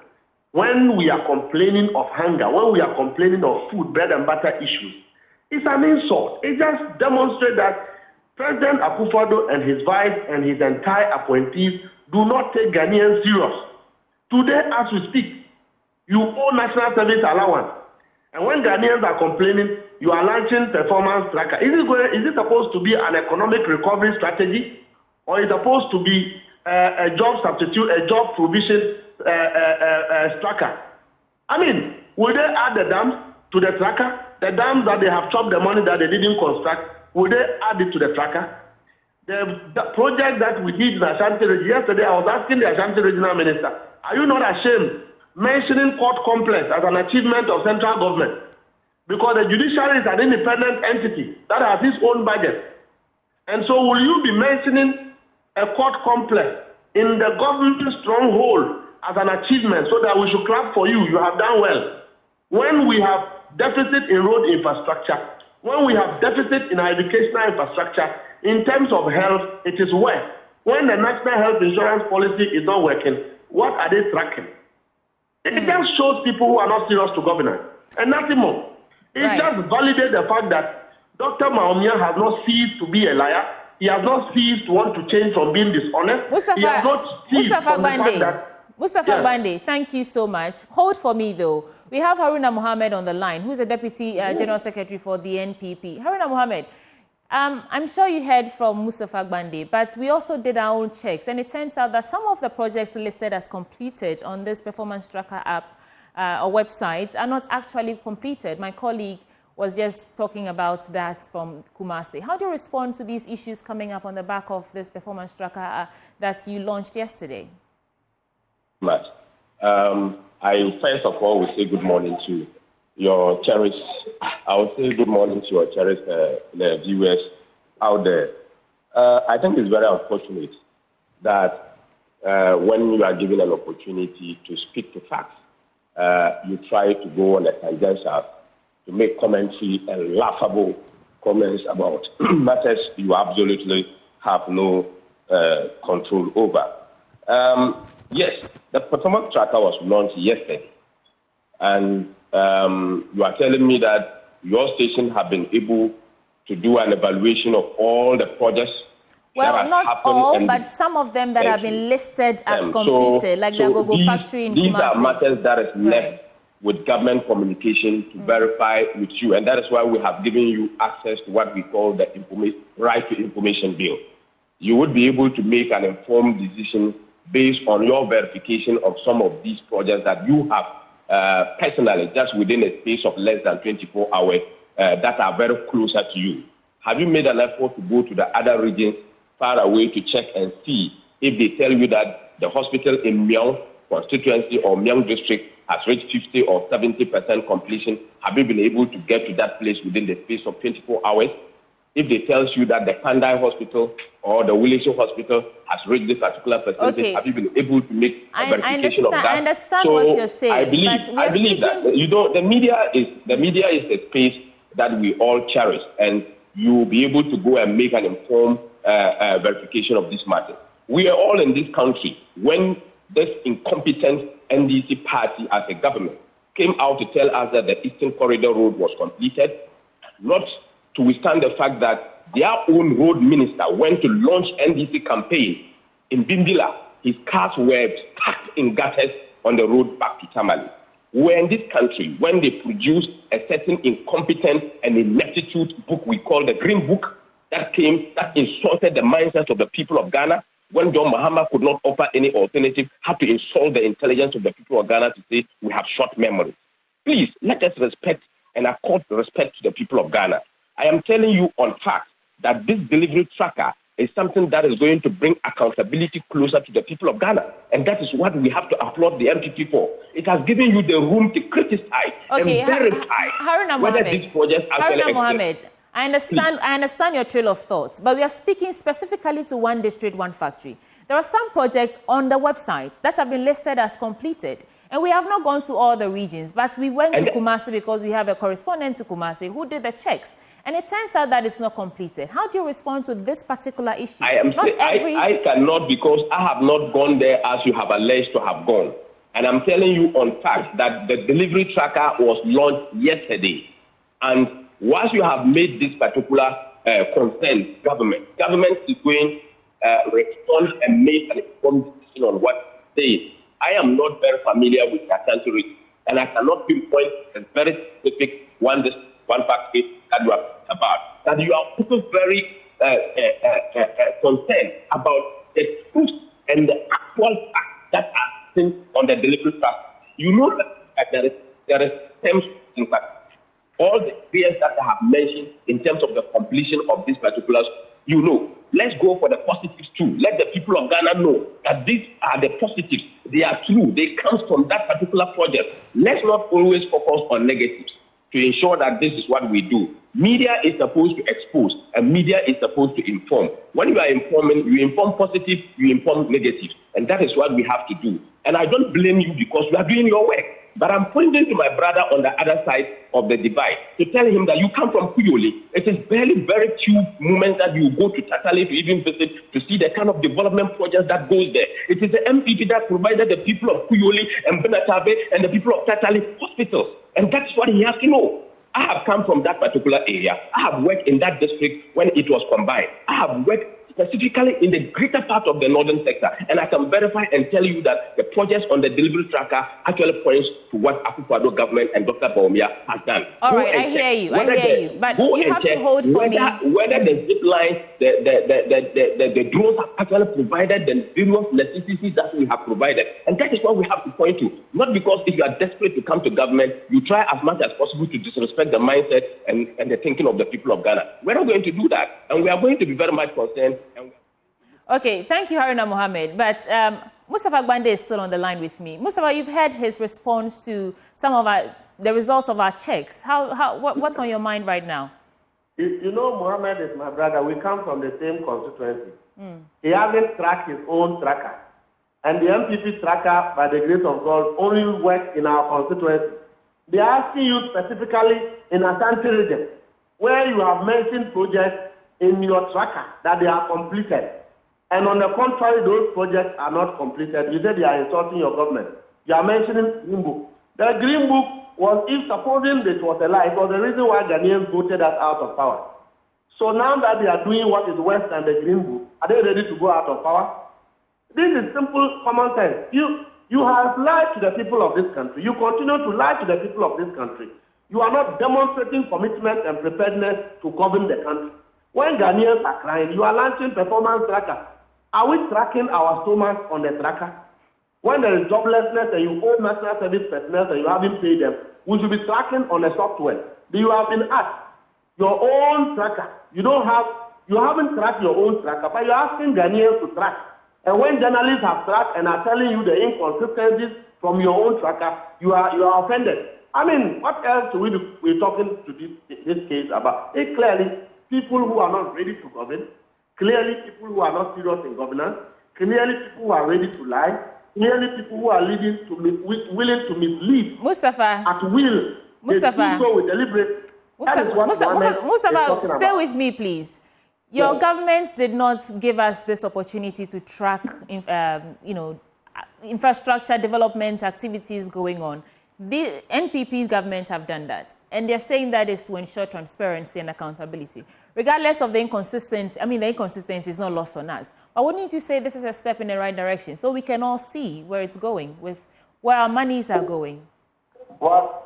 when we are complaining of hunger, when we are complaining of food, bread and butter issues, it's an insult. It just demonstrates that President Akufo-Addo and his vice and his entire appointees do not take Ghanaians serious. Today, as we speak, you owe national service allowance. And when Ghanaians are complaining, you are launching performance tracker. Is it supposed to be an economic recovery strategy? Or is it supposed to be a job substitute, a job provision tracker? I mean, will they add the dams to the tracker? The dams that they have chopped the money that they didn't construct, will they add it to the tracker? The project that we did in Ashanti region, yesterday I was asking the Ashanti regional minister, are you not ashamed mentioning court complex as an achievement of central government? Because the judiciary is an independent entity that has its own budget. And so will you be mentioning a court complex in the government stronghold as an achievement so that we should clap for you? You have done well. When we have deficit in road infrastructure, when we have deficit in our educational infrastructure, in terms of health, it is worse. When the national health insurance policy is not working, what are they tracking? It just shows people who are not serious to governance and nothing more. It just validates the fact that Dr. Maumia has not ceased to be a liar. He has not ceased to want to change from being dishonest. Mustafa Bande, thank you so much. Hold for me, though. We have Haruna Mohammed on the line, who's a Deputy General Secretary for the NPP. Haruna Mohammed, I'm sure you heard from Mustafa Bande, but we also did our own checks, and it turns out that some of the projects listed as completed on this Performance Tracker app or website are not actually completed. My colleague was just talking about that from Kumasi. How do you respond to these issues coming up on the back of this Performance Tracker that you launched yesterday? Much. I first of all will say good morning to your cherished. I will say good morning to your cherished viewers out there. I think it's very unfortunate that when you are given an opportunity to speak to facts, you try to go on a tangential to make commentary and laughable comments about matters you absolutely have no control over. Yes, the performance tracker was launched yesterday, and you are telling me that your station have been able to do an evaluation of all the projects. Well, not all, but some of them that have been listed as completed, like the Agogo factory in Kumasi. These are matters that is left with government communication to verify with you, and that is why we have given you access to what we call the right to information bill. You would be able to make an informed decision based on your verification of some of these projects that you have personally, just within a space of less than 24 hours, that are very closer to you. Have you made an effort to go to the other regions far away to check and see if they tell you that the hospital in Myong constituency or Myong district has reached 50 or 70% completion? Have you been able to get to that place within the space of 24 hours? If they tell you that the Kandai Hospital or the Willisho Hospital has reached this particular percentage, have you been able to make a verification of that? I understand what you're saying. I believe that the media is a space that we all cherish, and you will be able to go and make an informed verification of this matter. We are all in this country when this incompetent NDC party as a government came out to tell us that the Eastern Corridor Road was completed, not to withstand the fact that their own road minister went to launch NDC campaign in Bimbila. His cars were stuck in gutters on the road back to Tamale. We're in this country when they produced a certain incompetent and ineptitude book we call the Green Book that insulted the mindset of the people of Ghana. When John Mahama could not offer any alternative, had to insult the intelligence of the people of Ghana to say we have short memory. Please, let us respect and accord respect to the people of Ghana. I am telling you on fact that this delivery tracker is something that is going to bring accountability closer to the people of Ghana. And that is what we have to applaud the MPP for. It has given you the room to criticize and verify whether these projects actually exist. I understand your trail of thoughts, but we are speaking specifically to one district, one factory. There are some projects on the website that have been listed as completed, and we have not gone to all the regions, but we went to Kumasi because we have a correspondent to Kumasi who did the checks, and it turns out that it's not completed. How do you respond to this particular issue? I cannot, because I have not gone there as you have alleged to have gone. And I'm telling you on fact that the delivery tracker was launched yesterday, and once you have made this particular concern, government is going to respond and make an informed decision on what it says. I am not very familiar with the Ashanti region, and I cannot pinpoint a very specific one factory that you are about. That you are also very concerned about the truth and the actual facts that are seen on the delivery track. You know that there is terms in fact. All the areas that I have mentioned in terms of the completion of this particular, you know. Let's go for the positives too. Let the people of Ghana know that these are the positives. They are true. They come from that particular project. Let's not always focus on negatives to ensure that this is what we do. Media is supposed to expose, and media is supposed to inform. When you are informing, you inform positive, you inform negative. And that is what we have to do. And I don't blame you because you are doing your work. But I'm pointing to my brother on the other side of the divide to tell him that you come from Kuyoli. It is very, very few moments that you go to Tatale to even visit to see the kind of development projects that goes there. It is the MPP that provided the people of Kuyoli and Benatabe and the people of Tatale hospitals. And that's what he has to know. I have come from that particular area. I have worked in that district when it was combined. I have worked specifically in the greater part of the northern sector. And I can verify and tell you that the projects on the delivery tracker actually points to what Akufo-Addo government and Dr. Baumia has done. All right, I hear you. But you have to hold for me. Whether the zip lines, the drones have actually provided the various necessities that we have provided. And that is what we have to point to. Not because if you are desperate to come to government, you try as much as possible to disrespect the mindset and the thinking of the people of Ghana. We're not going to do that. And we are going to be very much concerned. Okay, thank you, Haruna Mohammed. But Mustafa Gbande is still on the line with me. Mustafa, you've heard his response to some of the results of our checks. What's on your mind right now? You know, Mohammed is my brother. We come from the same constituency. He hasn't tracked his own tracker. And the MPP tracker, by the grace of God, only works in our constituency. They are asking you specifically in Ashanti region, where you have mentioned projects in your tracker that they are completed, and on the contrary, those projects are not completed, you say they are insulting your government. You are mentioning Green Book. The Green Book was, if supposing it was a lie, it was the reason why Ghanaians voted us out of power. So now that they are doing what is worse than the Green Book, are they ready to go out of power? This is simple common sense. You have lied to the people of this country. You continue to lie to the people of this country. You are not demonstrating commitment and preparedness to govern the country. When Ghanaians are crying, you are launching performance tracker. Are we tracking our stomachs on the tracker? When there is joblessness and you owe national service personnel and you haven't paid them, we should be tracking on a software. You have been asked your own tracker. You haven't tracked your own tracker, but you're asking Ghanaians to track. And when journalists have tracked and are telling you the inconsistencies from your own tracker, you are offended. I mean, what else are we're talking to this case about? It's clearly people who are not ready to govern, clearly people who are not serious in governance, clearly people who are ready to lie, clearly people who are willing to mislead Mustafa. at will. Mustafa. They do so with deliberate. Mustafa, stay with me, please. Your government did not give us this opportunity to track, infrastructure development activities going on. The NPP government have done that, and they're saying that is to ensure transparency and accountability. Regardless of the inconsistency, the inconsistency is not lost on us. But wouldn't you say this is a step in the right direction so we can all see where it's going, with where our monies are going? Our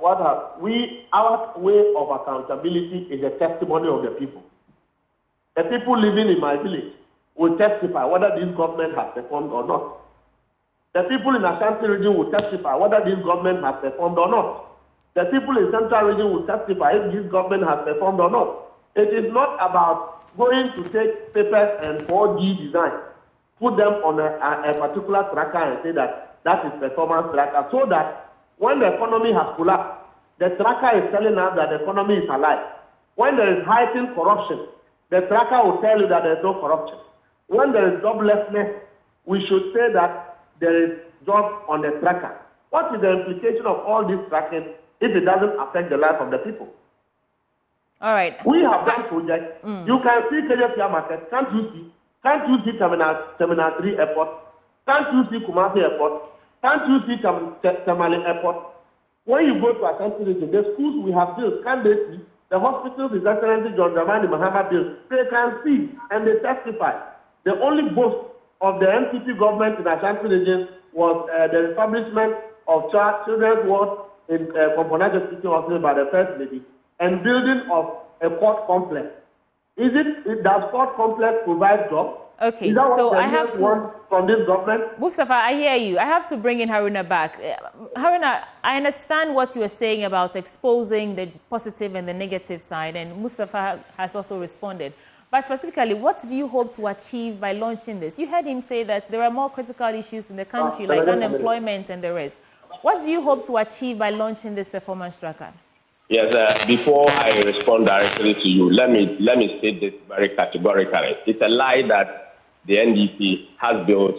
way of accountability is a testimony of the people. The people living in my village will testify whether this government has performed or not. The people in Ashanti region will testify whether this government has performed or not. The people in Central region will testify if this government has performed or not. It is not about going to take papers and 4D design, put them on a particular tracker and say that is performance tracker, so that when the economy has collapsed, the tracker is telling us that the economy is alive. When there is heightened corruption, the tracker will tell you that there is no corruption. When there is joblessness, we should say that there is jobs on the tracker. What is the implication of all this tracking if it doesn't affect the life of the people? All right. We have done projects. You can see KJPR Market. Can't you see? Can't you see Terminal 3 Airport? Can't you see Kumasi Airport? Can't you see Tamale Airport? When you go to Ashanti region, the schools we have built, can't they see? The hospitals His Excellency John Dramani Mahama built, they can see and they testify. The only boast of the NPP government in Ashanti region was the establishment of children's ward in Komponaja City Hospital by the First Lady and building of a court complex. Does court complex provide jobs? Okay, Is that what so I have to want from this government? Mustafa, I hear you. I have to bring in Haruna back. Haruna, I understand what you were saying about exposing the positive and the negative side, and Mustafa has also responded. But specifically, what do you hope to achieve by launching this? You heard him say that there are more critical issues in the country, like unemployment and the rest. What do you hope to achieve by launching this performance tracker? Yes, before I respond directly to you, let me state this very categorically. It's a lie that the NDC has built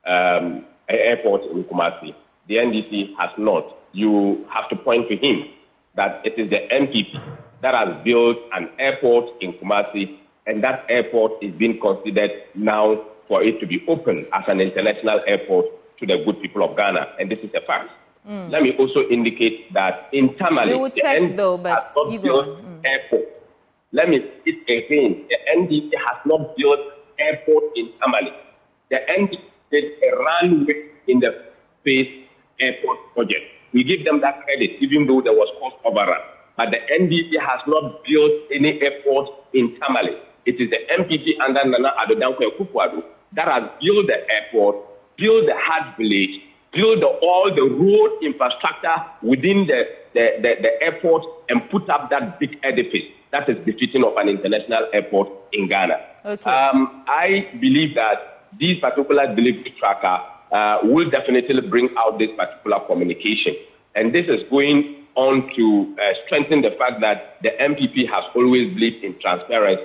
an airport in Kumasi. The NDC has not. You have to point to him that it is the MPP that has built an airport in Kumasi, and that airport is being considered now for it to be open as an international airport to the good people of Ghana, and this is a fact. Let me also indicate that in Tamale, we will check though, but you go. Airport. Let me say it again. The NDC has not built airport in Tamale. The NDC did a runway in the space airport project. We give them that credit, even though there was cost overrun. But the NDC has not built any airport in Tamale. It is the MPP under Nana Addo Dankwa Akufo-Addo that has built the airport, built the hard village, build all the road infrastructure within the airport and put up that big edifice that is befitting of an international airport in Ghana. Okay. I believe that this particular delivery tracker will definitely bring out this particular communication. And this is going on to strengthen the fact that the MPP has always believed in transparency.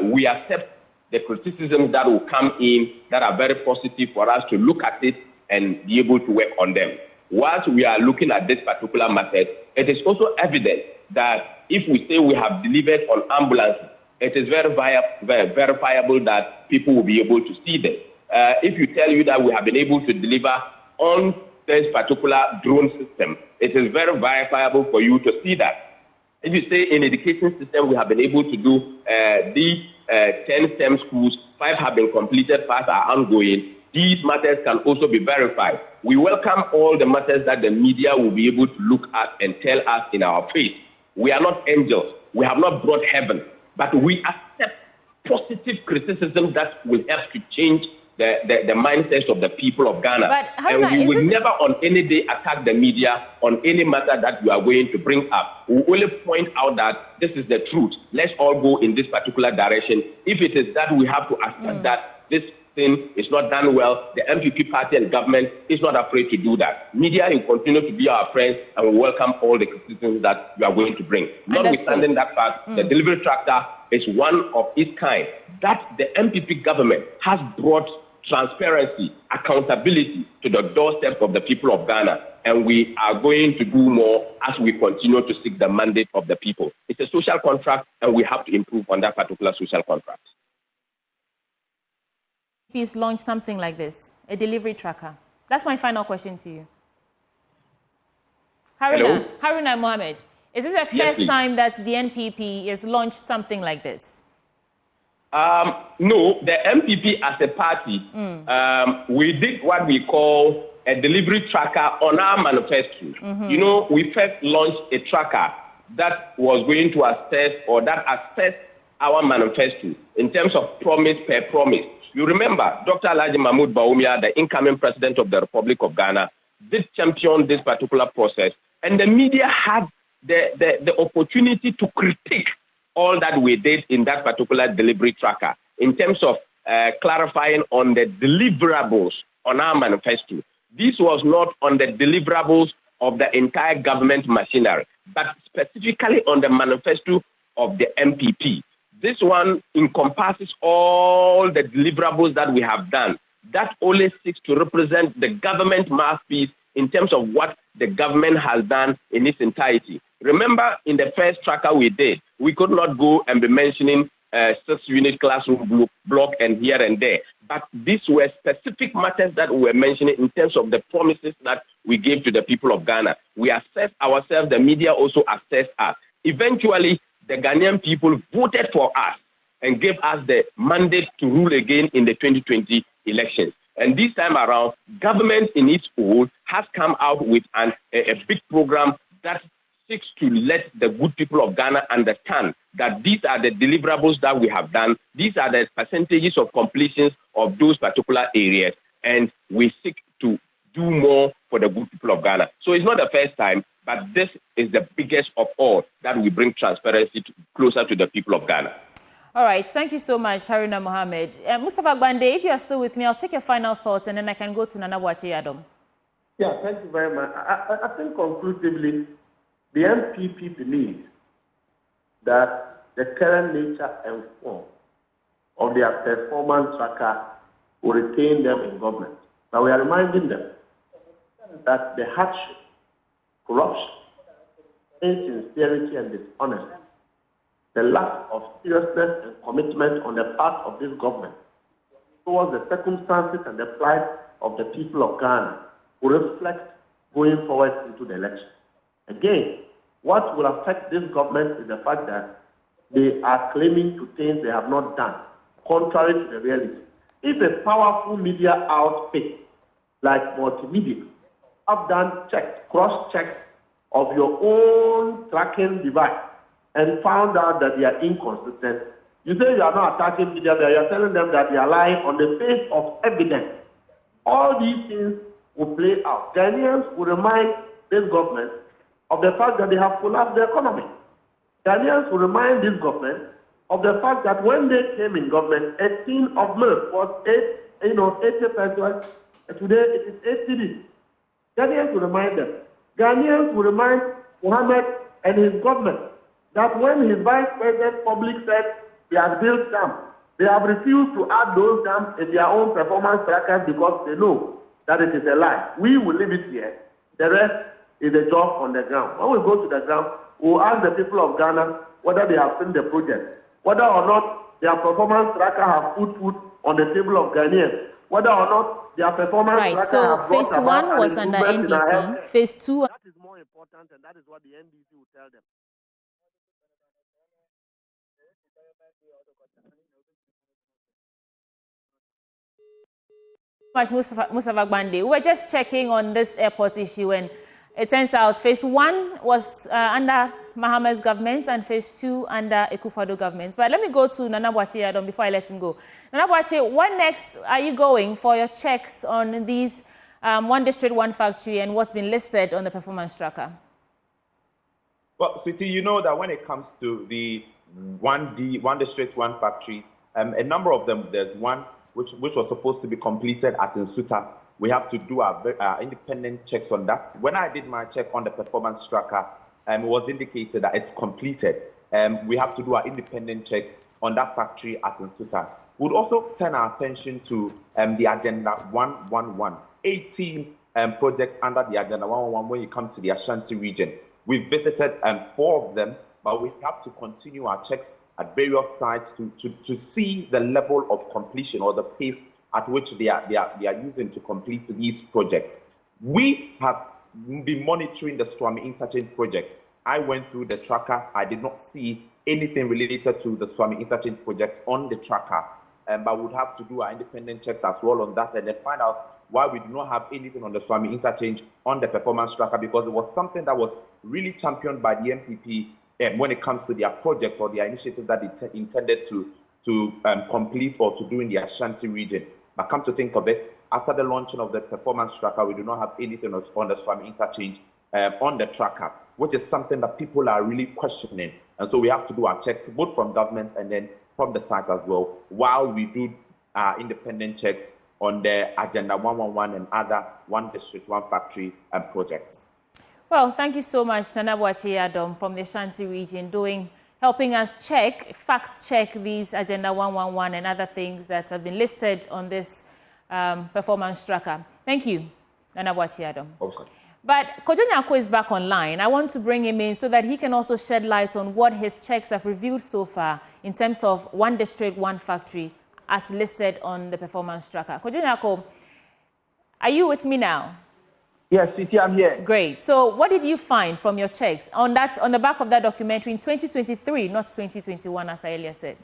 We accept the criticisms that will come in that are very positive for us to look at it and be able to work on them. Whilst we are looking at this particular matter, it is also evident that if we say we have delivered on ambulances it is very verifiable that people will be able to see them. If you tell you that we have been able to deliver on this particular drone system, it is very verifiable for you to see that. If you say in education system we have been able to do these 10 STEM schools, 5 have been completed, 5 are ongoing, these matters can also be verified. We welcome all the matters that the media will be able to look at and tell us in our face. We are not angels. We have not brought heaven, but we accept positive criticism that will help to change the mindsets of the people of Ghana. But, Haruna, and we will never on any day attack the media on any matter that you are going to bring up. We will only point out that this is the truth. Let's all go in this particular direction. If it is that we have to accept that this thing is not done well, the MPP party and government is not afraid to do that. Media will continue to be our friends and we welcome all the criticisms that you are going to bring. Notwithstanding that fact, the delivery tractor is one of its kind. That the MPP government has brought transparency, accountability to the doorstep of the people of Ghana, and we are going to do more as we continue to seek the mandate of the people. It's a social contract, and we have to improve on that particular social contract. Please launch something like this, a delivery tracker. That's my final question to you. Haruna Mohammed, is this the first time that the NPP has launched something like this? No, the MPP as a party, we did what we call a delivery tracker on our manifesto. You know, we first launched a tracker that was going to assess or that assessed our manifesto in terms of promise per promise. You remember, Dr. Alhaji Mahmoud Bawumia, the incoming president of the Republic of Ghana, did champion this particular process, and the media had the opportunity to critique all that we did in that particular delivery tracker in terms of clarifying on the deliverables on our manifesto. This was not on the deliverables of the entire government machinery, but specifically on the manifesto of the MPP. This one encompasses all the deliverables that we have done. That only seeks to represent the government mouthpiece in terms of what the government has done in its entirety. Remember, in the first tracker we did, we could not go and be mentioning 6-unit classroom block and here and there. But these were specific matters that we were mentioning in terms of the promises that we gave to the people of Ghana. We assessed ourselves, the media also assessed us. Eventually, the Ghanaian people voted for us and gave us the mandate to rule again in the 2020 elections. And this time around, government in its whole has come out with a big program that seeks to let the good people of Ghana understand that these are the deliverables that we have done. These are the percentages of completions of those particular areas. And we seek to do more for the good people of Ghana. So it's not the first time, but this is the biggest of all that we bring transparency closer to the people of Ghana. All right. Thank you so much, Haruna Mohammed. Mustafa Gbande, if you are still with me, I'll take your final thoughts and then I can go to Nana Boakye Adom. Yeah, thank you very much. I think conclusively, the MPP believes that the current nature and form of their performance tracker will retain them in government. But we are reminding them that the hardship, corruption, insincerity, and dishonesty, the lack of seriousness and commitment on the part of this government towards the circumstances and the plight of the people of Ghana will reflect going forward into the election. Again, what will affect this government is the fact that they are claiming to things they have not done, contrary to the reality. If a powerful media outfit like multimedia have done checks, cross-checks of your own tracking device and found out that they are inconsistent, you say you are not attacking media, but you are telling them that they are lying on the face of evidence. All these things will play out. Ghanaians will remind this government of the fact that they have collapsed the economy. Ghanaians will remind this government of the fact that when they came in government, 18 of milk was 80 pesos, and today it is 8 cedis. Ghanaians will remind them. Ghanaians will remind Mohammed and his government that when his vice president public said he has built dams, they have refused to add those dams in their own performance trackers because they know that it is a lie. We will leave it here. The rest is a job on the ground. When we go to the ground, we will ask the people of Ghana whether they have seen the project. whether or not their performance tracker have put food on the table of Ghanaians, whether or not their performance Right, tracker so have phase brought one about was an under improvement in our NDC, healthcare. phase two. That is more important, and that is what the NDC will tell them. Much Mustafa Gbande. We were just checking on this airport issue, and it turns out phase one was under Mahama's government and phase two under Akufo-Addo government. But let me go to Nana Boakye Adom before I let him go. Nana Boakye, what next are you going for your checks on these one district, one factory, and what's been listed on the performance tracker? Well, Sweetie, you know that when it comes to the one district, one factory, a number of them, there's one which was supposed to be completed at Nsuta. We have to do our independent checks on that. When I did my check on the performance tracker, it was indicated that it's completed. We have to do our independent checks on that factory at Nsuta. We'd also turn our attention to the Agenda 111, 18 projects under the Agenda 111 when you come to the Ashanti region. We've visited 4 of them, but we have to continue our checks at various sites to see the level of completion or the pace at which they are using to complete these projects. We have been monitoring the Swami Interchange project. I went through the tracker. I did not see anything related to the Swami Interchange project on the tracker, but we would have to do our independent checks as well on that and then find out why we do not have anything on the Swami Interchange on the performance tracker, because it was something that was really championed by the MPP when it comes to their project or their initiative that they intended to complete or to do in the Ashanti region. But come to think of it, after the launching of the performance tracker, we do not have anything on the Swami Interchange on the tracker, which is something that people are really questioning. And so we have to do our checks, both from government and then from the site as well, while we do our independent checks on the Agenda 111 and other one district, one factory projects. Well, thank you so much, Nana Boakye Adom from the Ashanti region, helping us fact check these Agenda 111 and other things that have been listed on this performance tracker. Thank you, Nana Boakye Adom. Okay. But Kojo Nyarko is back online. I want to bring him in so that he can also shed light on what his checks have revealed so far in terms of one district, one factory, as listed on the performance tracker. Kojo Nyarko, are you with me now? Yes, Sweetie, I'm here. Great. So what did you find from your checks on the back of that documentary in 2023, not 2021, as I earlier said?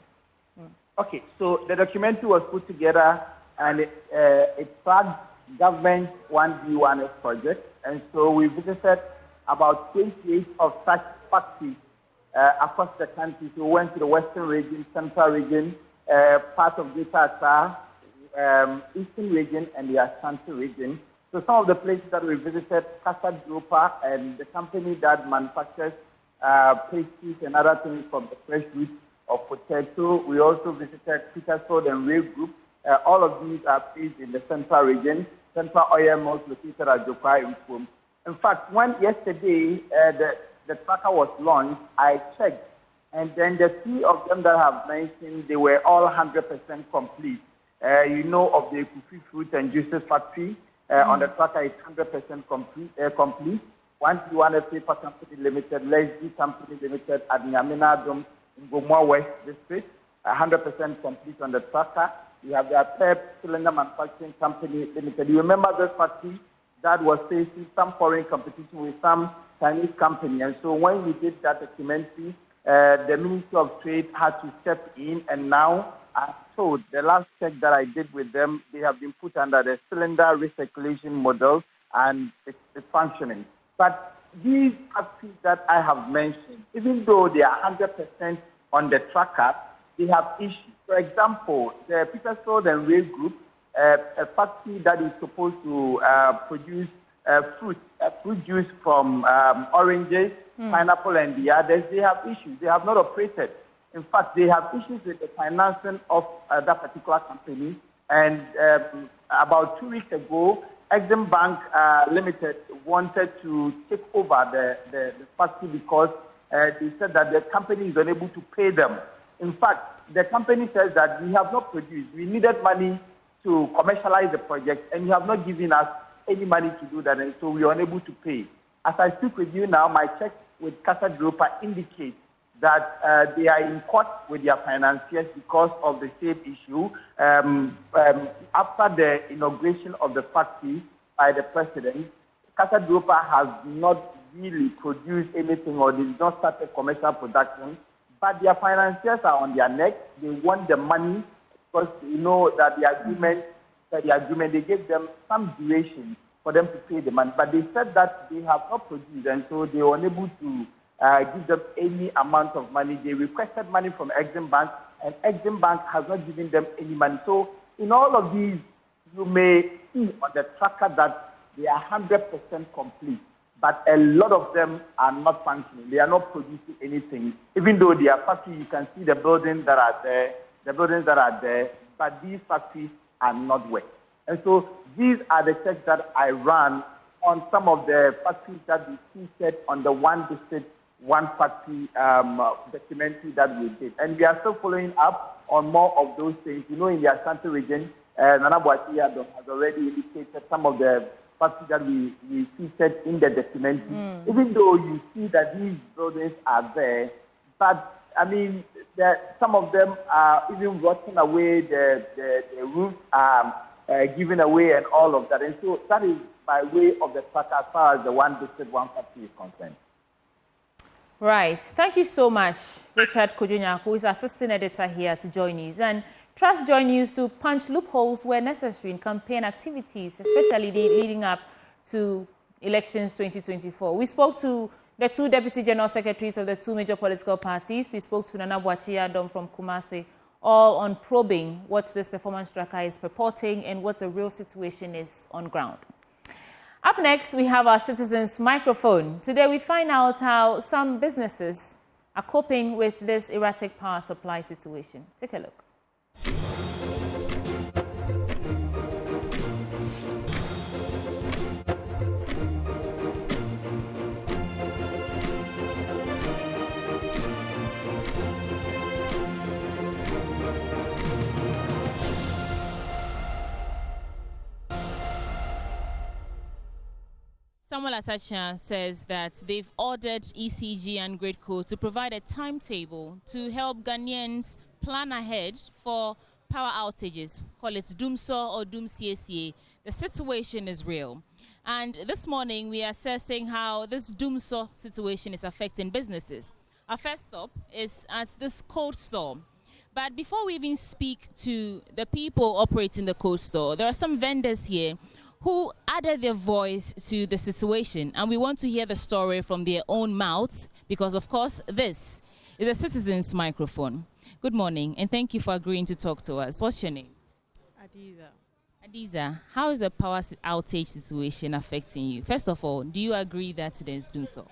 Okay, so the documentary was put together and it flagged government 1D1S project. And so we visited about 28 of such factories across the country. So we went to the Western region, Central region, part of Greater Accra, Eastern region, and the Ashanti region. So some of the places that we visited, Casa Gropa and the company that manufactures pastries and other things from the fresh root of potato. We also visited Petersfield and Rail Group. All of these are based in the Central region. Central Oil Mills located at Jokwa Infom. In fact, when yesterday the tracker was launched, I checked, and then the 3 of them that I have mentioned, they were all 100% complete. You know of the Kofi Fruit and Juices Factory. On the tracker, it's 100% complete. 1D1S Paper Company Limited, Leslie Company Limited at Nyamina Dom in Gomwa West District, 100% complete on the tracker. We have the PEP Cylinder Manufacturing Company Limited. You remember this factory that was facing some foreign competition with some Chinese company. And so when we did that documentary, the Ministry of Trade had to step in, and now so the last check that I did with them, they have been put under the cylinder recirculation model and it's functioning. But these factories that I have mentioned, even though they are 100% on the tracker, they have issues. For example, the Petersfield and Rail Group, a factory that is supposed to produce fruit juice from oranges, pineapple, and the others, they have issues. They have not operated. In fact, they have issues with the financing of that particular company. And about 2 weeks ago, Exim Bank Limited wanted to take over the factory because they said that the company is unable to pay them. In fact, the company says that we have not produced. We needed money to commercialize the project, and you have not given us any money to do that, and so we are unable to pay. As I speak with you now, my check with Casa Gropa indicates that they are in court with their financiers because of the same issue. After the inauguration of the factory by the president, Casa Grouper has not really produced anything or did not start a commercial production, but their financiers are on their neck. They want the money because you know that the agreement, they gave them some duration for them to pay the money, but they said that they have not produced, and so they were unable to give them any amount of money. They requested money from Exim Bank, and Exim Bank has not given them any money. So in all of these, you may see on the tracker that they are 100% complete, but a lot of them are not functioning. They are not producing anything. Even though they are factory, you can see the buildings that are there, but these factories are not working. And so these are the checks that I ran on some of the factories that we featured on the One District, One Factory documentary that we did. And we are still following up on more of those things. You know, in the Ashanti region, Nana Boakye has already indicated some of the factories that we featured in the documentary. Even though you see that these buildings are there, but I mean, some of them are even rotting away, the roofs are given away and all of that. And so that is by way of the track as far as the One District, One Factory is concerned. Right. Thank you so much, Richard Kojunya, who is assistant editor here at Joy News. And trust Joy News to punch loopholes where necessary in campaign activities, especially leading up to elections 2024. We spoke to the two deputy general secretaries of the two major political parties. We spoke to Nana Boakye from Kumasi, all on probing what this performance tracker is purporting and what the real situation is on ground. Up next, we have our Citizens Microphone. Today, we find out how some businesses are coping with this erratic power supply situation. Take a look. Samuel Atacha says that they've ordered ECG and Gradeco to provide a timetable to help Ghanaians plan ahead for power outages. Call it Doomsaw or Doom CACA. The situation is real. And this morning we are assessing how this Doomsaw situation is affecting businesses. Our first stop is at this cold store. But before we even speak to the people operating the cold store, there are some vendors here who added their voice to the situation, and we want to hear the story from their own mouths because, of course, this is a Citizens Microphone. Good morning, and thank you for agreeing to talk to us. What's your name? Adiza. Adiza, how is the power outage situation affecting you? First of all, do you agree that it is doing so?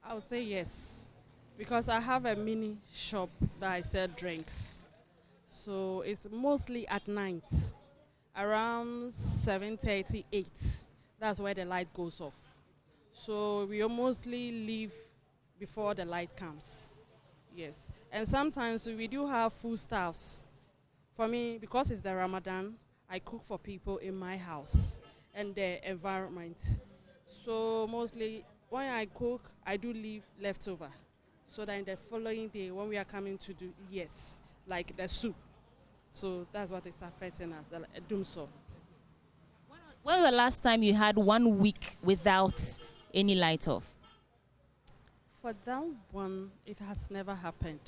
I would say yes, because I have a mini shop that I sell drinks. So it's mostly at night. Around 7:38, that's where the light goes off. So we mostly leave before the light comes. Yes. And sometimes we do have food stuffs. For me, because it's the Ramadan, I cook for people in my house and the environment. So mostly when I cook, I do leave leftover. So that in the following day, when we are coming to do, yes, like the soup. So that's what is affecting us, the Doomsaw. When was the last time you had 1 week without any light off? For that one, it has never happened.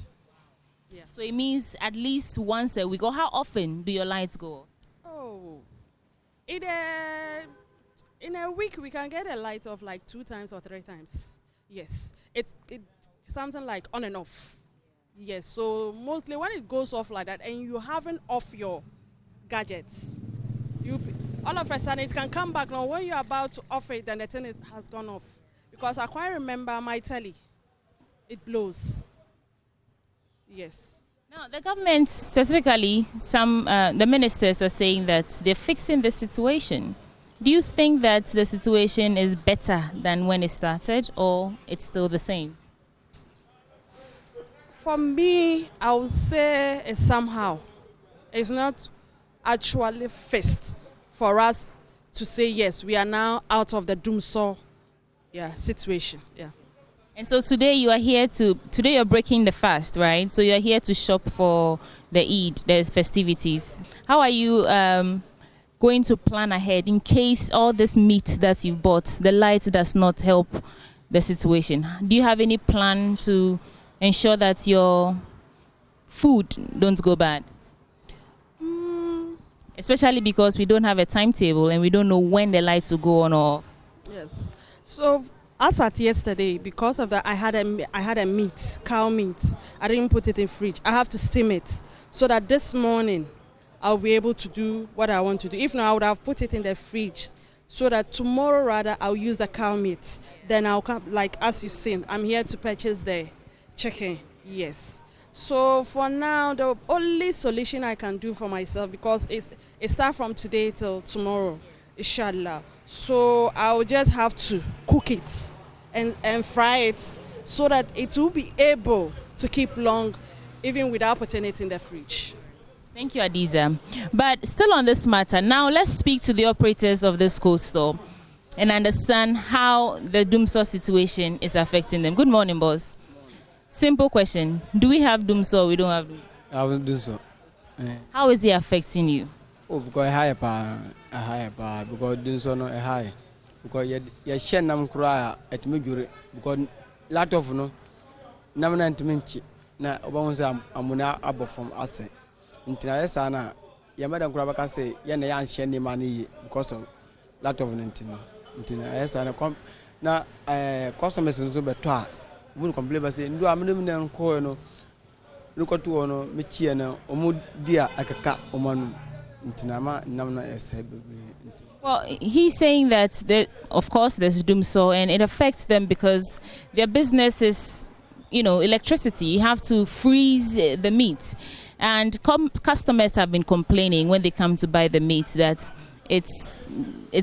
Yeah. So it means at least once a week. Or how often do your lights go off? Oh, in a week we can get a light off like 2 times or 3 times. Yes, it something like on and off. Yes, so mostly when it goes off like that and you haven't off your gadgets, all of a sudden it can come back. Now when you're about to off it, then the thing has gone off. Because I quite remember my telly, it blows. Yes. Now the government, specifically the ministers are saying that they're fixing the situation. Do you think that the situation is better than when it started, or it's still the same? For me, I would say it's somehow. It's not actually fixed for us to say, yes, we are now out of the Doomsaw situation. Yeah. And so today you're breaking the fast, right? So you're here to shop for the Eid, the festivities. How are you going to plan ahead in case all this meat that you've bought, the light does not help the situation? Do you have any plan to ensure that your food don't go bad? Especially because we don't have a timetable and we don't know when the lights will go on or off. Yes. So as at yesterday, because of that, I had a meat, cow meat. I didn't put it in fridge. I have to steam it so that this morning I'll be able to do what I want to do. If not, I would have put it in the fridge so that tomorrow rather I'll use the cow meat. Then I'll come, like as you've seen, I'm here to purchase the chicken. Yes. So for now, the only solution I can do for myself, because it starts from today till tomorrow, inshallah. So I'll just have to cook it and fry it so that it will be able to keep long, even without putting it in the fridge. Thank you, Adiza. But still on this matter, now let's speak to the operators of this cold store and understand how the Dumsor situation is affecting them. Good morning, boss. Simple question. Do we have Dumsor or we don't have Dumsor? I have Dumsor. How is it affecting you? Oh, because higher because Dumsor no high. Because you share nam kura at me because lot of no nam na intimenchi na obawunza amuna abo from ase. Intina sana ya madam kura baka say ya na yan share ni mani because of lot of intina sana come na customers no beto mun complain ba say ndo amene na nko no nko to no me chie na omu dia akaka omanu intina ma nam na esebe. Well, he's saying that of course there's Dumsor and it affects them because their business is, electricity. You have to freeze the meat. And customers have been complaining when they come to buy the meat that it's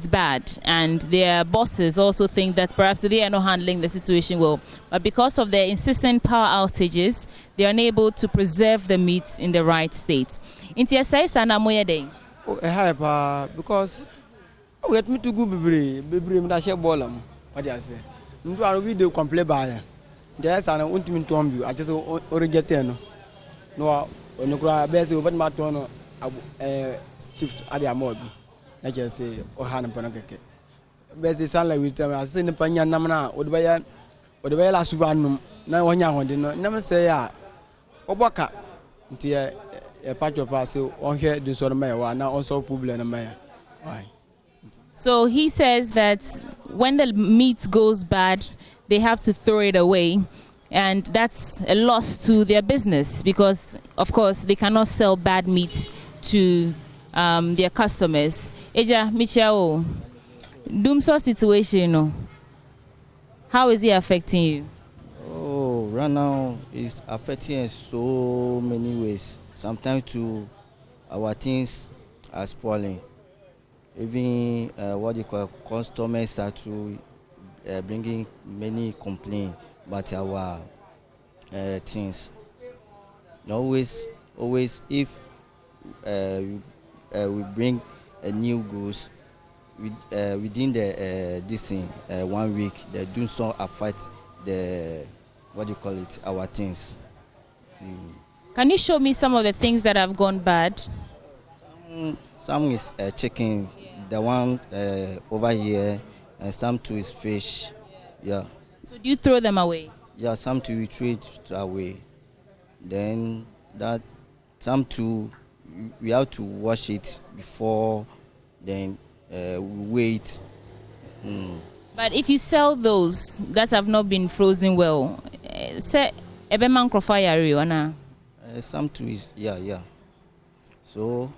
bad. And their bosses also think that perhaps they are not handling the situation well. But because of their insistent power outages, they are unable to preserve the meat in the right state. Because we had me to go be me share bollam. What I say? Ndu anu we dey complain by. Just an ultimate tomb. I just origate no onukura bese obat ma to no shift ade mob. Na just say o han pano keke. Bese san like with I say ne panya nam na odebaya la subanum na wonya honde no nam say ya oboka nti e patcho pass on here do so na na also problem na maya. Why? So he says that when the meat goes bad, they have to throw it away. And that's a loss to their business because, of course, they cannot sell bad meat to their customers. Eja, Michao, Dumsor situation, how is it affecting you? Oh, right now it's affecting us so many ways. Sometimes too, our things are spoiling. Even what you call customers are to bringing many complaints about our things. Always if we bring a new goods within the this thing 1 week, they do so affect the our things. Can you show me some of the things that have gone bad? Some is chicken, the one over here, and some too is fish. Yeah. So do you throw them away? Yeah, some too we throw it away. Then some too we have to wash it before. Then we wait. But if you sell those that have not been frozen well, say ebeman crofire ana. Some too is yeah. So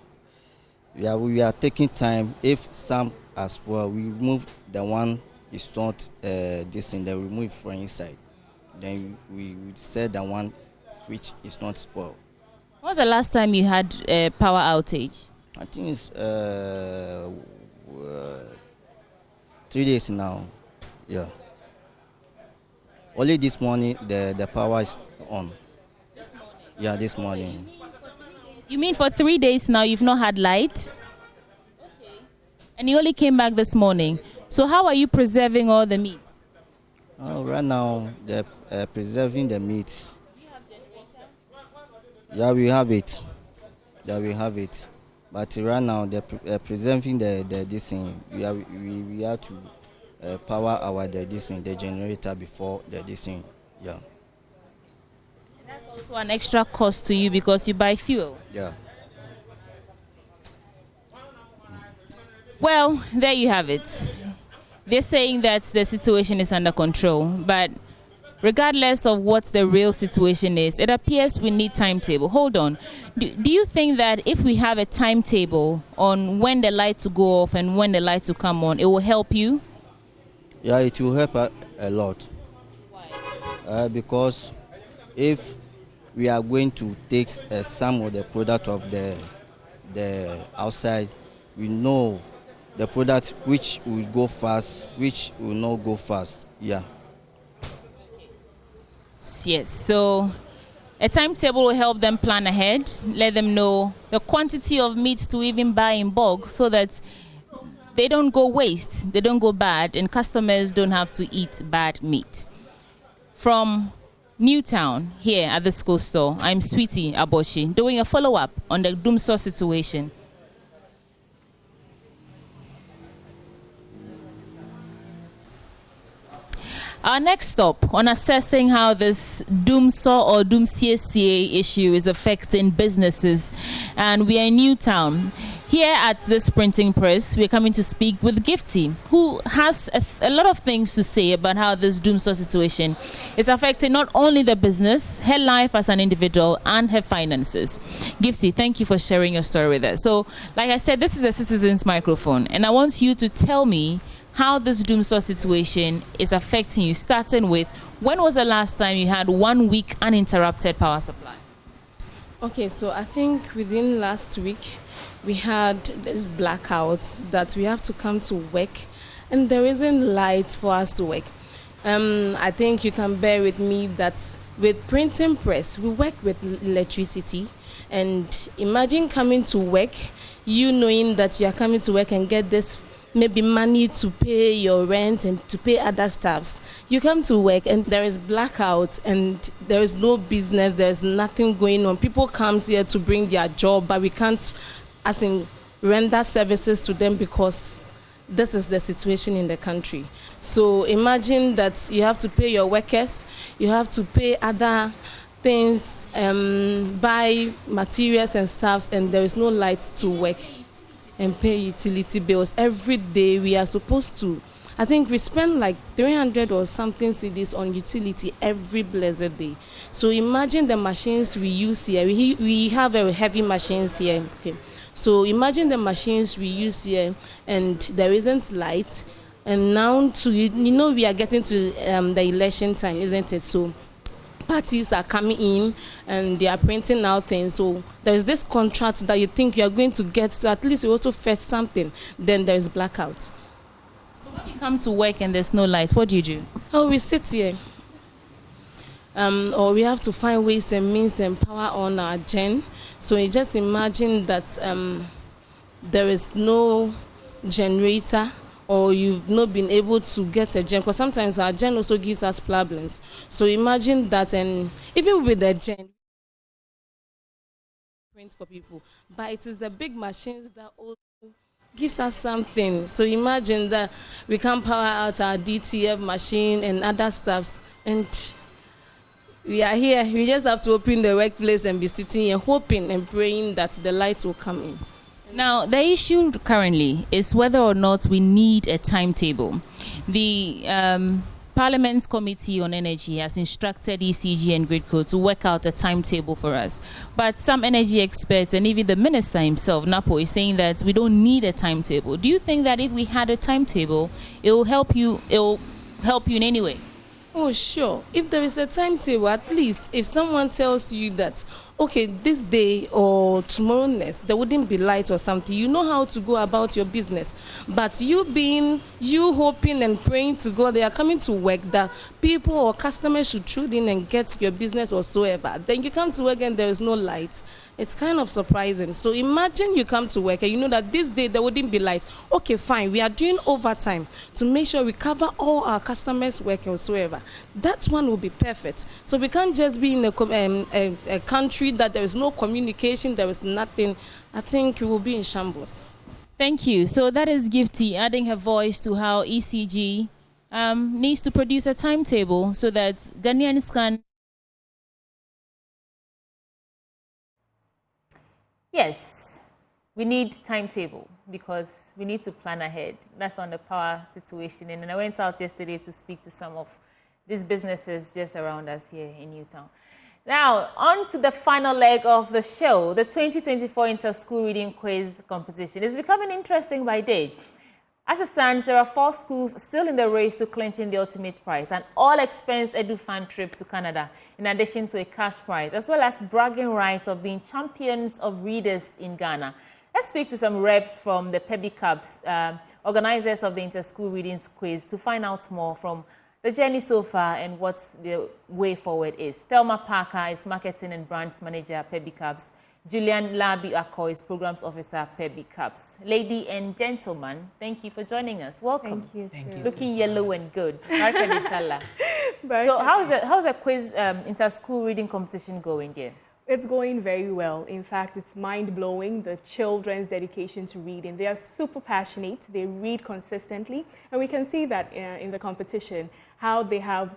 we are taking time. If some as well, we remove the one is not this thing. Then we remove from inside. Then we sell the one which is not spoiled. When was the last time you had a power outage? I think it's 3 days now. Yeah. Only this morning the power is on. This morning? Yeah, this morning. You mean for 3 days now you've not had light? Okay. And you only came back this morning. So how are you preserving all the meat? Right now, they're preserving the meat. Yeah, we have it. Yeah, we have it. But right now, they're preserving the this thing. We have to power our the generator before the this thing. Yeah. And that's also an extra cost to you because you buy fuel. Yeah. Well, there you have it. They're saying that the situation is under control, but regardless of what the real situation is, it appears we need timetable. Hold on. Do you think that if we have a timetable on when the lights will go off and when the lights will come on, it will help you? Yeah, it will help a lot. Why? Because if we are going to take some of the product of the outside, we know the product which will go fast, which will not go fast. Yeah. Yes, so a timetable will help them plan ahead, let them know the quantity of meat to even buy in bulk so that they don't go waste, they don't go bad, and customers don't have to eat bad meat. From Newtown, here at the school store, I'm Sweetie Aboshi, doing a follow-up on the Dumso situation. Our next stop on assessing how this Dumso or Dumsiesie issue is affecting businesses, and we are in Newtown. Here at this printing press, we're coming to speak with Gifty, who has a lot of things to say about how this Dumso situation is affecting not only the business, her life as an individual, and her finances. Gifty, thank you for sharing your story with us. So, like I said, this is a citizen's microphone, and I want you to tell me how this Dumso situation is affecting you, starting with when was the last time you had 1 week uninterrupted power supply? Okay, so I think within last week we had this blackouts that we have to come to work and there isn't light for us to work. I think you can bear with me that with printing press, we work with electricity, and imagine coming to work, you knowing that you are coming to work and get this maybe money to pay your rent and to pay other staffs. You come to work and there is blackout and there is no business, there is nothing going on. People come here to bring their job, but we can't, as in, render services to them because this is the situation in the country. So imagine that you have to pay your workers, you have to pay other things, buy materials and stuffs, and there is no light to work and pay utility bills. Every day we are supposed to, I think we spend like 300 or something cedis on utility every blessed day. So imagine the machines we use here. We have a heavy machines here. Okay. So imagine the machines we use here and there isn't light. And now we are getting to the election time, isn't it? So parties are coming in and they are printing out things. So there is this contract that you think you are going to get, so at least you also fetch something. Then there is blackout. So when you come to work and there's no light, what do you do? Oh, we sit here. Or we have to find ways and means and power on our gen. So you just imagine that there is no generator, or you've not been able to get a gen, because sometimes our gen also gives us problems. So imagine that, and even with the gen, print for people, but it is the big machines that also gives us something. So imagine that we can power out our DTF machine and other stuffs, and we are here. We just have to open the workplace and be sitting here hoping and praying that the light will come in. Now, the issue currently is whether or not we need a timetable. The Parliament's Committee on Energy has instructed ECG and Gridco to work out a timetable for us. But some energy experts and even the minister himself, Napo, is saying that we don't need a timetable. Do you think that if we had a timetable, it will help you in any way? Oh, sure. If there is a timetable, at least if someone tells you that okay, this day or tomorrow next, there wouldn't be light or something. You know how to go about your business. But you hoping and praying to God, they are coming to work, that people or customers should tune in and get your business whatsoever. Then you come to work and there is no light. It's kind of surprising. So imagine you come to work and you know that this day there wouldn't be light. Okay, fine. We are doing overtime to make sure we cover all our customers' work whatsoever. That one will be perfect. So we can't just be in a country that there is no communication, there is nothing. I think we will be in shambles. Thank you. So that is Gifty adding her voice to how ECG needs to produce a timetable so that Ghanaians can. Yes, we need timetable because we need to plan ahead. That's on the power situation. And I went out yesterday to speak to some of these businesses just around us here in Newtown. Now, on to the final leg of the show, the 2024 Inter-School Reading Quiz Competition. It's becoming interesting by day. As it stands, there are 4 schools still in the race to clinching the ultimate prize, an all-expense EduFan trip to Canada, in addition to a cash prize, as well as bragging rights of being champions of readers in Ghana. Let's speak to some reps from the PEBI Cubs, organizers of the Inter-School Reading Quiz, to find out more from the journey so far and what the way forward is. Thelma Parker is Marketing and Brands Manager at PEBI Cubs. Julian Labi Ako is Programs Officer, PEBI Cubs. Lady and gentlemen, thank you for joining us. Welcome. Thank you. Looking yellow and good. So how's the quiz inter-school reading competition going there? It's going very well. In fact, it's mind-blowing, the children's dedication to reading. They are super passionate. They read consistently. And we can see that in the competition, how they have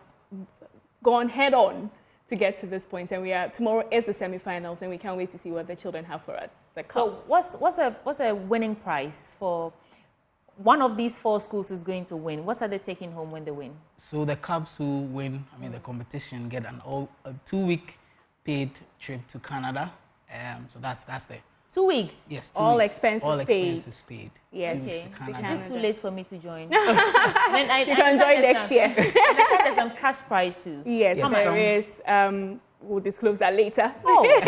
gone head-on to get to this point. And tomorrow is the semifinals, and we can't wait to see what the children have for us. So what's a winning prize for one of these 4 schools is going to win? What are they taking home when they win? So the Cubs who win, the competition, get a 2-week paid trip to Canada. So that's there. 2 weeks? Yes, 2 all weeks. expenses all paid. Expenses paid. Yes. Okay. Is it too late for me to join? You can join next year. There's some cash prize too. Yes, there is. We'll disclose that later. Oh.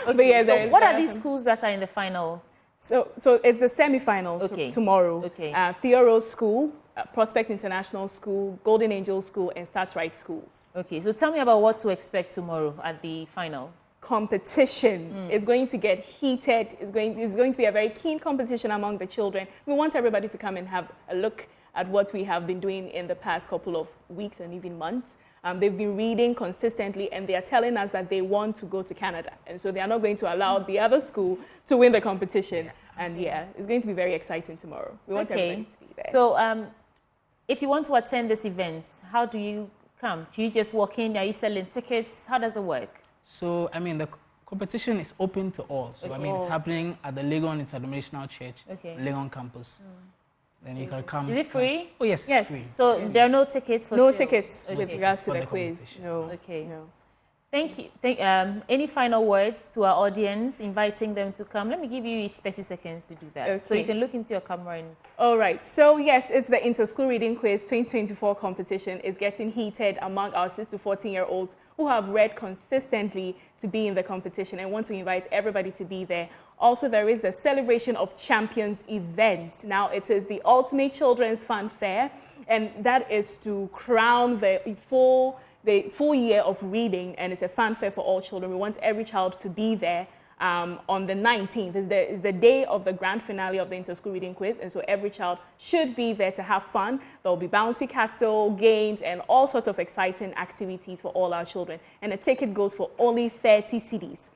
But yeah, so what are these schools that are in the finals? So it's the semi-finals tomorrow. Okay. Theoro School, Prospect International School, Golden Angel School, and Start Right Schools. Okay, so tell me about what to expect tomorrow at the finals. Competition is going to get heated. It's going to be a very keen competition among the children. We want everybody to come and have a look at what we have been doing in the past couple of weeks and even months. They've been reading consistently, and they are telling us that they want to go to Canada. And so they are not going to allow the other school to win the competition. And it's going to be very exciting tomorrow. We want everybody to be there. So if you want to attend these events, how do you come? Do you just walk in? Are you selling tickets? How does it work? So, the competition is open to all. So, it's happening at the Legon Interdenominational Church, Legon campus. Then you can come. Is it free? Oh, yes. Yes. Free. So there are no tickets for no tickets with regards to the quiz. No. Okay. No. Thank you. Any final words to our audience, inviting them to come? Let me give you each 30 seconds to do that. Okay. So you can look into your camera and... All right. So, yes, it's the Inter-School Reading Quiz 2024 competition. It's getting heated among our 6 to 14-year-olds who have read consistently to be in the competition, and want to invite everybody to be there. Also, there is the Celebration of Champions event. Now, it is the ultimate children's fun fair, and that is to crown the full year of reading, and it's a fanfare for all children. We want every child to be there on the 19th. Is the day of the grand finale of the Inter-School Reading Quiz, and so every child should be there to have fun. There will be bouncy castle, games, and all sorts of exciting activities for all our children. And the ticket goes for only 30 cedis.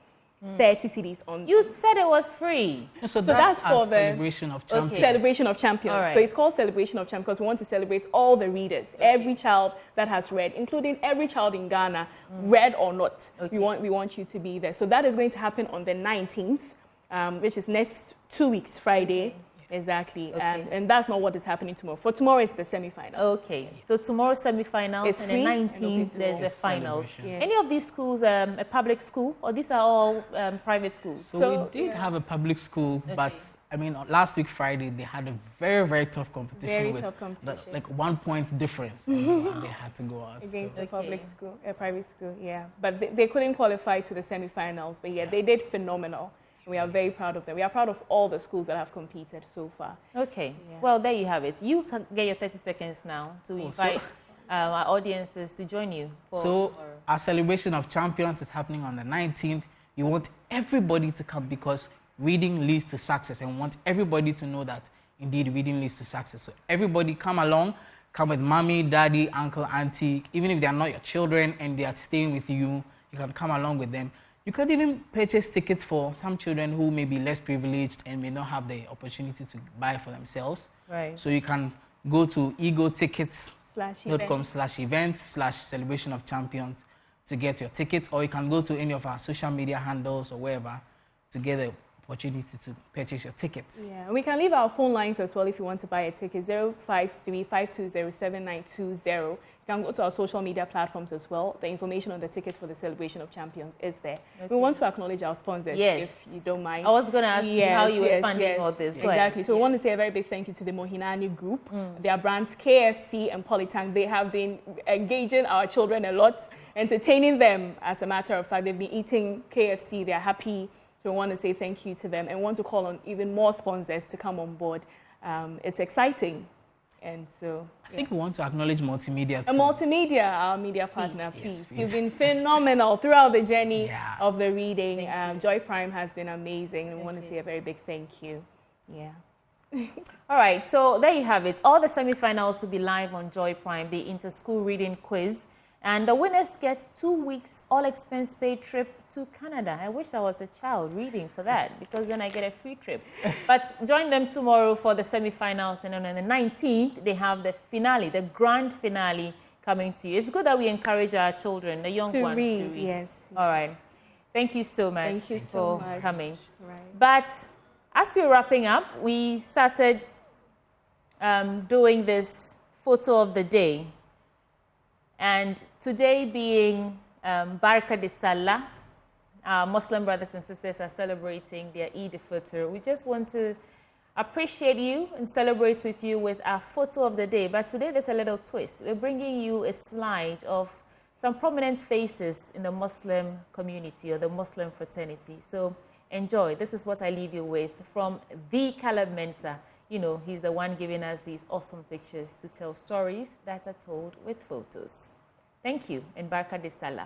30 cedis on. You said it was free. So that's for the Celebration of Champions. Celebration of Champions. Right. So it's called Celebration of Champions because we want to celebrate all the readers, every child that has read, including every child in Ghana, read or not. We want you to be there. So that is going to happen on the 19th, which is next 2 weeks, Friday. Exactly. Okay. And that's not what is happening tomorrow. For tomorrow, it's the semi-finals. Okay. So tomorrow semi-finals, It's and free, the and 19th, there's the finals. Yeah. Any of these schools a public school, or these are all private schools? So we did have a public school, but I mean, last week Friday they had a very, very tough competition Very with tough competition. like 1 point difference, and they had to go out Against so. the public school, private school, yeah. But they couldn't qualify to the semi-finals, but yeah, they did phenomenal. We are very proud of them. We are proud of all the schools that have competed so far. Okay. Yeah. Well, there you have it. You can get your 30 seconds now to invite our audiences to join you for tomorrow. Our celebration of champions is happening on the 19th. We want everybody to come because reading leads to success, and we want everybody to know that indeed reading leads to success. So everybody come along, come with mommy, daddy, uncle, auntie. Even if they are not your children and they are staying with you, you can come along with them. You could even purchase tickets for some children who may be less privileged and may not have the opportunity to buy for themselves. Right. So you can go to egotickets.com/events/celebration of champions to get your ticket, or you can go to any of our social media handles or wherever to get the opportunity to purchase your tickets. Yeah, we can leave our phone lines as well if you want to buy a ticket, 053-520-7920. You can go to our social media platforms as well. The information on the tickets for the Celebration of Champions is there. Okay. We want to acknowledge our sponsors, if you don't mind. I was going to ask you how you were funding all this. Go Exactly. ahead. So we want to say a very big thank you to the Mohinani Group. Their brands KFC and Polytank, they have been engaging our children a lot, entertaining them. As a matter of fact, they've been eating KFC. They're happy. So we want to say thank you to them and want to call on even more sponsors to come on board. It's exciting. And so I think we want to acknowledge Multimedia too. And Multimedia, our media partner, please. You've been phenomenal throughout the journey of the reading. Joy Prime has been amazing. And we want to say a very big thank you. Yeah. All right, so there you have it. All the semi-finals will be live on Joy Prime, the inter-school reading quiz. And the winners get 2 weeks all-expense-paid trip to Canada. I wish I was a child reading for that, because then I get a free trip. But join them tomorrow for the semi-finals. And then on the 19th, they have the finale, the grand finale coming to you. It's good that we encourage our children, the young ones, to read. Yes. All right. Thank you so much Thank you so for much. coming. Right. But as we're wrapping up, we started doing this photo of the day. And today being Barka de Salah, our Muslim brothers and sisters are celebrating their Eid al-Fitr. We just want to appreciate you and celebrate with you with our photo of the day. But today there's a little twist. We're bringing you a slide of some prominent faces in the Muslim community or the Muslim fraternity. So enjoy. This is what I leave you with from the Caleb Mensah. You know, he's the one giving us these awesome pictures to tell stories that are told with photos. Thank you, and Barka de Salah.